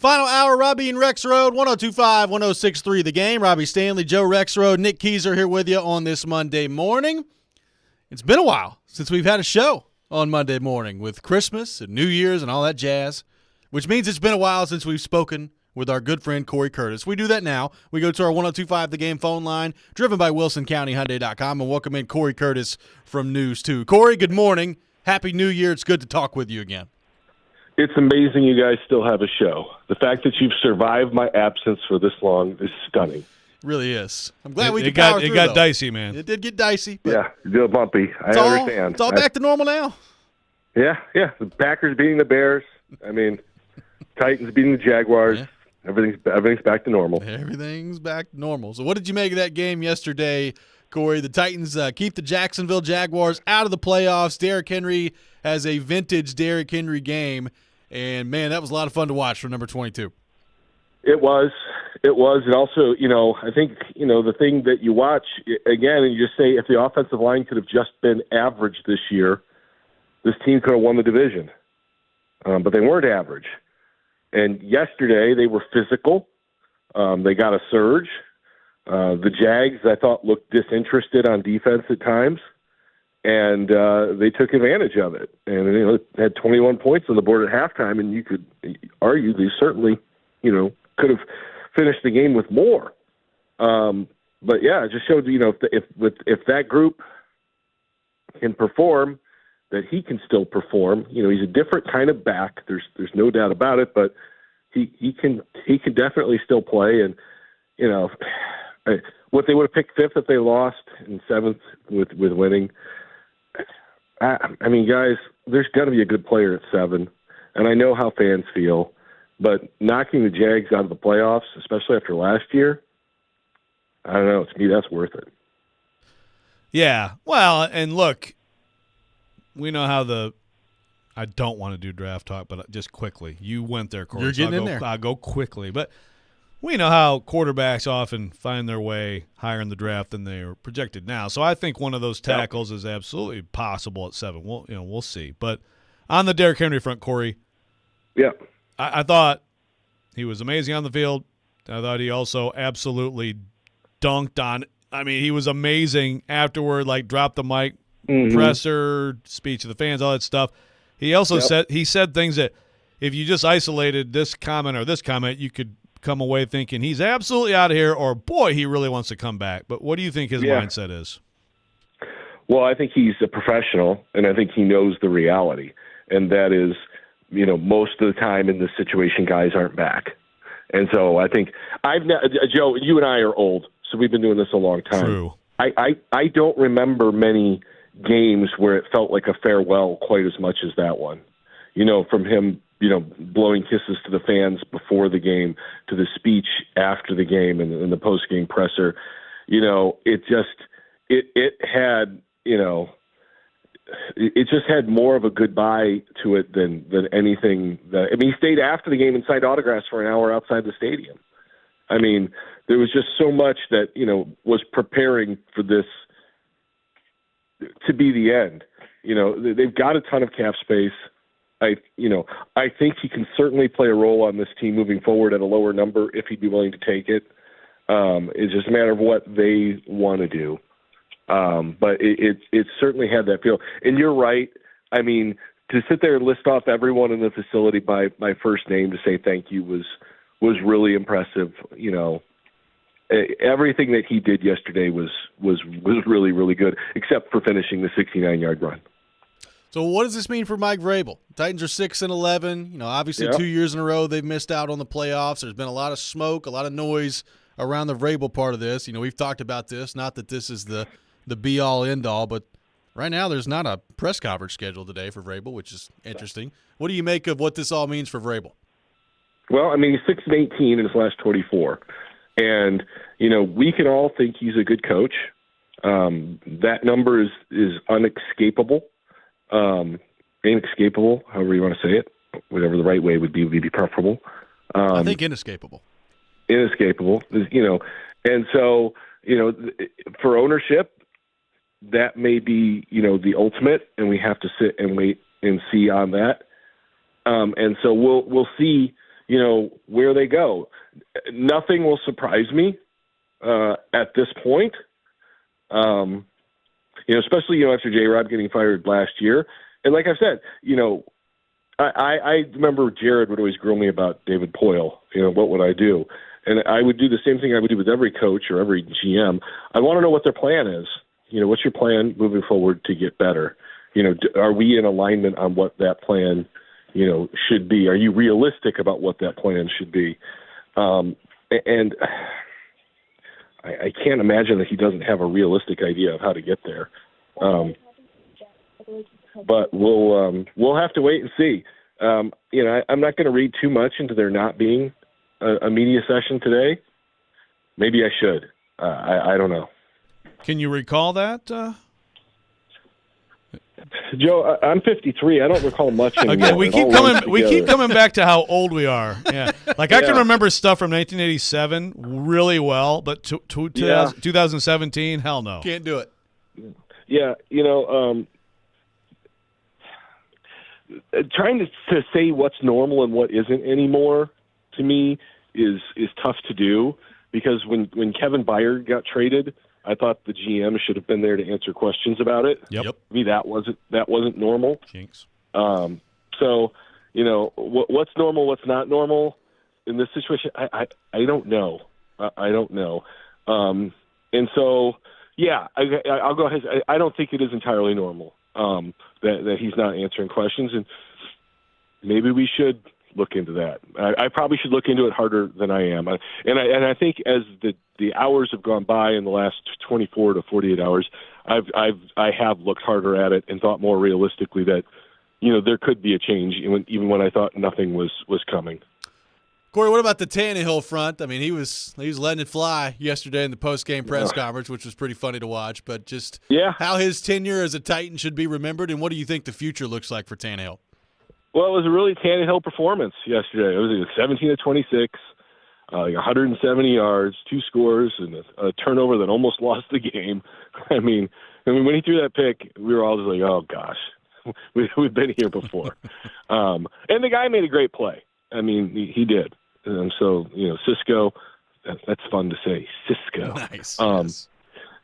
Final hour, Robby and Rexrode, 102.5, 106.3 The Game. Robby Stanley, Joe Rexrode, Nick Keyser here with you on this Monday morning. It's been a while since we've had a show on Monday morning with Christmas and New Year's and all that jazz, which means it's been a while since we've spoken with our good friend Cory Curtis. We do that now. We go to our 102.5 The Game phone line, driven by WilsonCountyHyundai.com, and welcome in Cory Curtis from News 2. Cory, good morning. Happy New Year. It's good to talk with you again. It's amazing you guys still have a show. The fact that you've survived my absence for this long is stunning. Really is. I'm glad we could got power through, It got though. dicey, man. It did get dicey. But Yeah, it's a little bumpy. I understand. It's all back to normal now. Yeah. The Packers beating the Bears. I mean, Titans beating the Jaguars. Yeah. Everything's back to normal. Everything's back to normal. So what did you make of that game yesterday, Cory? The Titans keep the Jacksonville Jaguars out of the playoffs. Derrick Henry has a vintage Derrick Henry game. And, man, that was a lot of fun to watch for number 22. It was. And also, I think, the thing that you watch, again, and you just say if the offensive line could have just been average this year, this team could have won the division. But they weren't average. And yesterday they were physical. They got a surge. The Jags, I thought, looked disinterested on defense at times. And they took advantage of it. And they had 21 points on the board at halftime, and you could argue they certainly, could have finished the game with more. But yeah, it just showed if that group can perform, that he can still perform. He's a different kind of back. There's no doubt about it, but he can definitely still play. And what they would have picked fifth if they lost and seventh with winning. I mean, guys, there's got to be a good player at 7, and I know how fans feel, but knocking the Jags out of the playoffs, especially after last year, I don't know. To me, that's worth it. Yeah. Well, and look, we know how I don't want to do draft talk, but just quickly. You went there, Cory. You're getting in there. I'll go quickly. But we know how quarterbacks often find their way higher in the draft than they are projected now. So I think one of those tackles is absolutely possible at 7. We'll see. But on the Derrick Henry front, Cory, yeah, I thought he was amazing on the field. I thought he also absolutely dunked on. I mean, he was amazing afterward, like dropped the mic, presser, speech to the fans, all that stuff. He also said things that if you just isolated this comment or this comment, you could come away thinking he's absolutely out of here, or boy, he really wants to come back. But what do you think his mindset is? Well, I think he's a professional, and I think he knows the reality, and that is, most of the time in this situation, guys aren't back. And so I think Joe, you and I are old, so we've been doing this a long time. True. I don't remember many games where it felt like a farewell quite as much as that one. From him, blowing kisses to the fans before the game, to the speech after the game and the post-game presser. It just had more of a goodbye to it than anything. He stayed after the game and signed autographs for an hour outside the stadium. I mean, there was just so much that, was preparing for this to be the end. They've got a ton of cap space. I think he can certainly play a role on this team moving forward at a lower number if he'd be willing to take it. It's just a matter of what they want to do. But it certainly had that feel. And you're right. I mean, to sit there and list off everyone in the facility by my first name to say thank you was really impressive. Everything that he did yesterday was really, really good, except for finishing the 69-yard run. So what does this mean for Mike Vrabel? Titans are 6-11. Obviously 2 years in a row they've missed out on the playoffs. There's been a lot of smoke, a lot of noise around the Vrabel part of this. We've talked about this. Not that this is the be-all, end-all, but right now there's not a press conference scheduled today for Vrabel, which is interesting. What do you make of what this all means for Vrabel? Well, I mean, he's 6-18 in his last 24. And, we can all think he's a good coach. That number is unescapable. Inescapable, however you want to say it, whatever the right way would be preferable. I think inescapable. Inescapable, and so, for ownership, that may be, the ultimate, and we have to sit and wait and see on that. And so we'll see, where they go. Nothing will surprise me at this point. Especially, after J-Rob getting fired last year. And like I said, I remember Jared would always grill me about David Poyle. What would I do? And I would do the same thing I would do with every coach or every GM. I want to know what their plan is. What's your plan moving forward to get better? Are we in alignment on what that plan, should be? Are you realistic about what that plan should be? And I can't imagine that he doesn't have a realistic idea of how to get there. But we'll have to wait and see. I'm not going to read too much into there not being a media session today. Maybe I should. I don't know. Can you recall that? Joe, I'm 53. I don't recall much anymore. Again, we keep coming back to how old we are. Yeah, I can remember stuff from 1987 really well, but 2017, hell no, can't do it. Yeah, trying to say what's normal and what isn't anymore to me is tough to do, because when Kevin Byard got traded, I thought the GM should have been there to answer questions about it. Yep. To me, that wasn't normal. Jinx. So, what's normal, what's not normal in this situation? I don't know. I don't know. And so, yeah, I'll go ahead. I don't think it is entirely normal that he's not answering questions, and maybe we should look into that. I probably should look into it harder than I am. And I think as the hours have gone by in the last 24 to 48 hours, I have looked harder at it and thought more realistically that, there could be a change even when I thought nothing was coming. Cory, what about the Tannehill front? I mean, he was letting it fly yesterday in the post-game press conference, which was pretty funny to watch. But just how his tenure as a Titan should be remembered, and what do you think the future looks like for Tannehill? Well, it was a really Tannehill performance yesterday. It was 17 of 26, 170 yards, 2 scores, and a turnover that almost lost the game. I mean, when he threw that pick, we were all just like, oh, gosh, we've been here before. And the guy made a great play. I mean, he did. And so, Cisco, that's fun to say, Cisco. Nice.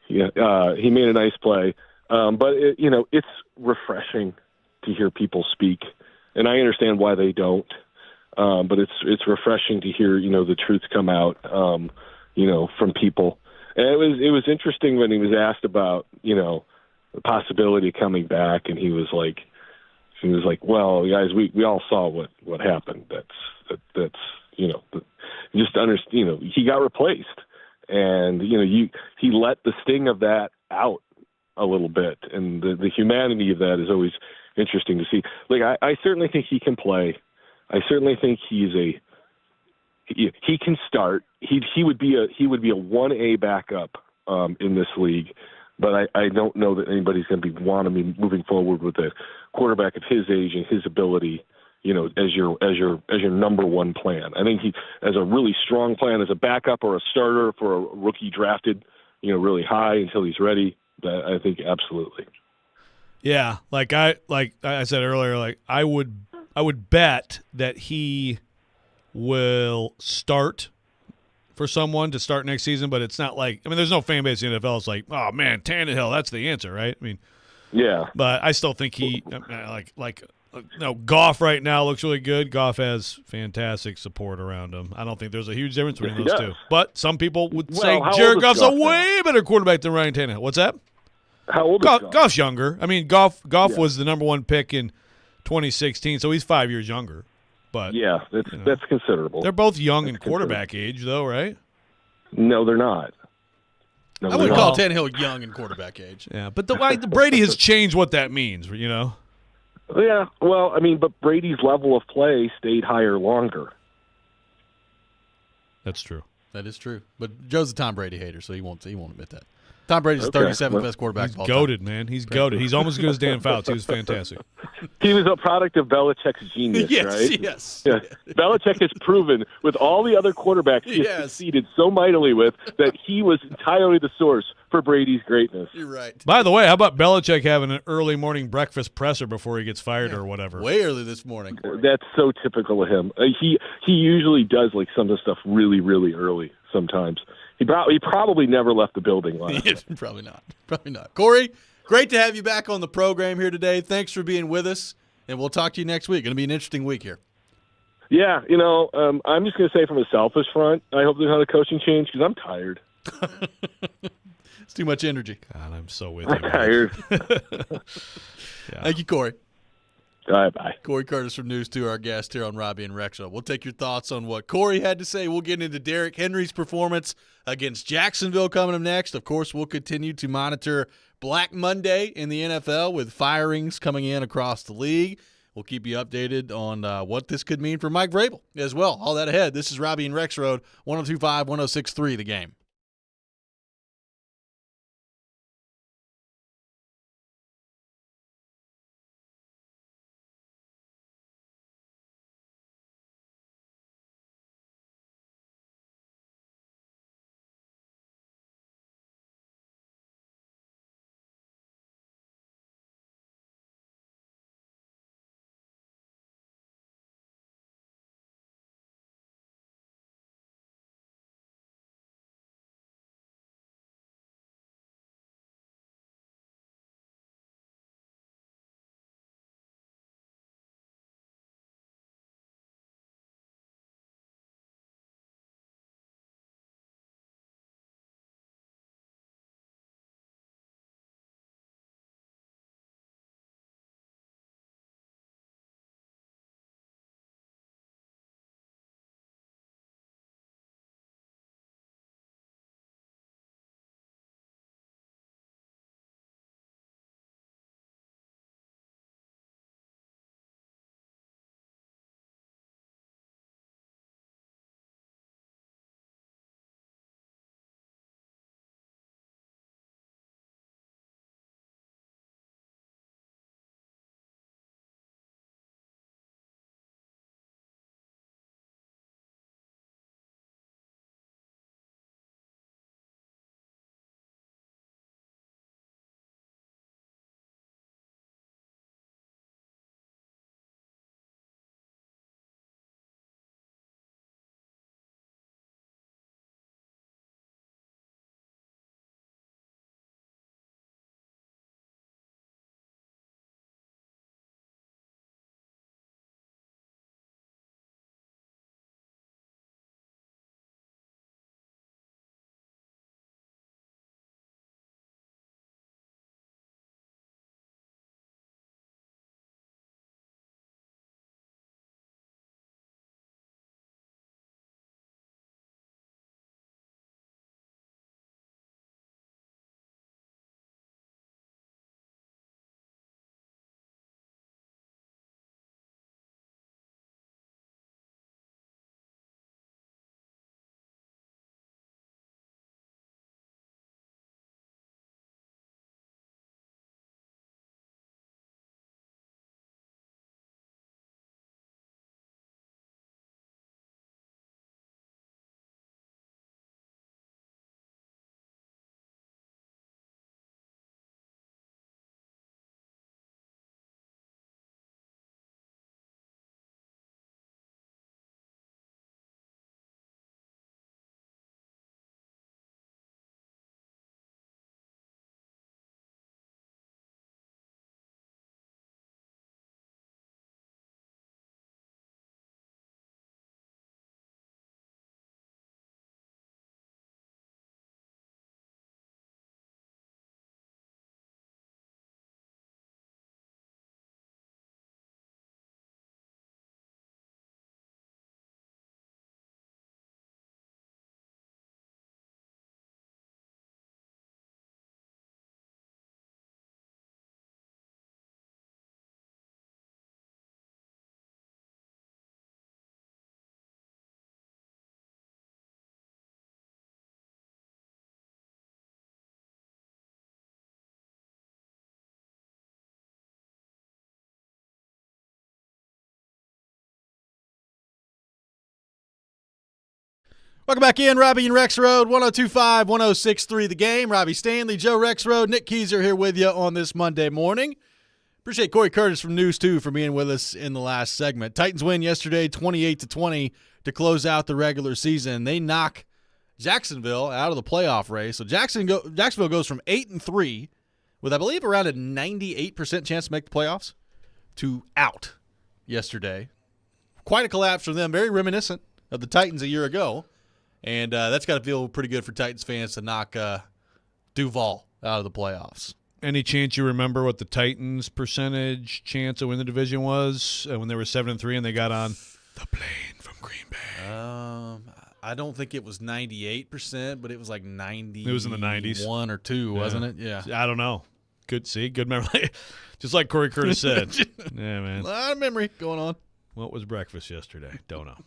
He made a nice play. But, it's refreshing to hear people speak. And I understand why they don't, but it's refreshing to hear the truth come out, from people. And it was interesting when he was asked about the possibility of coming back, and he was like, well, guys, we all saw what happened. That's just understand. He got replaced, and he let the sting of that out a little bit, and the humanity of that is always interesting to see. Like I certainly think he can play. I certainly think he can start. He would be a 1A backup in this league, but I don't know that anybody's going to want to be moving forward with a quarterback of his age and his ability, as your number one plan. I think he has a really strong plan as a backup or a starter for a rookie drafted, really high until he's ready. I think absolutely. Yeah, like I said earlier, I would bet that he will start for someone to start next season, but it's not like, there's no fan base in the NFL. It's like, oh man, Tannehill, that's the answer, right? Yeah. But I still think he Goff right now looks really good. Goff has fantastic support around him. I don't think there's a huge difference between those two. But some people would say Jared Goff's a way better quarterback than Ryan Tannehill. What's that? How old is Goff? Goff's younger. Goff was the number one pick in 2016, so he's 5 years younger. But yeah, that's considerable. They're both young in quarterback age, though, right? No, they're not. I would call Tannehill young in quarterback age. Yeah, but the Brady has changed what that means, Yeah, well, but Brady's level of play stayed higher longer. That's true. That is true. But Joe's a Tom Brady hater, so he won't admit that. Tom Brady's the Okay. 37th best quarterback He's of all time. goated, man. He's goated. He's almost as good as Dan Fouts. He was fantastic. He was a product of Belichick's genius, Yes, right? yes. Yeah. Belichick has proven with all the other quarterbacks he has succeeded so mightily with that he was entirely the source for Brady's greatness. You're right. By the way, how about Belichick having an early morning breakfast presser before he gets fired or whatever? Way early this morning. That's so typical of him. He usually does like some of the stuff really, really early sometimes. He probably never left the building last night. Probably not. Probably not. Corey, great to have you back on the program here today. Thanks for being with us, and we'll talk to you next week. Going to be an interesting week here. Yeah, I'm just going to say from a selfish front, I hope there's not a coaching change because I'm tired. It's too much energy. God, I'm so with you. I'm tired. Thank you, Corey. All right, bye. Corey Curtis from News 2, our guest here on Robby and Rexrode. We'll take your thoughts on what Corey had to say. We'll get into Derrick Henry's performance against Jacksonville coming up next. Of course, we'll continue to monitor Black Monday in the NFL with firings coming in across the league. We'll keep you updated on what this could mean for Mike Vrabel as well. All that ahead. This is Robby and Rexrode, 102.5, 106.3 The Game. Welcome back in, Robby and Rexrode, 102.5, 106.3 The Game. Robbie Stanley, Joe Rexrode, Nick Keyser here with you on this Monday morning. Appreciate Cory Curtis from News 2 for being with us in the last segment. Titans win yesterday 28-20 to close out the regular season. They knock Jacksonville out of the playoff race. So Jacksonville goes from 8-3 with, I believe, around a 98% chance to make the playoffs to out yesterday. Quite a collapse for them, very reminiscent of the Titans a year ago. And that's got to feel pretty good for Titans fans to knock Duval out of the playoffs. Any chance you remember what the Titans' percentage chance to win the division was when they were 7-3 and they got on the plane from Green Bay? I don't think it was 98%, but it was like 90. It was in the 90s. 1 or 2, wasn't it? Yeah. I don't know. Good memory. Just like Cory Curtis said. Yeah, man. A lot of memory going on. What was breakfast yesterday? Don't know.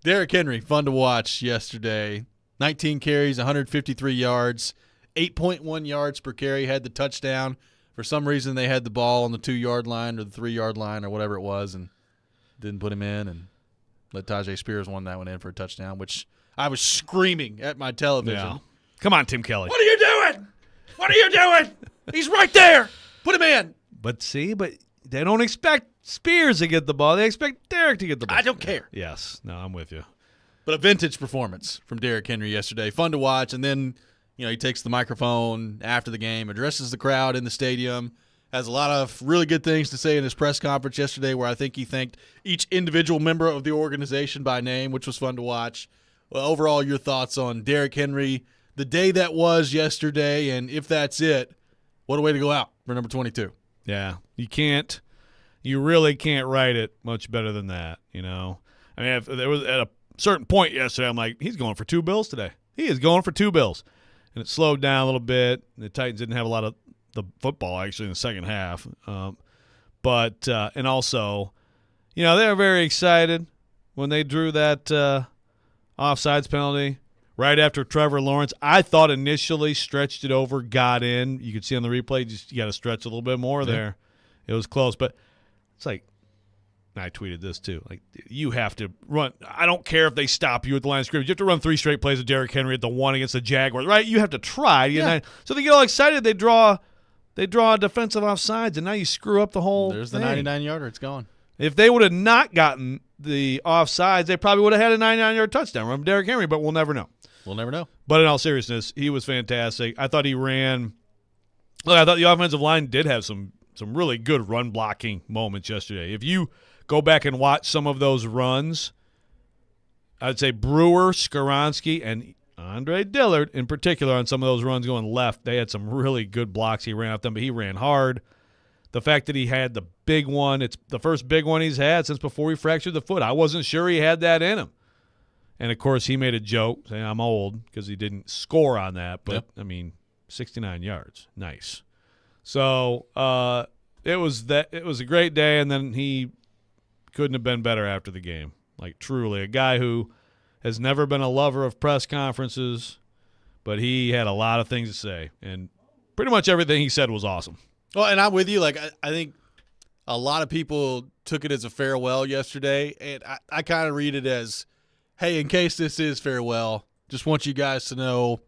Derrick Henry, fun to watch yesterday. 19 carries, 153 yards, 8.1 yards per carry, had the touchdown. For some reason, they had the ball on the 2-yard line or the 3-yard line or whatever it was and didn't put him in and let Tajay Spears won that one in for a touchdown, which I was screaming at my television. Yeah. Come on, Tim Kelly. What are you doing? What are you doing? He's right there. Put him in. But they don't expect Spears to get the ball. They expect Derrick to get the ball. I don't care. Yes. No, I'm with you. But a vintage performance from Derrick Henry yesterday. Fun to watch. And then, he takes the microphone after the game, addresses the crowd in the stadium, has a lot of really good things to say in his press conference yesterday where I think he thanked each individual member of the organization by name, which was fun to watch. Well, overall, your thoughts on Derrick Henry, the day that was yesterday, and if that's it, what a way to go out for number 22. Yeah. You really can't write it much better than that, I mean, if there was at a certain point yesterday, I'm like, he's going for 2 bills today. He is going for 2 bills. And it slowed down a little bit. The Titans didn't have a lot of the football, actually, in the second half. But and also, they were very excited when they drew that offsides penalty right after Trevor Lawrence. I thought initially stretched it over, got in. You could see on the replay, you got to stretch a little bit more there. It was close. But it's like, and I tweeted this too, like, you have to run. I don't care if they stop you at the line of scrimmage. You have to run 3 straight plays with Derrick Henry at the 1 against the Jaguars, right? You have to try. So they get all excited. They draw a defensive offsides, and now you screw up the whole There's the thing. 99-yarder. It's gone. If they would have not gotten the offsides, they probably would have had a 99-yard touchdown from Derrick Henry, but we'll never know. We'll never know. But in all seriousness, he was fantastic. I thought he ran – look, I thought the offensive line did have some really good run blocking moments yesterday. If you go back and watch some of those runs, I'd say Brewer, Skoronski, and Andre Dillard in particular on some of those runs going left, they had some really good blocks. He ran up them, but he ran hard. The fact that he had the big one, it's the first big one he's had since before he fractured the foot. I wasn't sure he had that in him. And, of course, he made a joke saying I'm old because he didn't score on that. But, I mean, 69 yards. Nice. So it was a great day, and then he couldn't have been better after the game. Like, truly, a guy who has never been a lover of press conferences, but he had a lot of things to say. And pretty much everything he said was awesome. Well, and I'm with you. Like, I think a lot of people took it as a farewell yesterday, and I kind of read it as, hey, in case this is farewell, just want you guys to know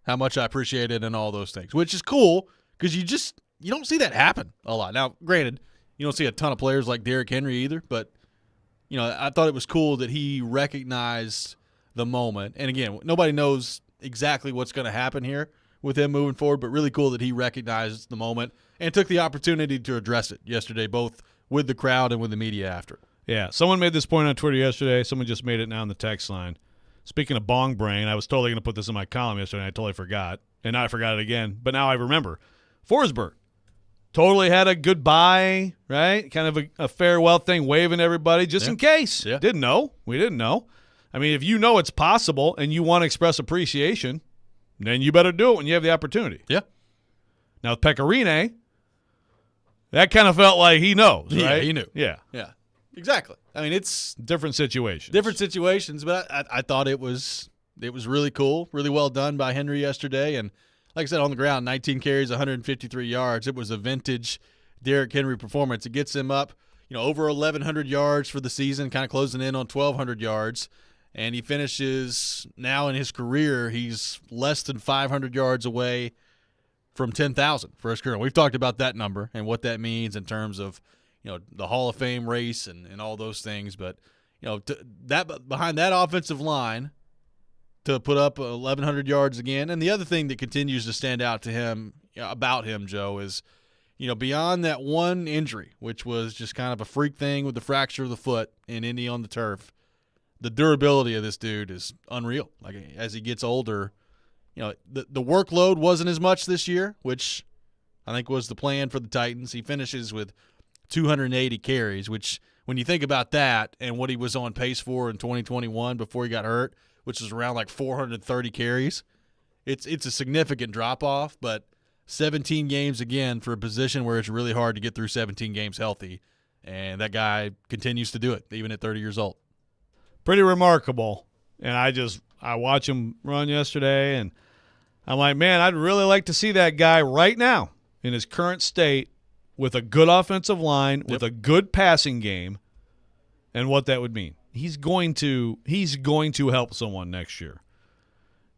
how much I appreciate it and all those things, which is cool because you don't see that happen a lot. Now, granted, you don't see a ton of players like Derrick Henry either, but I thought it was cool that he recognized the moment. And again, nobody knows exactly what's going to happen here with him moving forward, but really cool that he recognized the moment and took the opportunity to address it yesterday, both with the crowd and with the media after. Yeah, someone made this point on Twitter yesterday. Someone just made it now in the text line. Speaking of bong brain, I was totally going to put this in my column yesterday, and I totally forgot. And now I forgot it again, but now I remember. Forsberg totally had a goodbye, right? Kind of a farewell thing, waving everybody just in case. Yeah. Didn't know. We didn't know. I mean, if you know it's possible and you want to express appreciation, then you better do it when you have the opportunity. Yeah. Now, with Pecorine, that kind of felt like he knows, right? Yeah, he knew. Yeah. Yeah. Exactly. I mean, it's different situations. But I thought it was really cool, really well done by Henry yesterday. And like I said, on the ground, 19 carries, 153 yards. It was a vintage Derrick Henry performance. It gets him up, over 1,100 yards for the season, kind of closing in on 1,200 yards. and he finishes now in his career, he's less than 500 yards away from 10,000 for his career. We've talked about that number and what that means in terms of, the Hall of Fame race and all those things. But, that behind that offensive line to put up 1,100 yards again. And the other thing that continues to stand out to him, about him, Joe, is, beyond that one injury, which was just kind of a freak thing with the fracture of the foot in Indy on the turf, the durability of this dude is unreal. Like, as he gets older, the workload wasn't as much this year, which I think was the plan for the Titans. He finishes with 280 carries, which when you think about that and what he was on pace for in 2021 before he got hurt, which is around like 430 carries, it's a significant drop-off, but 17 games again for a position where it's really hard to get through 17 games healthy, and that guy continues to do it even at 30 years old. Pretty remarkable. And I watched him run yesterday, and I'm like, man, I'd really like to see that guy right now in his current state with a good offensive line, with a good passing game, and what that would mean. He's going to help someone next year.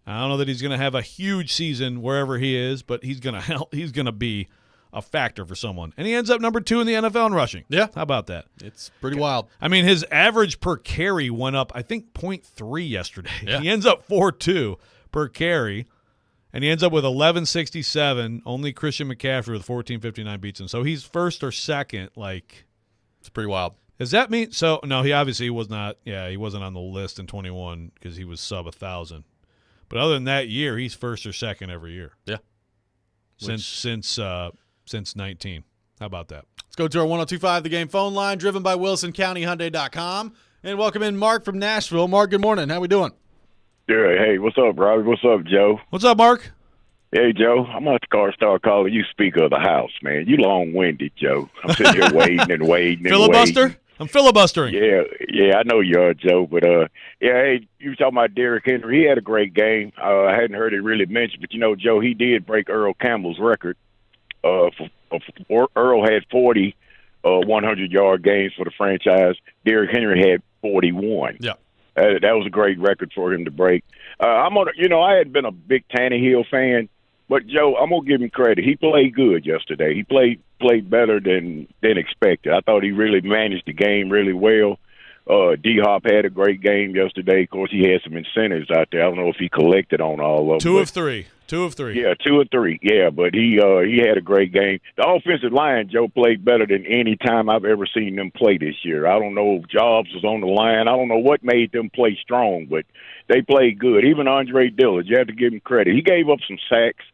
I don't know that he's going to have a huge season wherever he is, but he's going to help. He's going to be a factor for someone. And he ends up number 2 in the NFL in rushing. Yeah. How about that? It's pretty wild. I mean, his average per carry went up, I think, 0.3 yesterday. Yeah. He ends up 4.2 per carry, and he ends up with 11.67. Only Christian McCaffrey with 14.59 beats him. So he's first or second. Like, it's pretty wild. Does that mean – so, no, he obviously was not – he wasn't on the list in 21 because he was sub 1,000. But other than that year, he's first or second every year. Yeah. Since 19. How about that? Let's go to our 102.5 The Game phone line, driven by WilsonCountyHyundai.com. And welcome in Mark from Nashville. Mark, good morning. How we doing? Yeah, hey, what's up, Robby? What's up, Joe? What's up, Mark? Hey, Joe, I'm about to start calling you Speaker of the House, man. You long-winded, Joe. I'm sitting here waiting and waiting and Filibuster? waiting. I'm filibustering. Yeah, I know you are, Joe. But, hey, you were talking about Derrick Henry. He had a great game. I hadn't heard it really mentioned. But, Joe, he did break Earl Campbell's record. Earl had 40 100-yard games for the franchise. Derrick Henry had 41. Yeah. That was a great record for him to break. I hadn't been a big Tannehill fan, but Joe, I'm gonna give him credit. He played good yesterday. He played better than expected. I thought he really managed the game really well. D-Hop had a great game yesterday. Of course, he had some incentives out there. I don't know if he collected on all of them. 2 of 3. 2 of 3. Yeah, 2 of 3. Yeah, but he had a great game. The offensive line, Joe, played better than any time I've ever seen them play this year. I don't know if Jobs was on the line. I don't know what made them play strong, but they played good. Even Andre Dillard, you have to give him credit. He gave up some sacks,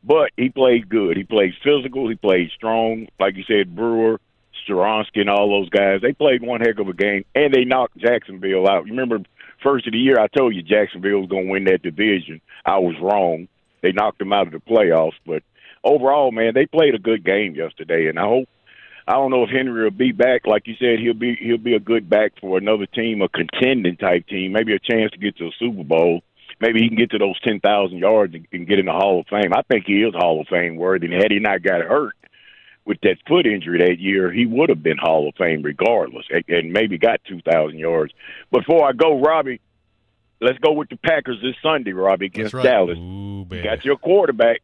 but he played good. He played physical. He played strong. Like you said, Brewer, Skoronsky, and all those guys, they played one heck of a game, and they knocked Jacksonville out. You remember first of the year I told you Jacksonville was going to win that division. I was wrong. They knocked them out of the playoffs. But overall, man, they played a good game yesterday, and I don't know if Henry will be back. Like you said, he'll be a good back for another team, a contending type team, maybe a chance to get to a Super Bowl. Maybe he can get to those 10,000 yards and get in the Hall of Fame. I think he is Hall of Fame worthy, and had he not got hurt with that foot injury that year, he would have been Hall of Fame regardless, and maybe got 2,000 yards. Before I go, Robby, let's go with the Packers this Sunday, Robby, against Dallas. Ooh, you got your quarterback.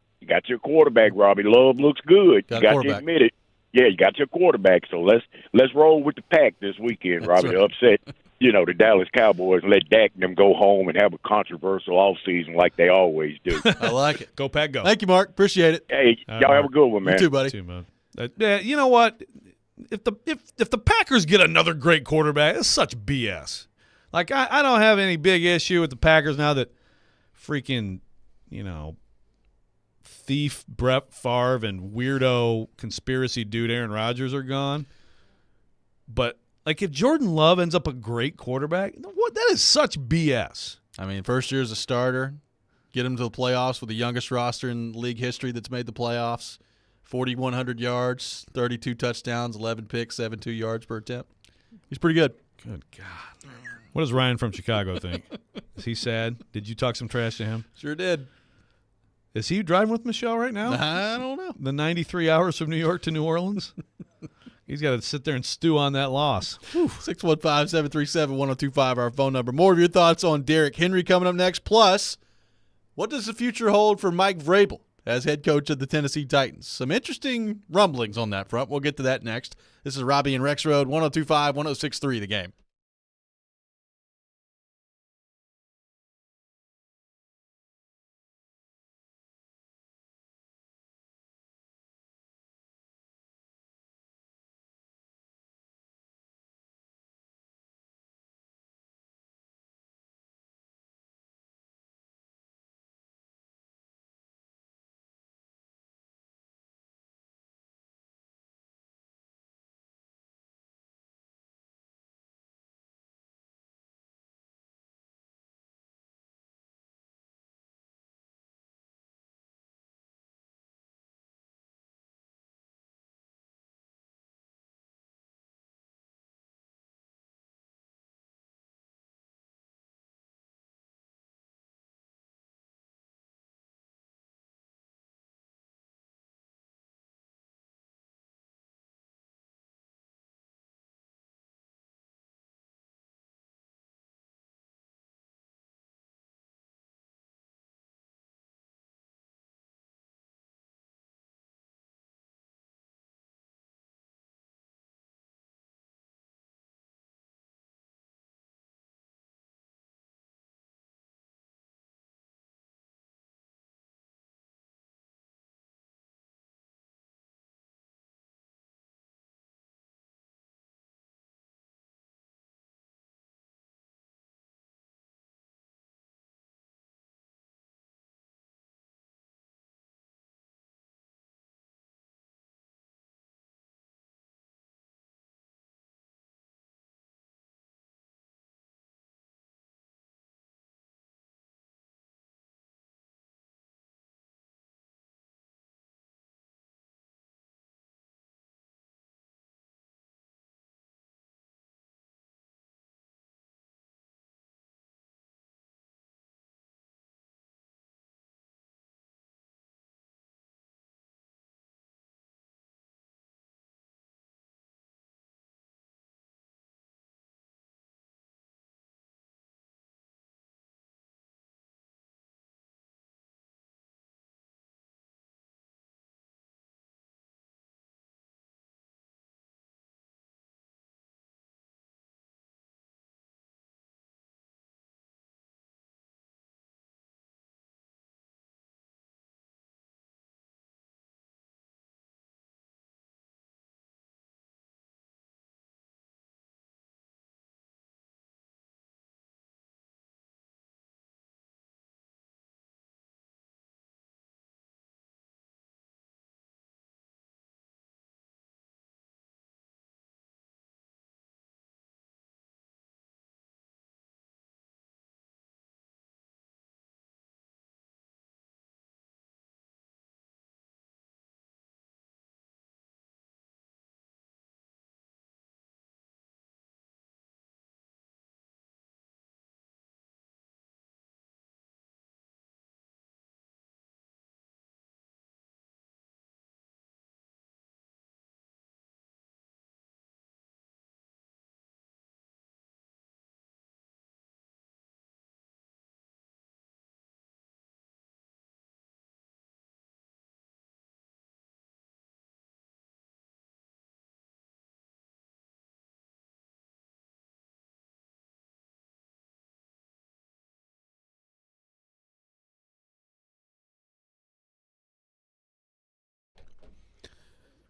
Robby. Love looks good. You got to admit it. Yeah, you got your quarterback. So let's roll with the Pack this weekend, Robby. Right. To upset, the Dallas Cowboys and let Dak and them go home and have a controversial offseason like they always do. I like it. Go, Pack, go. Thank you, Mark. Appreciate it. Hey, y'all have a good one, man. You too, buddy. Too, man. You know what? If the Packers get another great quarterback, it's such BS. Like, I don't have any big issue with the Packers now that freaking, thief Brett Favre and weirdo conspiracy dude Aaron Rodgers are gone. But, like, if Jordan Love ends up a great quarterback, that is such BS. I mean, first year as a starter, get him to the playoffs with the youngest roster in league history that's made the playoffs. 4,100 yards, 32 touchdowns, 11 picks, 72 yards per attempt. He's pretty good. Good God. What does Ryan from Chicago think? Is he sad? Did you talk some trash to him? Sure did. Is he driving with Michelle right now? I don't know. The 93 hours from New York to New Orleans? He's got to sit there and stew on that loss. 615-737-1025, our phone number. More of your thoughts on Derrick Henry coming up next. Plus, what does the future hold for Mike Vrabel as head coach of the Tennessee Titans? Some interesting rumblings on that front. We'll get to that next. This is Robby and Rexrode, 102.5, 106.3 The Game.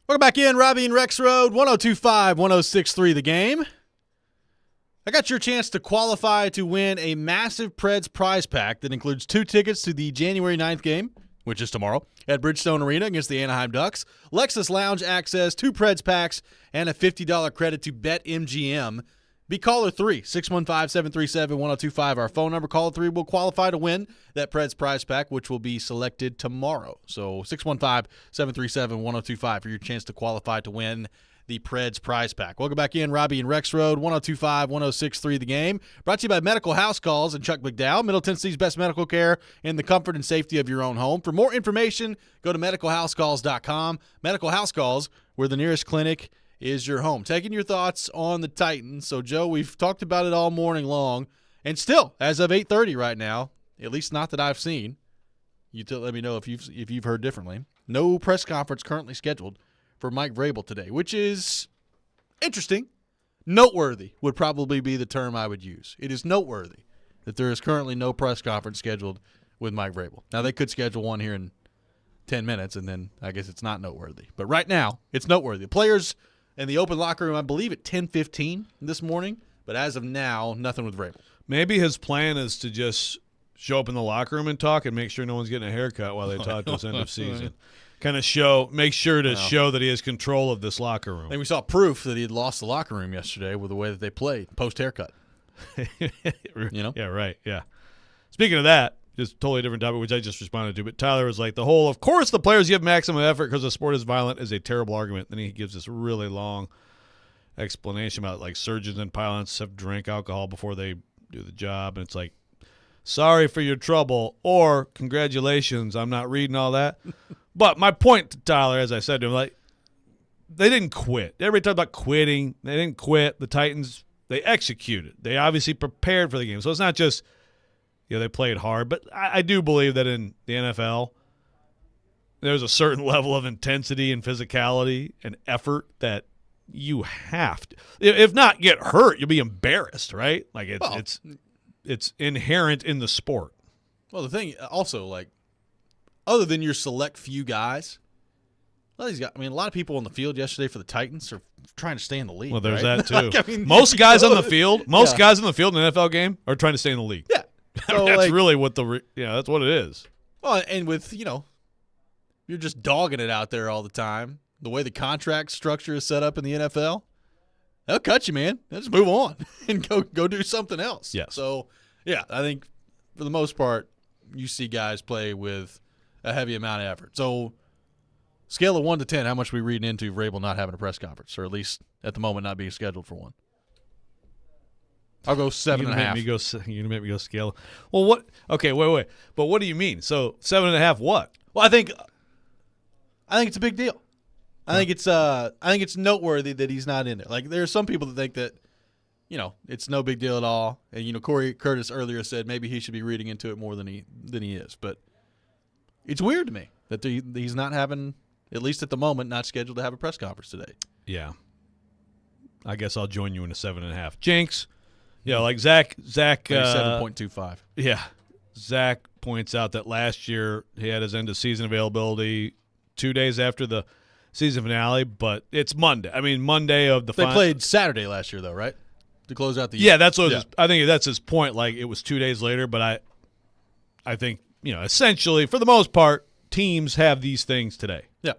Welcome back in, Robby and Rexrode, 102.5, 106.3 The Game. I got your chance to qualify to win a massive Preds prize pack that includes 2 tickets to the January 9th game, which is tomorrow, at Bridgestone Arena against the Anaheim Ducks, Lexus Lounge access, 2 Preds packs, and a $50 credit to BetMGM. Be caller 3, 615-737-1025, our phone number. Caller 3 will qualify to win that Preds prize pack, which will be selected tomorrow. So 615-737-1025 for your chance to qualify to win the Preds prize pack. Welcome back in, Robby and Rexrode, 102.5, 106.3 The Game. Brought to you by Medical House Calls and Chuck McDowell, Middle Tennessee's best medical care in the comfort and safety of your own home. For more information, go to medicalhousecalls.com. Medical House Calls, we're the nearest clinic is your home. Taking your thoughts on the Titans. So, Joe, we've talked about it all morning long, and still, as of 8:30 right now, at least not that I've seen. You let me know if you've heard differently. No press conference currently scheduled for Mike Vrabel today, which is interesting. Noteworthy would probably be the term I would use. It is noteworthy that there is currently no press conference scheduled with Mike Vrabel. Now, they could schedule one here in 10 minutes, and then I guess it's not noteworthy. But right now, it's noteworthy. The players in the open locker room, I believe, at 10:15 this morning. But as of now, nothing with Vrabel. Maybe his plan is to just show up in the locker room and talk and make sure no one's getting a haircut while they talk to us end of season. Kind of make sure to show that he has control of this locker room. I think we saw proof that he had lost the locker room yesterday with the way that they played post-haircut. Yeah, right, yeah. Speaking of that, just totally different topic, which I just responded to, but Tyler was like, of course the players give maximum effort because the sport is violent is a terrible argument. Then he gives this really long explanation about like surgeons and pilots have drank alcohol before they do the job, and it's like, sorry for your trouble, or congratulations, I'm not reading all that. But my point to Tyler, as I said to him, like, they didn't quit. Everybody talked about quitting. They didn't quit. The Titans, they executed. They obviously prepared for the game. So it's not just, they played hard. But I do believe that in the NFL, there's a certain level of intensity and physicality and effort that you have to. If not get hurt, you'll be embarrassed, right? Like it's inherent in the sport. Well, the thing also, like, other than your select few guys, a lot of people on the field yesterday for the Titans are trying to stay in the league. Well, there's right? that too. Most guys on the field, guys in the field in an NFL game are trying to stay in the league. Yeah, so that's really what that's what it is. Well, and with you're just dogging it out there all the time. The way the contract structure is set up in the NFL, they'll cut you, man. They'll just move on and go do something else. Yes. So, yeah, I think for the most part, you see guys play with a heavy amount of effort. So, scale of 1 to 10, how much are we reading into Vrabel not having a press conference, or at least at the moment not being scheduled for one? I'll go 7.5. You're gonna make me go scale. Well, what? Okay, wait. But what do you mean? So 7.5? What? Well, I think it's a big deal. I think it's noteworthy that he's not in there. Like, there are some people that think that, it's no big deal at all. And Cory Curtis earlier said maybe he should be reading into it more than he is. But it's weird to me that he's not having, at least at the moment, not scheduled to have a press conference today. Yeah. I guess I'll join you in a 7.5. Jinx. Yeah, like Zach 7.25. Yeah. Zach points out that last year he had his end of season availability 2 days after the season finale, but it's Monday. I mean, Monday of the They played Saturday last year, though, right? To close out the year. Yeah, that's what I think that's his point. Like, it was 2 days later, but I think, essentially, for the most part, teams have these things today. Yeah.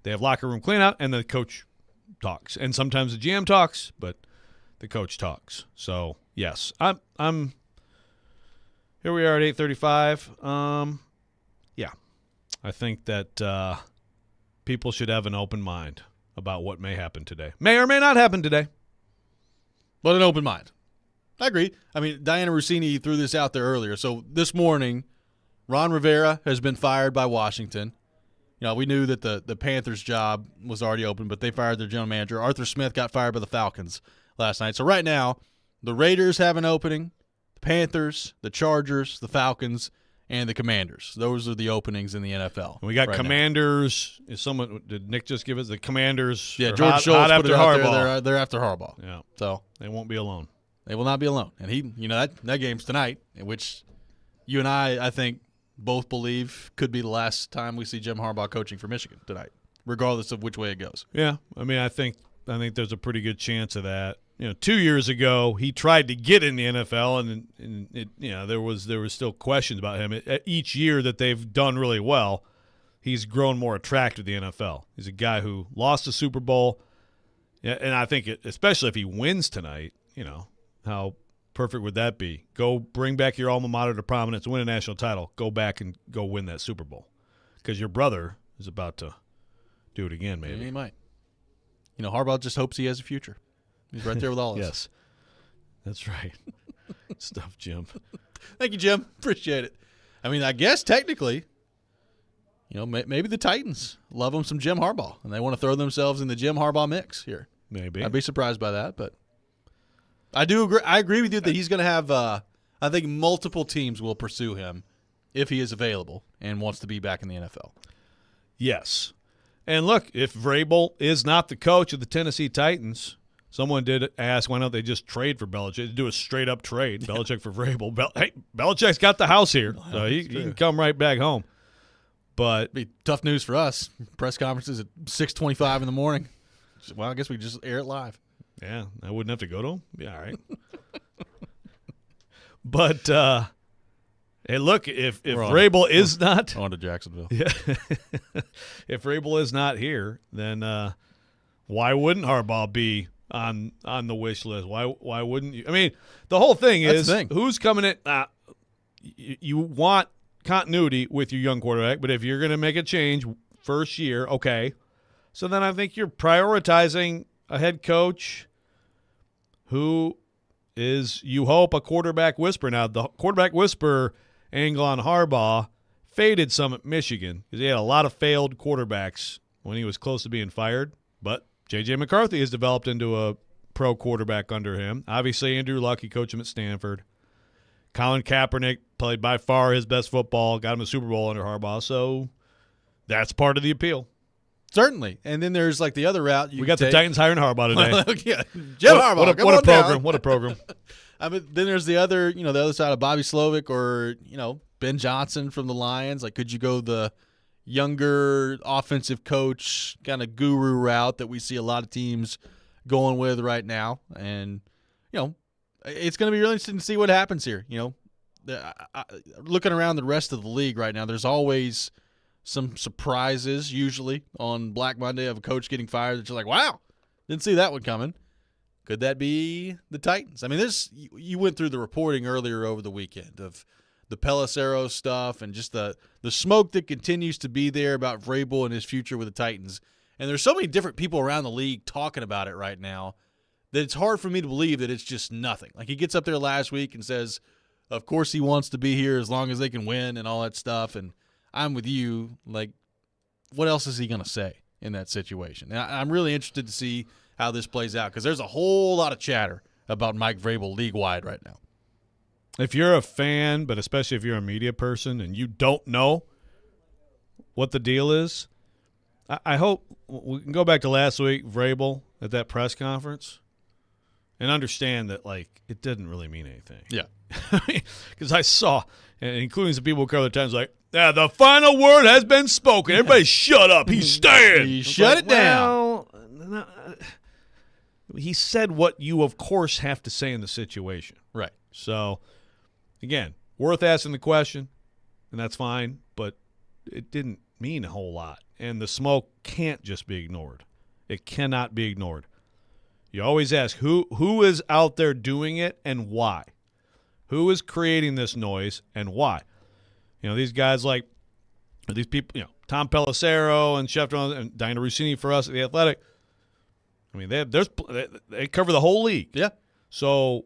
They have locker room cleanout, and the coach talks. And sometimes the GM talks, but the coach talks. So, yes. I'm here we are at 8:35. Yeah. I think that people should have an open mind about what may happen today. May or may not happen today. But an open mind. I agree. I mean, Diana Rossini threw this out there earlier. So this morning, Ron Rivera has been fired by Washington. We knew that the Panthers' job was already open, but they fired their general manager. Arthur Smith got fired by the Falcons last night. So right now, the Raiders have an opening, the Panthers, the Chargers, the Falcons, and the Commanders. Those are the openings in the NFL. And we got Commanders. Did Nick just give us the Commanders? Yeah, George Schultz after Harbaugh. They're after Harbaugh. Yeah. So they won't be alone. They will not be alone. And that game's tonight, in which you and I think, both believe could be the last time we see Jim Harbaugh coaching for Michigan tonight, regardless of which way it goes. Yeah, I mean, I think there's a pretty good chance of that. 2 years ago, he tried to get in the NFL, and it, there was still questions about him. Each year that they've done really well, he's grown more attractive to the NFL. He's a guy who lost a Super Bowl, and I think especially if he wins tonight, how perfect would that be? Go bring back your alma mater to prominence, win a national title, go back and go win that Super Bowl, because your brother is about to do it again. Maybe he might. Harbaugh just hopes he has a future. He's right there with all of us. Yes, that's right. Stuff, Jim. Thank you, Jim. Appreciate it. I mean, I guess technically, maybe the Titans love them some Jim Harbaugh, and they want to throw themselves in the Jim Harbaugh mix here Maybe. I'd be surprised by that, but I do agree. I agree with you that he's going to have. I think multiple teams will pursue him if he is available and wants to be back in the NFL. Yes. And look, if Vrabel is not the coach of the Tennessee Titans, someone did ask why don't they just trade for Belichick, do a straight-up trade, Belichick for Vrabel. Hey, Belichick's got the house here, so he can come right back home. But it'd be tough news for us. Press conferences at 6:25 in the morning. Well, I guess we just air it live. Yeah, I wouldn't have to go to him. Be all right. But hey, look, if Vrabel is not on to Jacksonville, yeah, if Vrabel is not here, then why wouldn't Harbaugh be on the wish list? Why wouldn't you? I mean, the whole thing is who's coming in. You want continuity with your young quarterback, but if you're going to make a change first year, okay. So then I think you're prioritizing a head coach who is, you hope, a quarterback whisperer. Now, the quarterback whisperer angle on Harbaugh faded some at Michigan because he had a lot of failed quarterbacks when he was close to being fired. But J.J. McCarthy has developed into a pro quarterback under him. Obviously, Andrew Luck, he coached him at Stanford. Colin Kaepernick played by far his best football, got him a Super Bowl under Harbaugh. So that's part of the appeal. Certainly. And then there's like the other route. We got the Titans hiring Harbaugh today. Yeah. Jim Harbaugh. What a program. What a program. I mean, then there's the other, the other side of Bobby Slovic or, Ben Johnson from the Lions. Like, could you go the younger offensive coach kind of guru route that we see a lot of teams going with right now? And, it's going to be really interesting to see what happens here. Looking around the rest of the league right now, there's always some surprises usually on Black Monday of a coach getting fired that you're like, wow, didn't see that one coming. Could that be the Titans? I mean, you went through the reporting earlier over the weekend of the Pelissero stuff and just the smoke that continues to be there about Vrabel and his future with the Titans. And there's so many different people around the league talking about it right now that it's hard for me to believe that it's just nothing. Like, he gets up there last week and says, of course he wants to be here as long as they can win and all that stuff. And I'm with you. Like, what else is he going to say in that situation? And I'm really interested to see how this plays out because there's a whole lot of chatter about Mike Vrabel league-wide right now. If you're a fan, but especially if you're a media person and you don't know what the deal is, I hope we can go back to last week, Vrabel at that press conference, and understand that, like, it didn't really mean anything. Yeah. Because I saw, and including some people who cover the Times, like, yeah, the final word has been spoken. Everybody shut up. He's staying. He shut it down. Well, he said what you, of course, have to say in the situation. Right. So, again, worth asking the question, and that's fine, but it didn't mean a whole lot. And the smoke can't just be ignored. It cannot be ignored. You always ask, who is out there doing it and why? Who is creating this noise and why? These guys like these people, Tom Pelissero and Schefter and Diana Rossini for us at The Athletic. I mean, they cover the whole league. Yeah. So,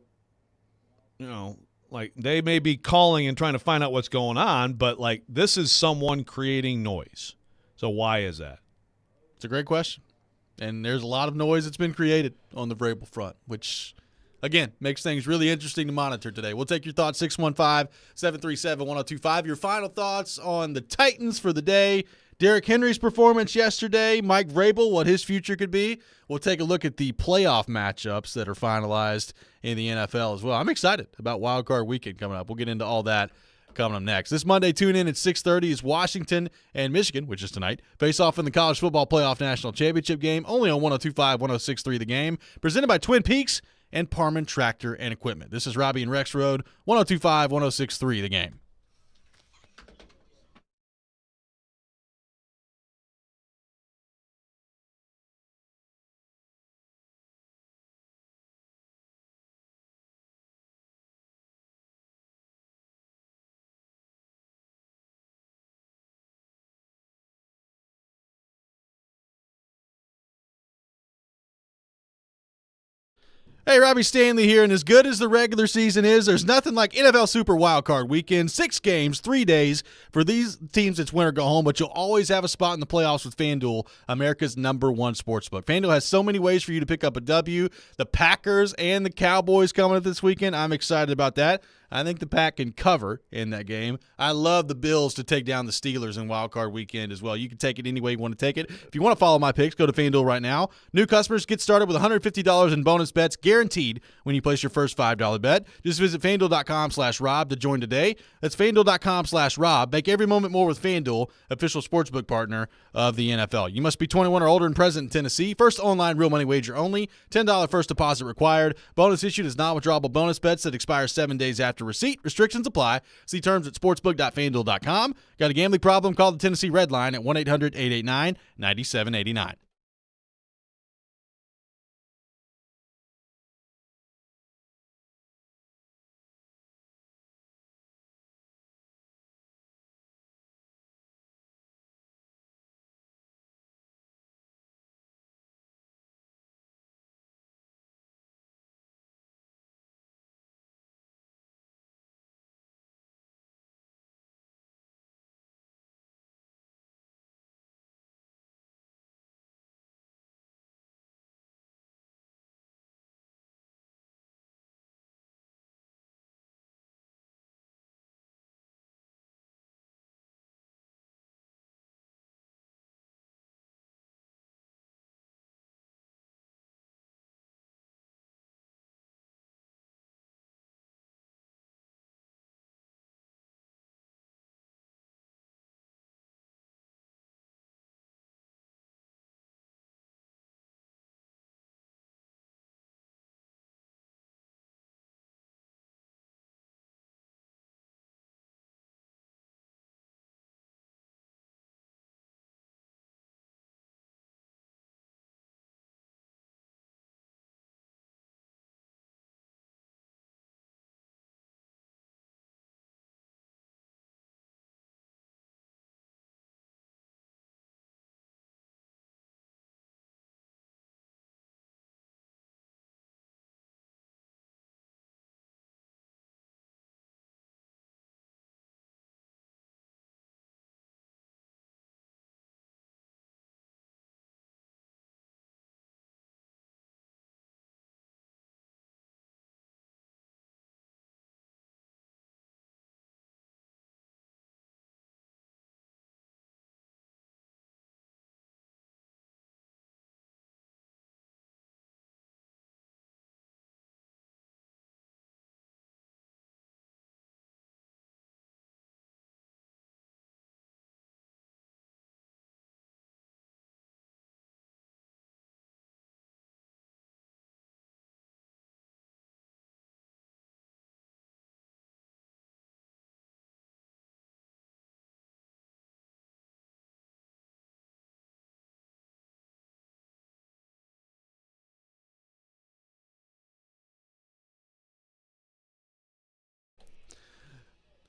like, they may be calling and trying to find out what's going on, but, like, this is someone creating noise. So why is that? It's a great question. And there's a lot of noise that's been created on the Vrabel front, which, again, makes things really interesting to monitor today. We'll take your thoughts, 615-737-1025. Your final thoughts on the Titans for the day. Derrick Henry's performance yesterday. Mike Vrabel, what his future could be. We'll take a look at the playoff matchups that are finalized in the NFL as well. I'm excited about Wild Card Weekend coming up. We'll get into all that coming up next. This Monday, tune in at 6:30 is Washington and Michigan, which is tonight, face off in the College Football Playoff National Championship game, only on 102.5, 106.3 The Game, presented by Twin Peaks and Parman Tractor and Equipment. This is Robby and Rexrode, 102.5, 106.3 The Game. Hey, Robbie Stanley here, and as good as the regular season is, there's nothing like NFL Super Wildcard Weekend. 6 games, 3 days. For these teams, it's win or go home, but you'll always have a spot in the playoffs with FanDuel, America's #1 sportsbook. FanDuel has so many ways for you to pick up a W. The Packers and the Cowboys coming up this weekend. I'm excited about that. I think the Pack can cover in that game. I love the Bills to take down the Steelers in Wildcard Weekend as well. You can take it any way you want to take it. If you want to follow my picks, go to FanDuel right now. New customers get started with $150 in bonus bets guaranteed when you place your first $5 bet. Just visit FanDuel.com/Rob to join today. That's FanDuel.com/Rob. Make every moment more with FanDuel, official sportsbook partner of the NFL. You must be 21 or older and present in Tennessee. First online real money wager only. $10 first deposit required. Bonus issued is non-withdrawable bonus bets that expire 7 days after receipt. Restrictions apply. See terms at sportsbook.fanduel.com. Got a gambling problem? Call the Tennessee Red Line at 1-800-889-9789.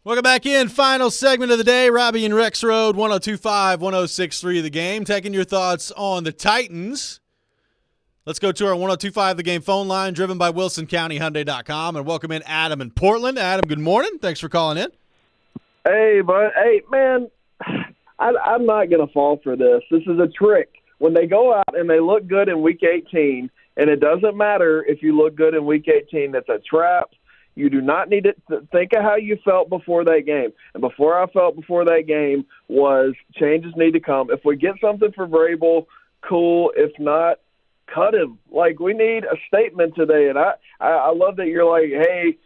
Welcome back in. Final segment of the day. Robby and Rexrode, 102.5, 106.3 The Game. Taking your thoughts on the Titans. Let's go to our 102.5 The Game phone line, driven by WilsonCountyHyundai.com, and welcome in Adam in Portland. Adam, good morning. Thanks for calling in. Hey, bud. Hey, man, I'm not going to fall for this. This is a trick. When they go out and they look good in Week 18, and it doesn't matter if you look good in Week 18, that's a trap. You do not need to think of how you felt before that game. And before I felt before that game was changes need to come. If we get something for Vrabel, cool. If not, cut him. Like, we need a statement today. And I love that you're like, hey,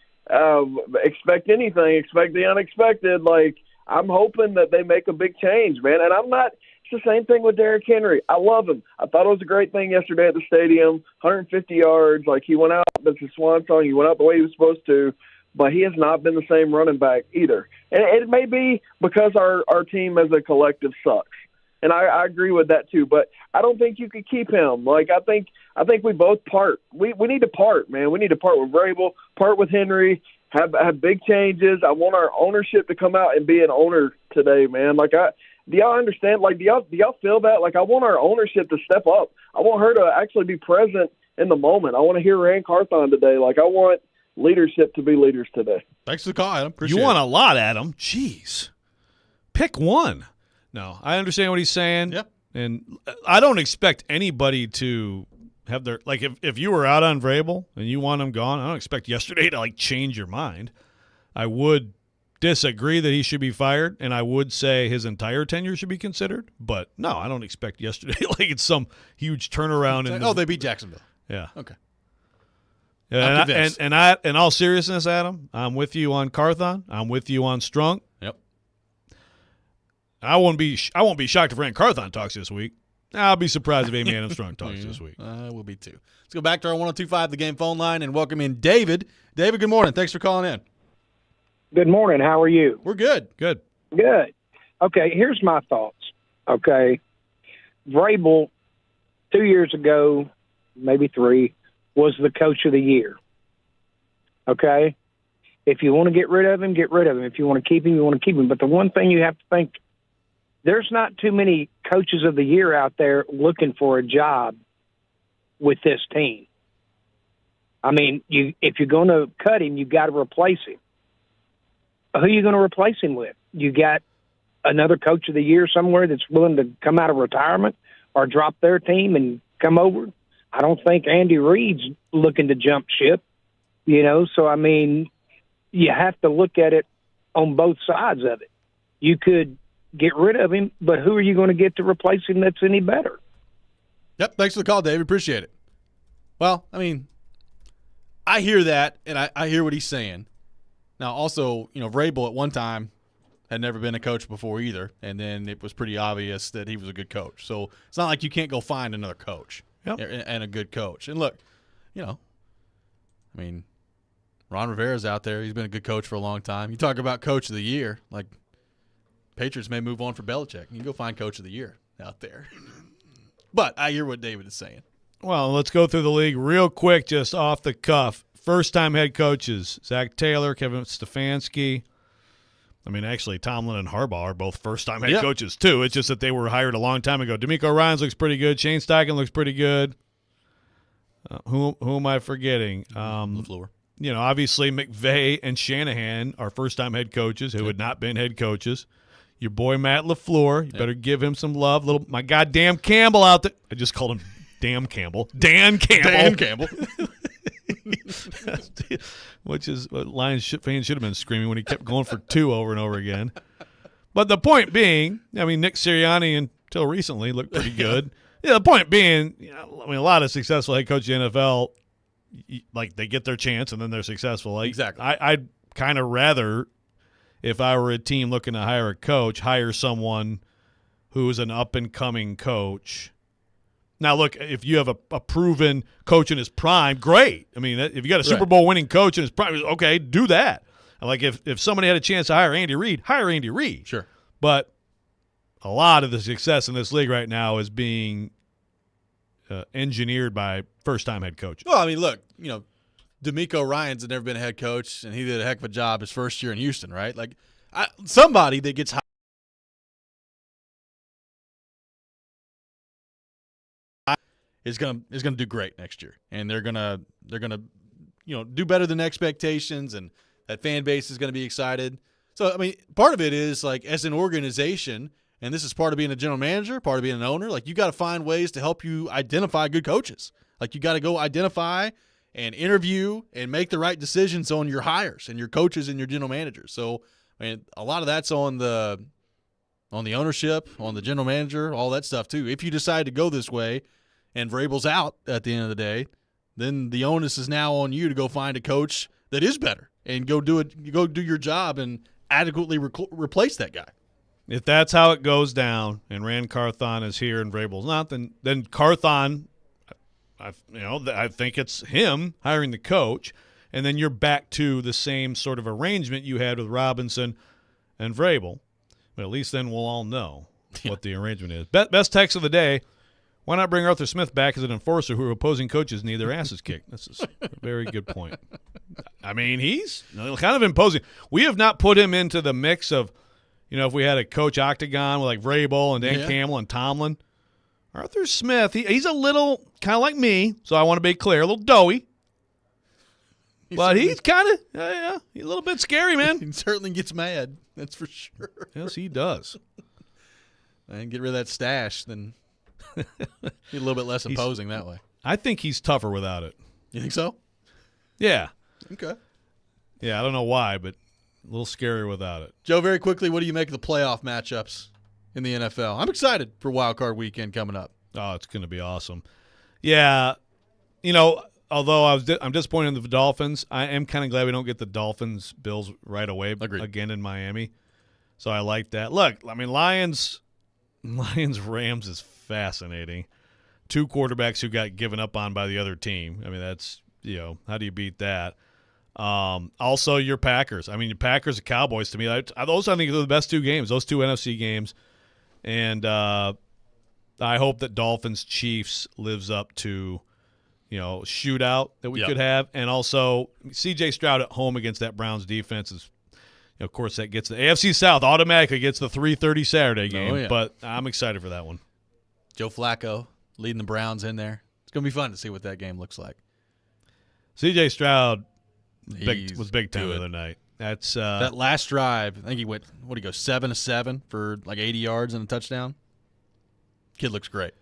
expect anything, expect the unexpected. Like, I'm hoping that they make a big change, man. And I'm not – it's the same thing with Derrick Henry. I love him. I thought it was a great thing yesterday at the stadium, 150 yards. Like, he went out, that's a swan song. He went out the way he was supposed to, but he has not been the same running back either. And it may be because our team as a collective sucks. And I agree with that too, but I don't think you could keep him. Like, I think we both part. We need to part, man. We need to part with Vrabel, part with Henry, have big changes. I want our ownership to come out and be an owner today, man. Like, do y'all understand? Like, do y'all feel that? Like, I want our ownership to step up. I want her to actually be present in the moment. I want to hear Rand Carthon today. Like, I want leadership to be leaders today. Thanks for the call, Adam. Appreciate you want it. a lot, Adam. Jeez. Pick one. No, I understand what he's saying. Yep. And I don't expect anybody to have their – like if you were out on Vrabel and you want him gone, I don't expect yesterday to, like, change your mind. I would disagree that he should be fired, and I would say his entire tenure should be considered. But, no, I don't expect yesterday like it's some huge turnaround. They beat Jacksonville. Yeah. Okay. Yeah, and in all seriousness, Adam, I'm with you on Carthon. I'm with you on Strunk. Yep. I won't be shocked if Rand Carthon talks this week. I'll be surprised if Amy Adams Strunk talks this week. We'll be too. Let's go back to our 102.5 The Game phone line and welcome in David. David, good morning. Thanks for calling in. Good morning. How are you? We're good. Good. Good. Okay, here's my thoughts. Okay. Vrabel, 2 years ago, maybe 3, was the coach of the year. Okay? If you want to get rid of him, get rid of him. If you want to keep him, you want to keep him. But the one thing you have to think, there's not too many coaches of the year out there looking for a job with this team. I mean, if you're going to cut him, you've got to replace him. Who are you going to replace him with? You got another coach of the year somewhere that's willing to come out of retirement or drop their team and come over? I don't think Andy Reid's looking to jump ship, So, I mean, you have to look at it on both sides of it. You could get rid of him, but who are you going to get to replace him that's any better? Yep, thanks for the call, David. Appreciate it. Well, I mean, I hear that, and I hear what he's saying. Now, also, Vrabel at one time had never been a coach before either, and then it was pretty obvious that he was a good coach. So it's not like you can't go find another coach and a good coach. And look, I mean, Ron Rivera's out there. He's been a good coach for a long time. You talk about coach of the year, like Patriots may move on for Belichick. You can go find coach of the year out there. But I hear what David is saying. Well, let's go through the league real quick, just off the cuff. First-time head coaches, Zach Taylor, Kevin Stefanski. I mean, actually, Tomlin and Harbaugh are both first-time head coaches, too. It's just that they were hired a long time ago. D'Amico Ryans looks pretty good. Shane Steichen looks pretty good. Who am I forgetting? LaFleur. Obviously, McVay and Shanahan are first-time head coaches who had not been head coaches. Your boy Matt LaFleur, you better give him some love. My goddamn Campbell out there. I just called him damn Campbell. Dan Campbell. Dan Campbell. Which is what Lions fans should have been screaming when he kept going for 2 over and over again. But the point being, I mean, Nick Sirianni until recently looked pretty good. The point being, I mean, a lot of successful head coaches in the NFL, like they get their chance and then they're successful. Exactly. I'd kind of rather, if I were a team looking to hire a coach, hire someone who's an up-and-coming coach. Now, look, if you have a proven coach in his prime, great. I mean, if you got a Super Bowl winning coach in his prime, okay, do that. Like if somebody had a chance to hire Andy Reid, hire Andy Reid. Sure. But a lot of the success in this league right now is being engineered by first-time head coaches. Well, I mean, look, D'Amico Ryans had never been a head coach, and he did a heck of a job his first year in Houston, right? Like, somebody that gets hired is gonna do great next year, and they're gonna do better than expectations, and that fan base is gonna be excited. So I mean, part of it is like as an organization, and this is part of being a general manager, part of being an owner. Like you got to find ways to help you identify good coaches. Like you got to go identify and interview and make the right decisions on your hires and your coaches and your general managers. So I mean, a lot of that's on the ownership, on the general manager, all that stuff too. If you decide to go this way, and Vrabel's out at the end of the day, then the onus is now on you to go find a coach that is better and go do it. You go do your job and adequately replace that guy. If that's how it goes down, and Rand Carthon is here and Vrabel's not, then Carthon, I think it's him hiring the coach, and then you're back to the same sort of arrangement you had with Robinson and Vrabel. But at least then we'll all know what the arrangement is. Best text of the day. Why not bring Arthur Smith back as an enforcer who opposing coaches need their asses kicked? This is a very good point. I mean, he's kind of imposing. We have not put him into the mix of, if we had a coach octagon with like Vrabel and Dan Campbell and Tomlin, Arthur Smith, he's a little kind of like me, so I want to be clear, a little doughy. But he's kind of, he's a little bit scary, man. He certainly gets mad. That's for sure. Yes, he does. And get rid of that stash, then be a little bit less imposing that way. I think he's tougher without it. You think so? Yeah. Okay. Yeah, I don't know why, but a little scarier without it. Joe, very quickly, what do you make of the playoff matchups in the NFL? I'm excited for Wild Card Weekend coming up. Oh, it's going to be awesome. Yeah, although I'm disappointed in the Dolphins, I am kind of glad we don't get the Dolphins-Bills right away. Agreed. Again in Miami. So I like that. Look, I mean, Lions-Rams is fascinating. 2 quarterbacks who got given up on by the other team. I mean, that's, how do you beat that? Also, your Packers. I mean, your Packers and Cowboys, to me, those I think are the best 2 games, those 2 NFC games. And I hope that Dolphins-Chiefs lives up to, shootout that we could have. And also, C.J. Stroud at home against that Browns defense is, of course, that gets the AFC South automatically gets the 3:30 Saturday game. Oh, yeah. But I'm excited for that one. Joe Flacco leading the Browns in there. It's going to be fun to see what that game looks like. C.J. Stroud was big time good. the other night. That's that last drive, I think he went, 7-7 for like 80 yards and a touchdown. Kid looks great.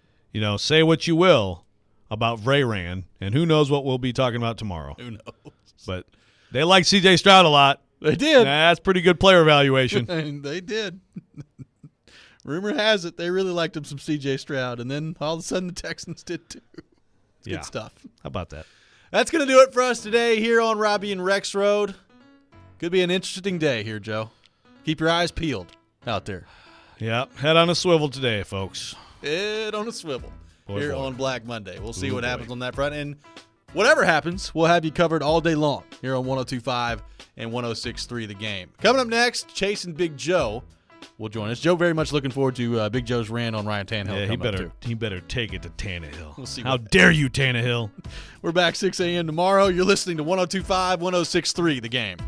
Say what you will about Vrabel, and who knows what we'll be talking about tomorrow. Who knows? But they like C.J. Stroud a lot. They did. That's pretty good player evaluation. They did. Rumor has it they really liked him some C.J. Stroud, and then all of a sudden the Texans did too. Good stuff. How about that? That's going to do it for us today here on Robby and Rexrode. Could be an interesting day here, Joe. Keep your eyes peeled out there. Yeah, head on a swivel today, folks. Head on a swivel Boy. on Black Monday. We'll see what happens on that front. And whatever happens, we'll have you covered all day long here on 102.5 and 106.3 The Game. Coming up next, Chase and Big Joe will join us. Joe, very much looking forward to Big Joe's rant on Ryan Tannehill. Yeah, he better take it to Tannehill. We'll see. How dare you, Tannehill? We're back 6 a.m. tomorrow. You're listening to 102.5, 106.3 The Game.